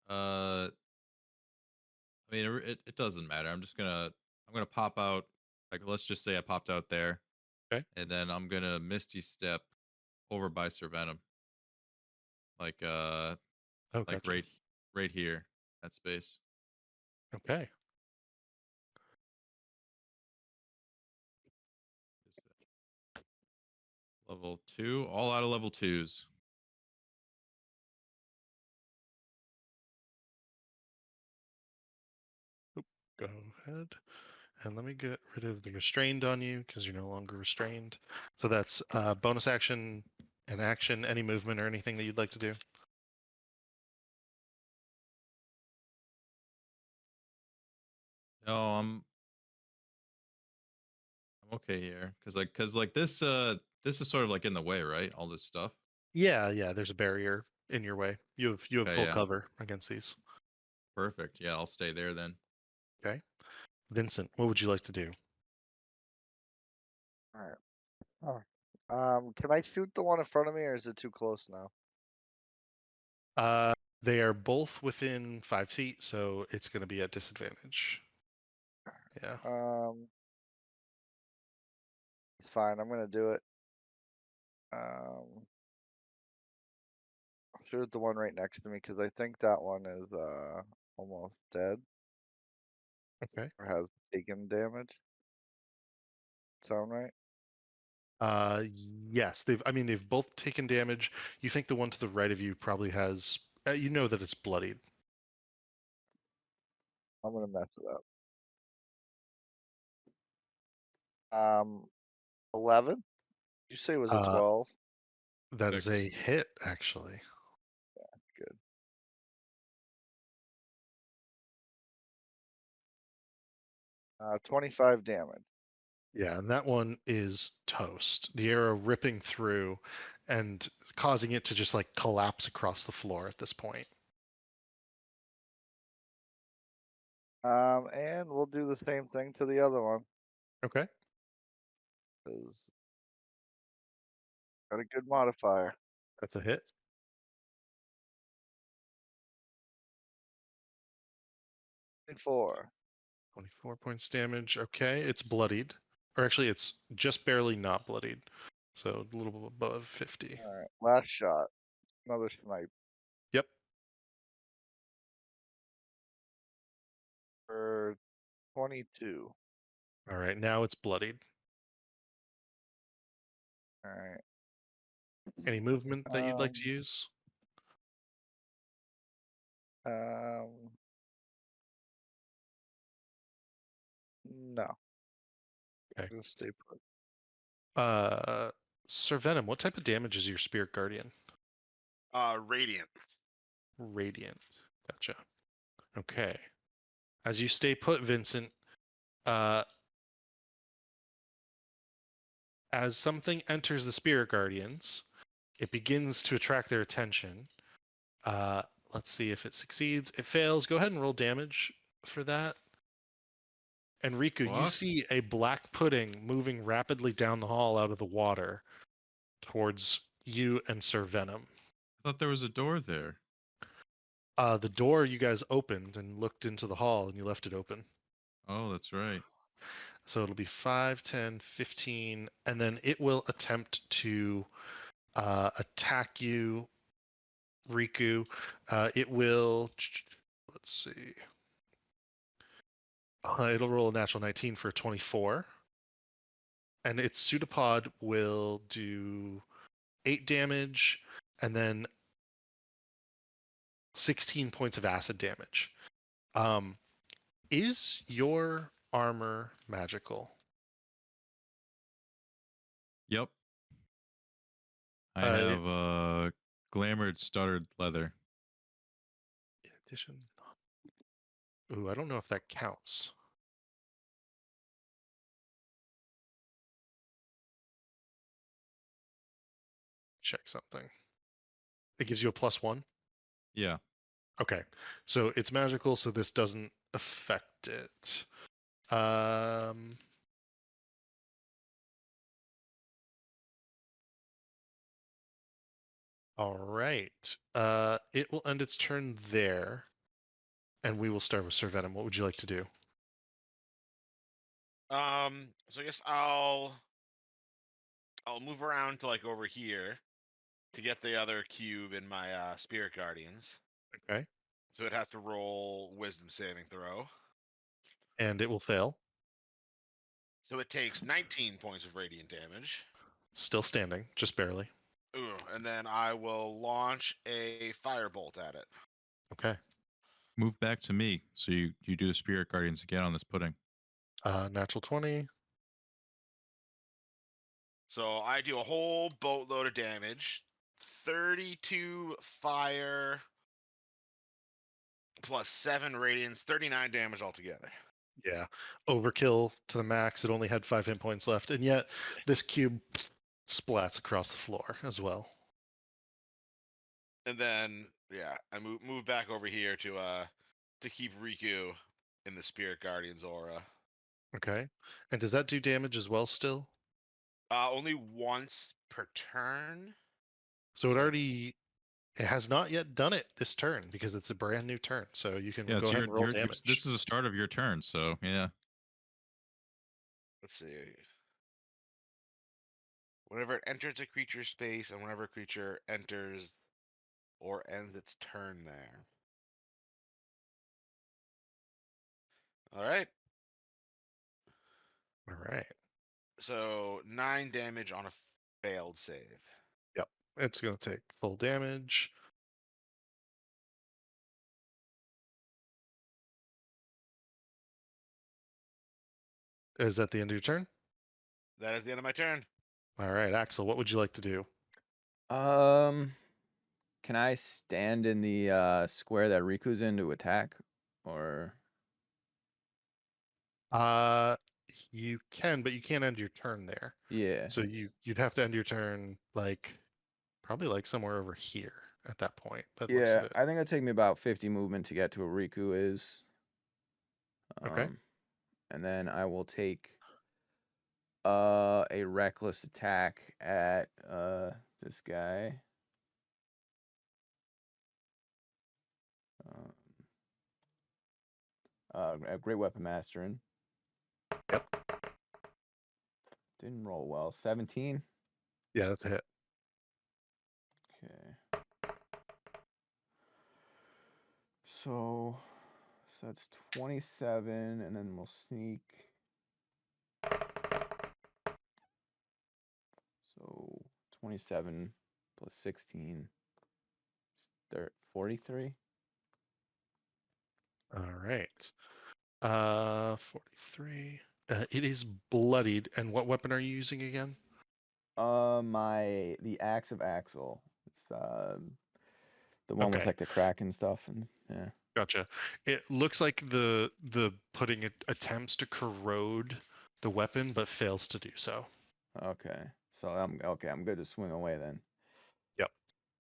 I mean, it doesn't matter. I'm gonna pop out. Like, let's just say I popped out there. Okay. And then I'm gonna Misty Step over by Sir Venom. Like Oh, like gotcha. right here, that space. Okay. Is that level 2? All out of level 2s. Go ahead. And let me get rid of the restrained on you because you're no longer restrained. So that's bonus action, an action, any movement or anything that you'd like to do. No, I'm okay here because like this is sort of like in the way, right? All this stuff. Yeah. There's a barrier in your way. You have Okay, full yeah. cover against these. Perfect. Yeah, I'll stay there then. Okay. Vincent, what would you like to do? All right. Can I shoot the one in front of me, or is it too close now? They are both within 5 feet, so it's going to be at disadvantage. Yeah. It's fine. I'm gonna do it. I'll shoot at the one right next to me because I think that one is almost dead Okay. or has taken damage. Sound right? Yes, they've both taken damage. You think the one to the right of you probably has, you know that it's bloodied. I'm gonna mess it up. 11. You say it was a Uh, 12? That is a 6. hit, actually. Good. 25 damage. Yeah, and that one is toast. The arrow ripping through and causing it to just like collapse across the floor at this point. And we'll do the same thing to the other one. Okay. 'Cause got a good modifier. That's a hit. 24. 24 points damage. Okay, it's bloodied. Or actually, it's just barely not bloodied. So a little above 50. All right. Last shot. Another snipe Yep. for 22. All right, now it's bloodied. All right. Any movement that you'd like to use? No. Okay. Just stay put. Sir Venom, what type of damage is your Spirit Guardian? Radiant. Radiant. Gotcha. Okay. As you stay put, Vincent, as something enters the Spirit Guardians, It begins to attract their attention. Let's see if it succeeds. It fails. Go ahead and roll damage for that. And Riku, you Fuck. see a black pudding moving rapidly down the hall out of the water towards you and Sir Venom. I thought there was a door there. The door you guys opened and looked into the hall, and you left it open. Oh, that's right. So it'll be 5, 10, 15, and then it will attempt to attack you, Riku. It will, let's see. It'll roll a natural 19 for a 24. And its pseudopod will do 8 damage and then 16 points of acid damage. Is your armor magical? Yep. I have glamored stuttered leather. In addition. Ooh, I don't know if that counts. Check something. It gives you a +1? Yeah. Okay. So it's magical, so this doesn't affect it. All right. It will end its turn there, and we will start with Sir Venom. What would you like to do? So I guess I'll move around to like over here to get the other cube in my Spirit Guardians. Okay. So it has to roll Wisdom saving throw. And it will fail. So it takes 19 points of radiant damage. Still standing, just barely. Ooh, and then I will launch a firebolt at it. Okay. Move back to me so you do the spirit guardians again on this pudding. Natural 20. So I do a whole boatload of damage. 32 fire plus 7 radiance, 39 damage altogether. Yeah. Overkill to the max. It only had 5 hit points left, and yet this cube splats across the floor as well. And then yeah, I move back over here to keep Riku in the Spirit Guardian's aura. Okay. And does that do damage as well still? Only once per turn. So it has not yet done it this turn because it's a brand new turn. So you can Yeah, go it's ahead and roll damage. this is the start of your turn, so yeah. Let's see. Whenever it enters a creature space and whenever a creature enters or ends its turn there. All right. All right. So 9 damage on a failed save. Yep. It's going to take full damage. Is that the end of your turn? That is the end of my turn. All right, Axel, what would you like to do? Can I stand in the square that Riku's in to attack, or? You can, but you can't end your turn there. Yeah. So you'd have to end your turn probably like somewhere over here at that point. That looks Yeah, good. I think it'll take me about 50 movement to get to where Riku is. Okay. And then I will take a reckless attack at this guy. A great weapon mastering. Yep. Didn't roll well. 17. Yeah, that's a hit. Okay. So that's 27, and then we'll sneak. So 27 plus 16 is 43. All right. 43. It is bloodied. And what weapon are you using again? The axe of Axel. It's the one with Okay. like the crack and stuff, and yeah. Gotcha. It looks like the pudding attempts to corrode the weapon, but fails to do so. Okay. So I'm good to swing away then.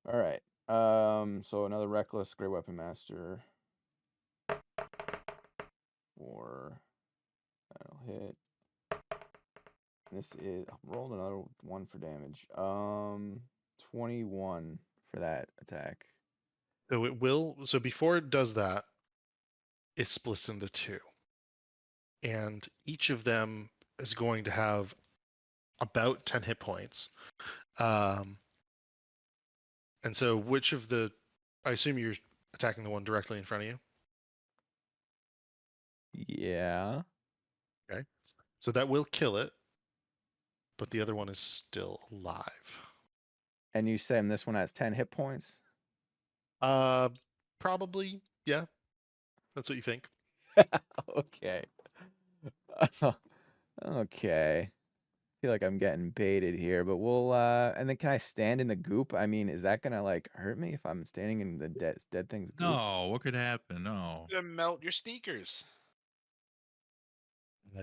All right. So another reckless great weapon master. 4. That'll hit. This is rolled another 1 for damage. 21 for that attack. So it will. So before it does that, it splits into 2, and each of them is going to have about 10 hit points. And so, which of the? I assume you're attacking the one directly in front of you. Yeah. Okay. So that will kill it, but the other one is still alive. And you saying this one has 10 hit points? Probably, yeah. That's what you think. Okay. Okay. I feel like I'm getting baited here, but we'll and then can I stand in the goop? I mean, is that gonna like hurt me if I'm standing in the dead thing's goop? No, what could happen? No. Gonna melt your sneakers.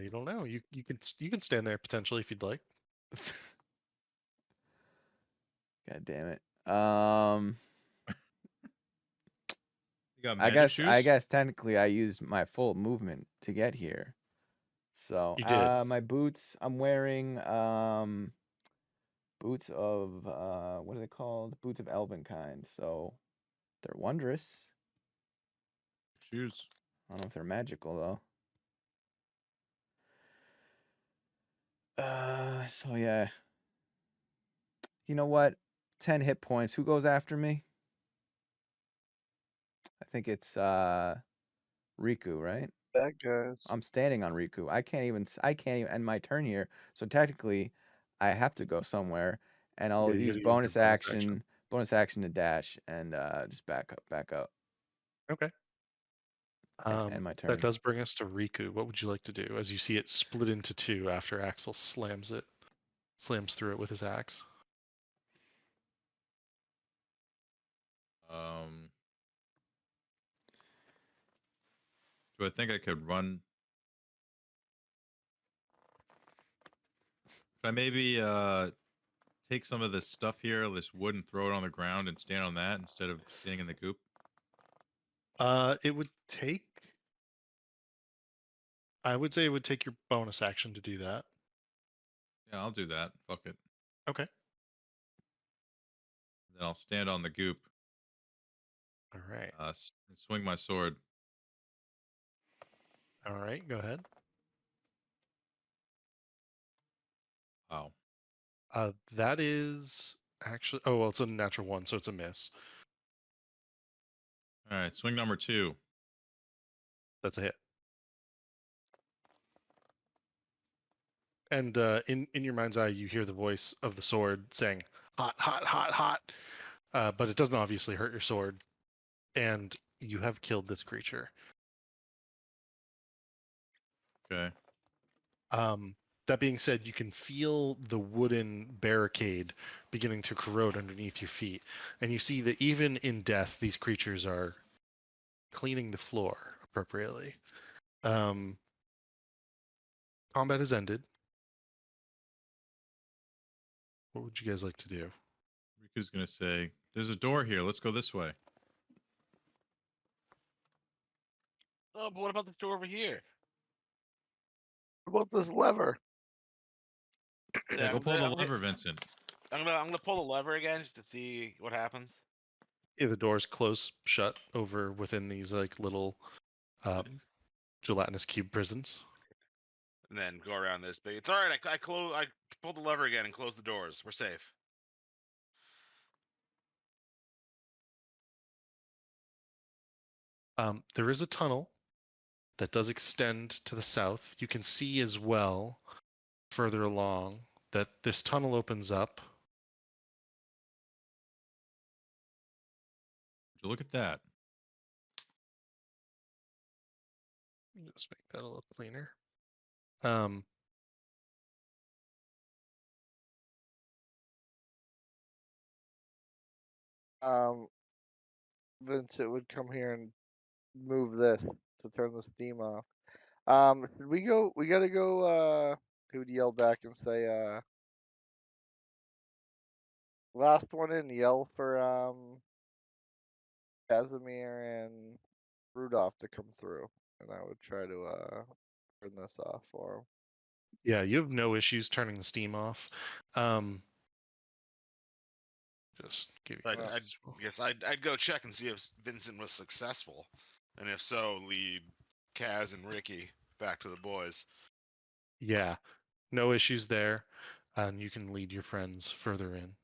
You don't know. You can stand there potentially if you'd like. God damn it. You got I magic guess shoes? technically I used my full movement to get here. So You did. my boots, I'm wearing boots of what are they called? Boots of elven kind. So they're wondrous. Shoes. I don't know if they're magical though. So yeah. You know what? 10 hit points. Who goes after me? I think it's Riku, right? Bad guys. I'm standing on Riku. I can't even end my turn here. So technically I have to go somewhere and I'll Yeah, you use gotta use your bonus action to dash and just back up Okay. and end my That turn. does bring us to Riku. What would you like to do as you see it split into 2 after Axel slams through it with his axe? Um, do I think I could run? Should I maybe take some of this stuff here, this wood, and throw it on the ground and stand on that instead of standing in the goop? It would take. I would say it would take your bonus action to do that. Yeah, I'll do that. Fuck it. Okay. Then I'll stand on the goop, All right. and swing my sword. All right. Go ahead. Wow. That is actually. Oh well, it's a natural 1, so it's a miss. All right, swing number 2. That's a hit. And in your mind's eye, you hear the voice of the sword saying "hot, hot, hot, hot," but it doesn't obviously hurt your sword, and you have killed this creature. Okay. That being said, you can feel the wooden barricade beginning to corrode underneath your feet, and you see that even in death, these creatures are cleaning the floor appropriately. Combat has ended. What would you guys like to do? Riku's gonna say, "There's a door here. Let's go this way." Oh, but what about the door over here? What about this lever? Yeah, go I'm pull gonna, the I'm gonna, lever, Vincent. I'm gonna pull the lever again just to see what happens. Yeah, the doors close shut over within these like little gelatinous cube prisons. And then go around this big. It's all right. I pulled the lever again and closed the doors. We're safe. There is a tunnel that does extend to the south. You can see as well further along that this tunnel opens up. Would you look at that? Just make that a little cleaner. Um, Vincent would come here and move this to turn the steam off. Should we go? We gotta go. He would yell back and say, last one in, yell for Casimir and Rudolph to come through, and I would try to turn this off for 'em. Yeah, you have no issues turning the steam off. Just give you I this. Uh, as well. guess I'd go check and see if Vincent was successful, and if so, lead Kaz and Ricky back to the boys. Yeah, no issues there, and you can lead your friends further in.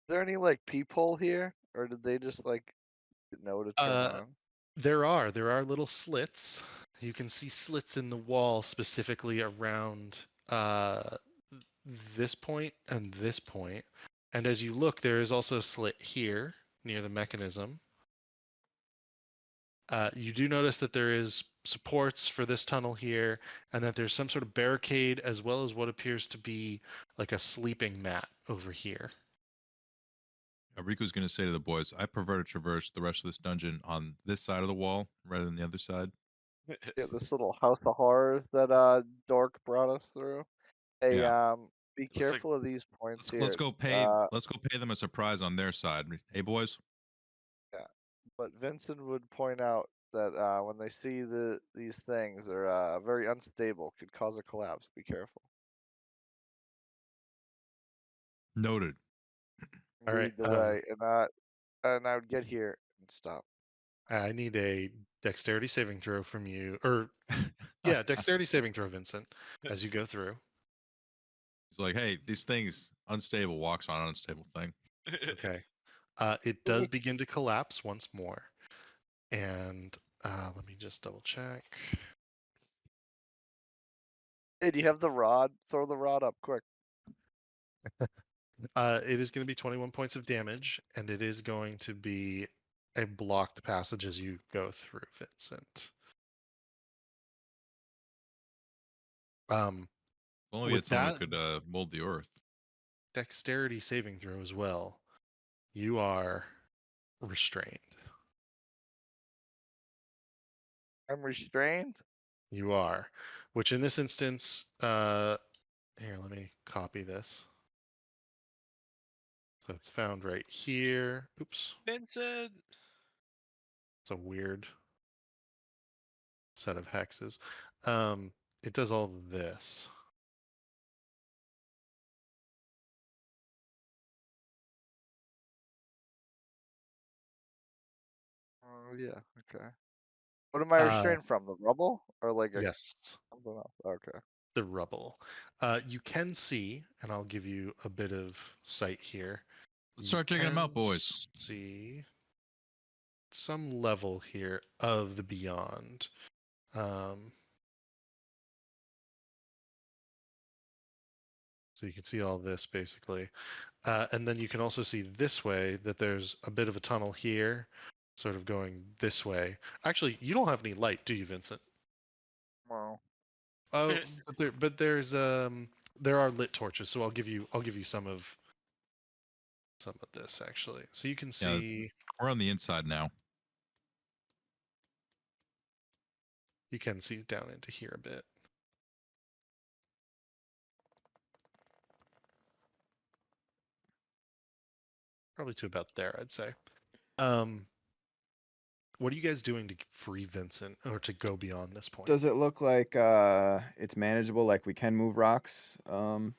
Is there any like peephole here, or did they just like know to turn Uh, on? there are little slits. You can see slits in the wall specifically around this point and this point. And as you look, there is also a slit here near the mechanism. You do notice that there is supports for this tunnel here, and that there's some sort of barricade as well as what appears to be like a sleeping mat over here. Riku's going to say to the boys, I prefer to traverse the rest of this dungeon on this side of the wall rather than the other side. Yeah, this little house of horrors that Dork brought us through. Hey, Yeah. be Looks like careful of these points Let's here. let's go pay them a surprise on their side. Hey boys. Yeah, but Vincent would point out that when they see these things, they're very unstable, could cause a collapse. Be careful. Noted. All right. Lead the way, and I would get here and stop. I need a dexterity saving throw from you, or yeah, dexterity saving throw, Vincent, as you go through. He's like, hey, these things unstable, walks on an unstable thing. Okay. It does begin to collapse once more. And let me just double check. Hey, do you have the rod? Throw the rod up quick. It is going to be 21 points of damage, and it is going to be a blocked passage as you go through, Vincent. Only With get someone that who could mold the earth. dexterity saving throw as well, you are restrained. I'm restrained. You are, which in this instance, here, let me copy this. So it's found right here. Oops, Vincent. it's a weird set of hexes. It does all this. Oh yeah, okay. What am I Uh, restrained from? The rubble or like yes, something else? Okay. the rubble. You can see, and I'll give you a bit of sight here. Let's You start digging them out, can boys. see some level here of the beyond. So you can see all this basically. And then you can also see this way that there's a bit of a tunnel here, sort of going this way. Actually, you don't have any light, do you, Vincent? Well, Oh, but there are lit torches, so I'll give you some of this actually. So you can Yeah. see We're on the inside now. down into here a bit. Probably to about there, I'd say. What are you guys doing to free Vincent or to go beyond this point? Does it look like it's manageable? Like we can move rocks? Wanna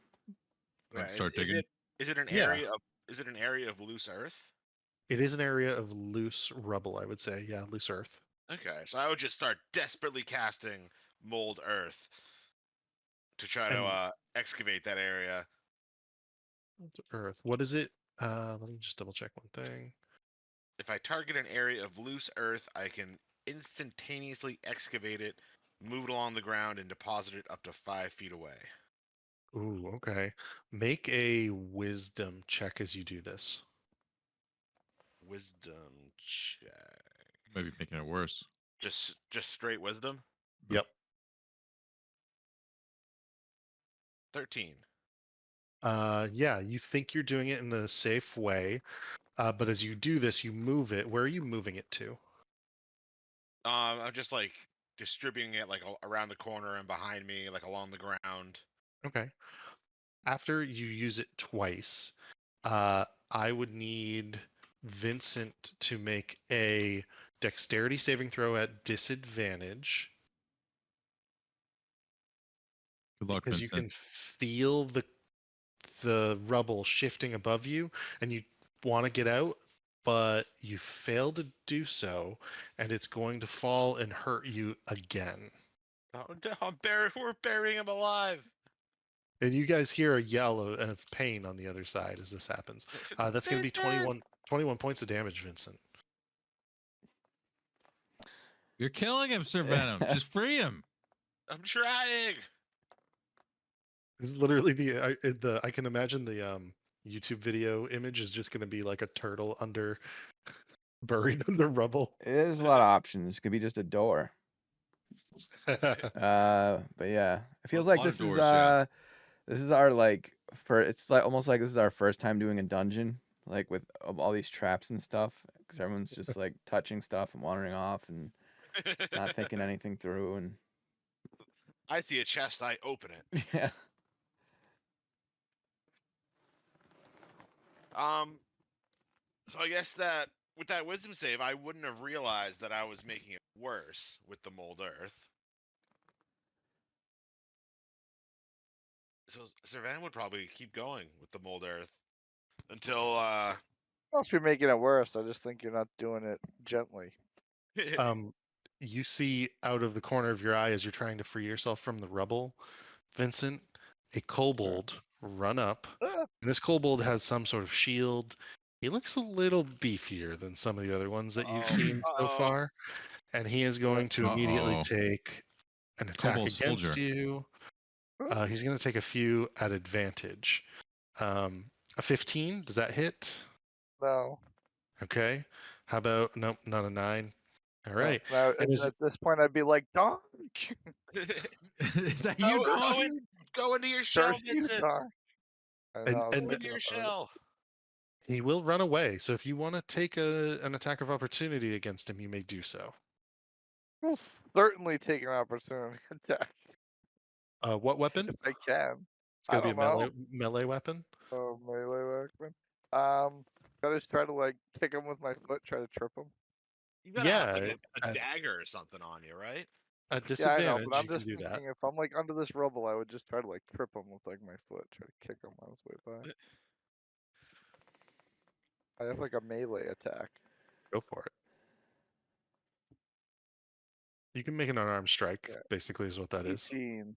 Right. start Is digging? it an Yeah. area of loose earth? It is an area of loose rubble, I would say. Yeah, loose earth. Okay, so I would just start desperately casting mold earth to try to And excavate that area. earth. What is it? Let me just double check one thing. If I target an area of loose earth, I can instantaneously excavate it, move it along the ground, and deposit it up to 5 feet away. Ooh, okay. Make a wisdom check as you do this. Wisdom check. Maybe making it worse. Just straight wisdom. Yep. 13. Yeah, you think you're doing it in a safe way, but as you do this, you move it. Where are you moving it to? I'm just like distributing it like around the corner and behind me, like along the ground. Okay. after you use it twice, I would need Vincent to make a dexterity saving throw at disadvantage Good luck, because you Vincent. can feel the rubble shifting above you and you want to get out, but you fail to do so, and it's going to fall and hurt you again. Oh, no, we're burying him alive. And you guys hear a yell of pain on the other side as this happens. That's going to be 21 points of damage, Vincent. You're killing him, Sir Venom. Just free him. I'm trying. It's literally the I can imagine the YouTube video image is just going to be like a turtle buried under rubble. There's a lot of options. It could be just a door. But yeah, it feels A like lot of this is doors, yeah. this is our like it's like almost like this is our first time doing a dungeon, like with all these traps and stuff, because everyone's just like touching stuff and wandering off and not thinking anything through, and I see a chest. I open it. yeah. So I guess that with that wisdom save, I wouldn't have realized that I was making it worse with the mold earth. So Servan would probably keep going with the mold earth until I don't know if you're making it worse. I just think you're not doing it gently. You see out of the corner of your eye as you're trying to free yourself from the rubble, Vincent, a kobold run up. Ah, And this kobold has some sort of shield. He looks a little beefier than some of the other ones that you've seen so Uh-oh. far. And he is going to immediately Uh-oh. take an attack Kobold against soldier. you. He's going to take a few at advantage. A 15, does that hit? no. Okay. How about, nope, not a 9. All No, right. Now, And is at this point, I'd be like, Donk. Is that you, dog? Go into your shell, Curse you, Vincent. Donk. I And- know, I was and- Go into thinking your about it. shell. He will run away. So if you want to take an attack of opportunity against him, you may do so. I'll certainly take an opportunity attack What weapon? if I can. It's going I to be don't a melee weapon. Oh, melee weapon. I just try to like kick him with my foot, try to trip him. You gotta have like Yeah, a at- dagger or something on you, right? At Yeah, I know, disadvantage, but I'm you can just do that. thinking if I'm like under this rubble, I would just try to like trip him with like my foot, try to kick him on his way by. I have like a melee attack. Go for it. You can make an unarmed strike, Yeah. basically, is what that is. 18.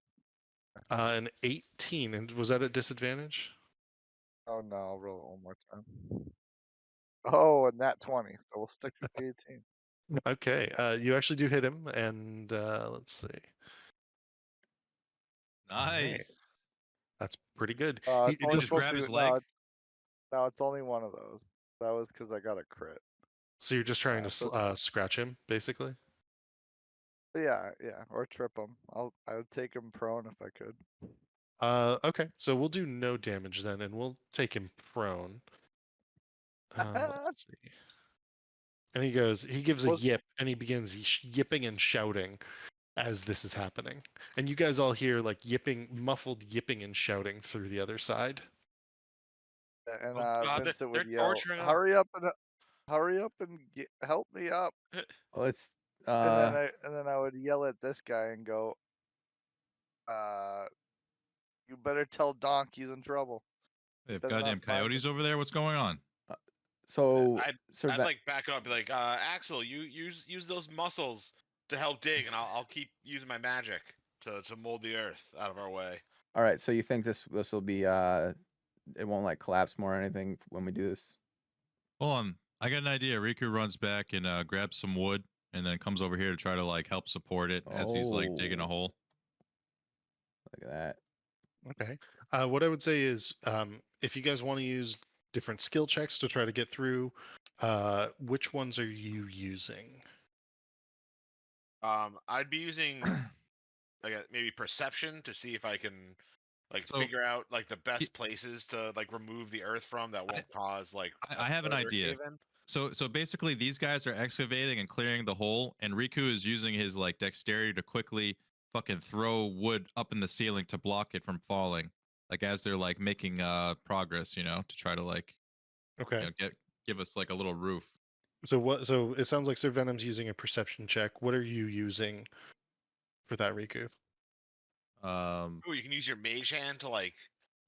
An 18. And was that at disadvantage? Oh no, I'll roll it one more time. Oh, and that 20. So we'll stick with the 18. Okay. You actually do hit him. And let's see. Nice. That's pretty good. It's He only just supposed grab to his be- leg? No, it's only one of those. That was because I got a crit. So you're just trying to so- scratch him, basically? Yeah, or trip him. I would take him prone if I could. Okay. So we'll do no damage then, and we'll take him prone. Let's see. And he gives a Was- yip, and he begins yipping and shouting as this is happening. And you guys all hear like muffled yipping and shouting through the other side. And Oh, God, Vincent they're would yell, torturing us. "Hurry up and help me up!" Well, it's And then I would yell at this guy and go, "You better tell Donk he's in trouble." They have Better not goddamn find him. coyotes over there. What's going on? so I'd Sir like back up, and be like, Axel, you use those muscles to help dig, and I'll keep using my magic to mold the earth out of our way. all right. So you think this will be it won't like collapse more or anything when we do this? Hold on. I got an idea. Riku runs back and grabs some wood and then comes over here to try to like help support it as he's like digging a Oh. hole. Look at that. Okay. What I would say is, if you guys want to use different skill checks to try to get through, which ones are you using? I'd be using like maybe perception to see if I can like So, figure out like the best places to like remove the earth from that won't cause like. I have an further idea. cave-in. So basically these guys are excavating and clearing the hole, and Riku is using his like dexterity to quickly fucking throw wood up in the ceiling to block it from falling. like as they're like making progress, you know, to try to like Okay. give us like a little roof. So it sounds like Sir Venom's using a perception check. What are you using for that, Riku? Um, Oh, you can use your mage hand to like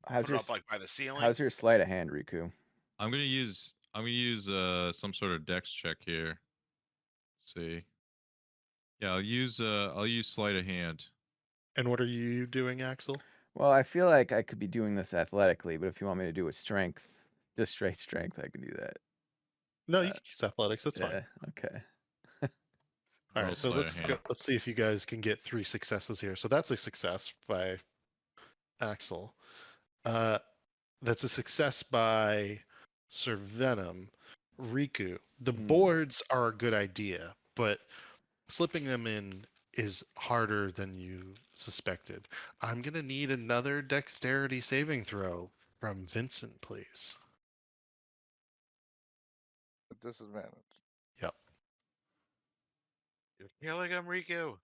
How's put your it up like by the ceiling. how's your sleight of hand, Riku? I'm gonna use some sort of dex check here. Let's see. Yeah, I'll use sleight of hand. And what are you doing, Axel? Well, I feel like I could be doing this athletically, but if you want me to do it with strength, just straight strength, I can do that. No, you can use athletics. That's Yeah. fine. Okay. All Roll right, so sleight of hand. let's see if you guys can get 3 successes here. So that's a success by Axel. That's a success by Sir Venom. Riku, the boards are a good idea, but slipping them in is harder than you suspected. I'm gonna need another dexterity saving throw from Vincent, please. At disadvantage. Yep. You're killing him, Riku.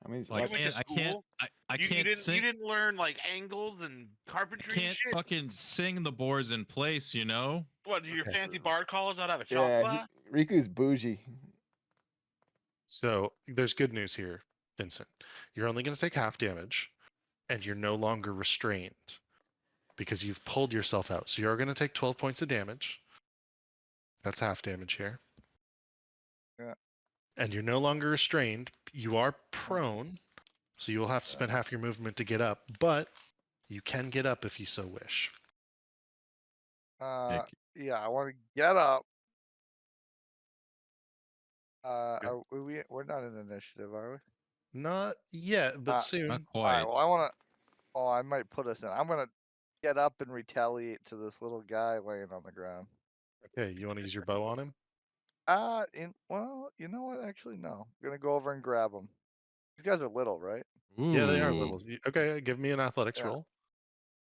I mean, Well, I what- went to can't. I can't. school? I You can't didn't sing. you didn't learn like angles and carpentry and Can't shit? fucking sing the boards in place, you know. What, do your Okay. fancy bard college not have a shop yeah, class? Riku's bougie. So there's good news here, Vincent. You're only gonna take half damage, and you're no longer restrained because you've pulled yourself out. So you're gonna take 12 points of damage. That's half damage here. Yeah. And you're no longer restrained. You are prone, so you'll have to spend half your movement to get up, but you can get up if you so wish. Yeah, I want to get up. We're not in initiative, are we? Not yet, but Uh, soon. Not All right. quite. Well, I want to. Oh, I might put us in. I'm gonna get up and retaliate to this little guy laying on the ground. Okay, you want to use your bow on him? Well, you know what? Actually, no. I'm gonna go over and grab him. These guys are little, right? Ooh. Yeah, they are little. Okay, give me an athletics Yeah. roll.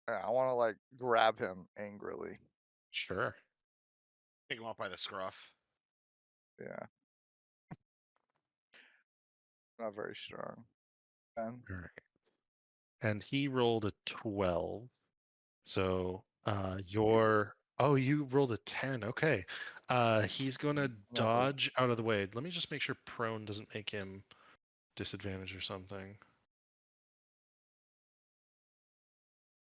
Yeah, I want to like grab him angrily. Sure. Pick him up by the scruff. Yeah. Not very strong. 10. All right. And he rolled a 12. So you rolled a 10. Okay. He's gonna dodge out of the way. Let me just make sure prone doesn't make him disadvantage or something.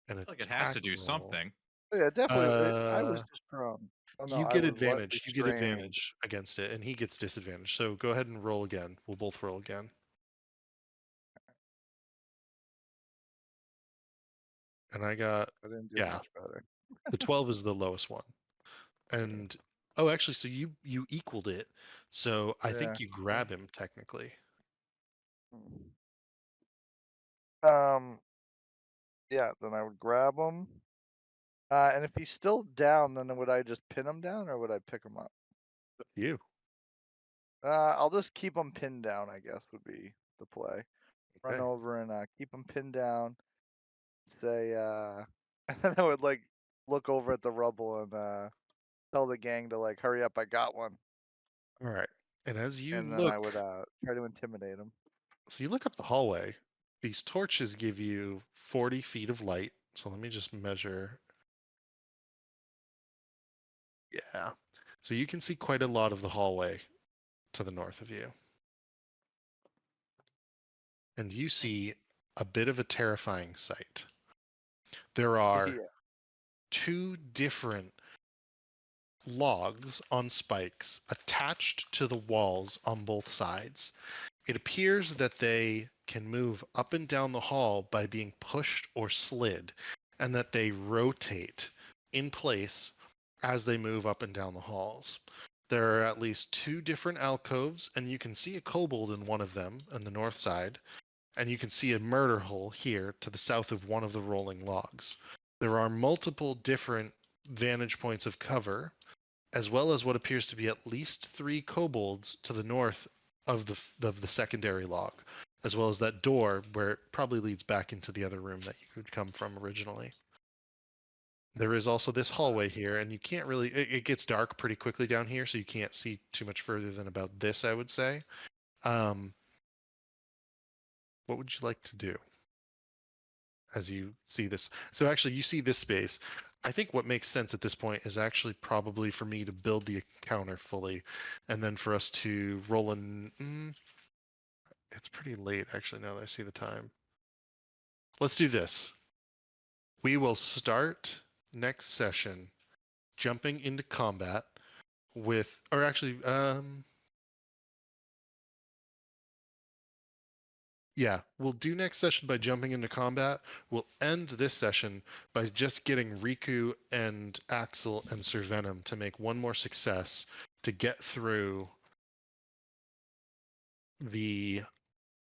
And I feel like it has to attack do roll. something. Oh, yeah, definitely. I was Uh, just prone. Oh, no, You I get was advantage. You get restrained. advantage against it, and he gets disadvantage. So go ahead and roll again. We'll both roll again. And I got I didn't do much better. the 12 is the lowest one. And actually, so you equaled it. So I Yeah. think you grab him technically. Yeah, then I would grab him. And if he's still down, then would I just pin him down or would I pick him up? You. I'll just keep him pinned down, I guess, would be the play. Run Okay. over and keep him pinned down. Say, and then I would like look over at the rubble and tell the gang to like hurry up, I got one. All right. And as you And then look, I would try to intimidate him. so you look up the hallway. These torches give you 40 feet of light. So let me just measure. Yeah. So you can see quite a lot of the hallway to the north of you. And you see a bit of a terrifying sight. There are Yeah. 2 different logs on spikes attached to the walls on both sides. It appears that they can move up and down the hall by being pushed or slid, and that they rotate in place as they move up and down the halls. There are at least 2 different alcoves, and you can see a kobold in one of them on the north side, and you can see a murder hole here to the south of one of the rolling logs. There are multiple different vantage points of cover, as well as what appears to be at least 3 kobolds to the north of the secondary log, as well as that door where it probably leads back into the other room that you could come from originally. There is also this hallway here, and you can't really, it gets dark pretty quickly down here, so you can't see too much further than about this, I would say. What would you like to do? as you see this. So actually, you see this space. I think what makes sense at this point is actually probably for me to build the counter fully, and then for us to roll in. It's pretty late, actually, now that I see the time. Let's do this. We will start next session jumping into combat with, or actually, yeah, we'll do next session by jumping into combat. We'll end this session by just getting Riku and Axel and Sir Venom to make one more success to get through the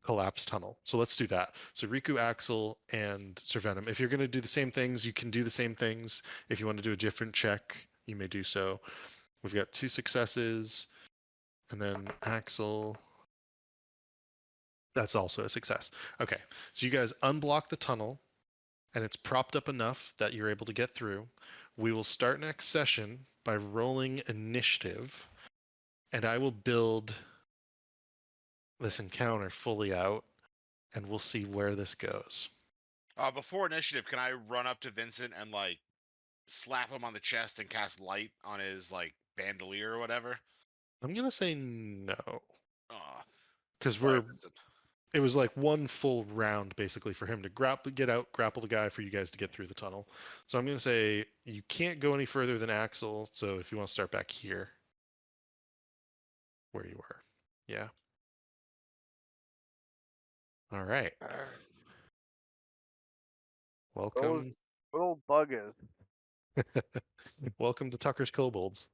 collapse tunnel. So let's do that. So Riku, Axel, and Sir Venom. If you're going to do the same things, you can do the same things. If you want to do a different check, you may do so. We've got 2 successes, and then Axel. That's also a success. Okay, so you guys unblock the tunnel, and it's propped up enough that you're able to get through. We will start next session by rolling initiative, and I will build this encounter fully out, and we'll see where this goes. Before initiative, can I run up to Vincent and like slap him on the chest and cast light on his like bandolier or whatever? I'm gonna say no, Oh, because sorry, Vincent. it was like one full round basically for him to grapple the guy, for you guys to get through the tunnel. So I'm gonna say you can't go any further than Axel. So if you want to start back here, where you were, yeah. All right. Welcome. Little buggers. Welcome to Tucker's Kobolds.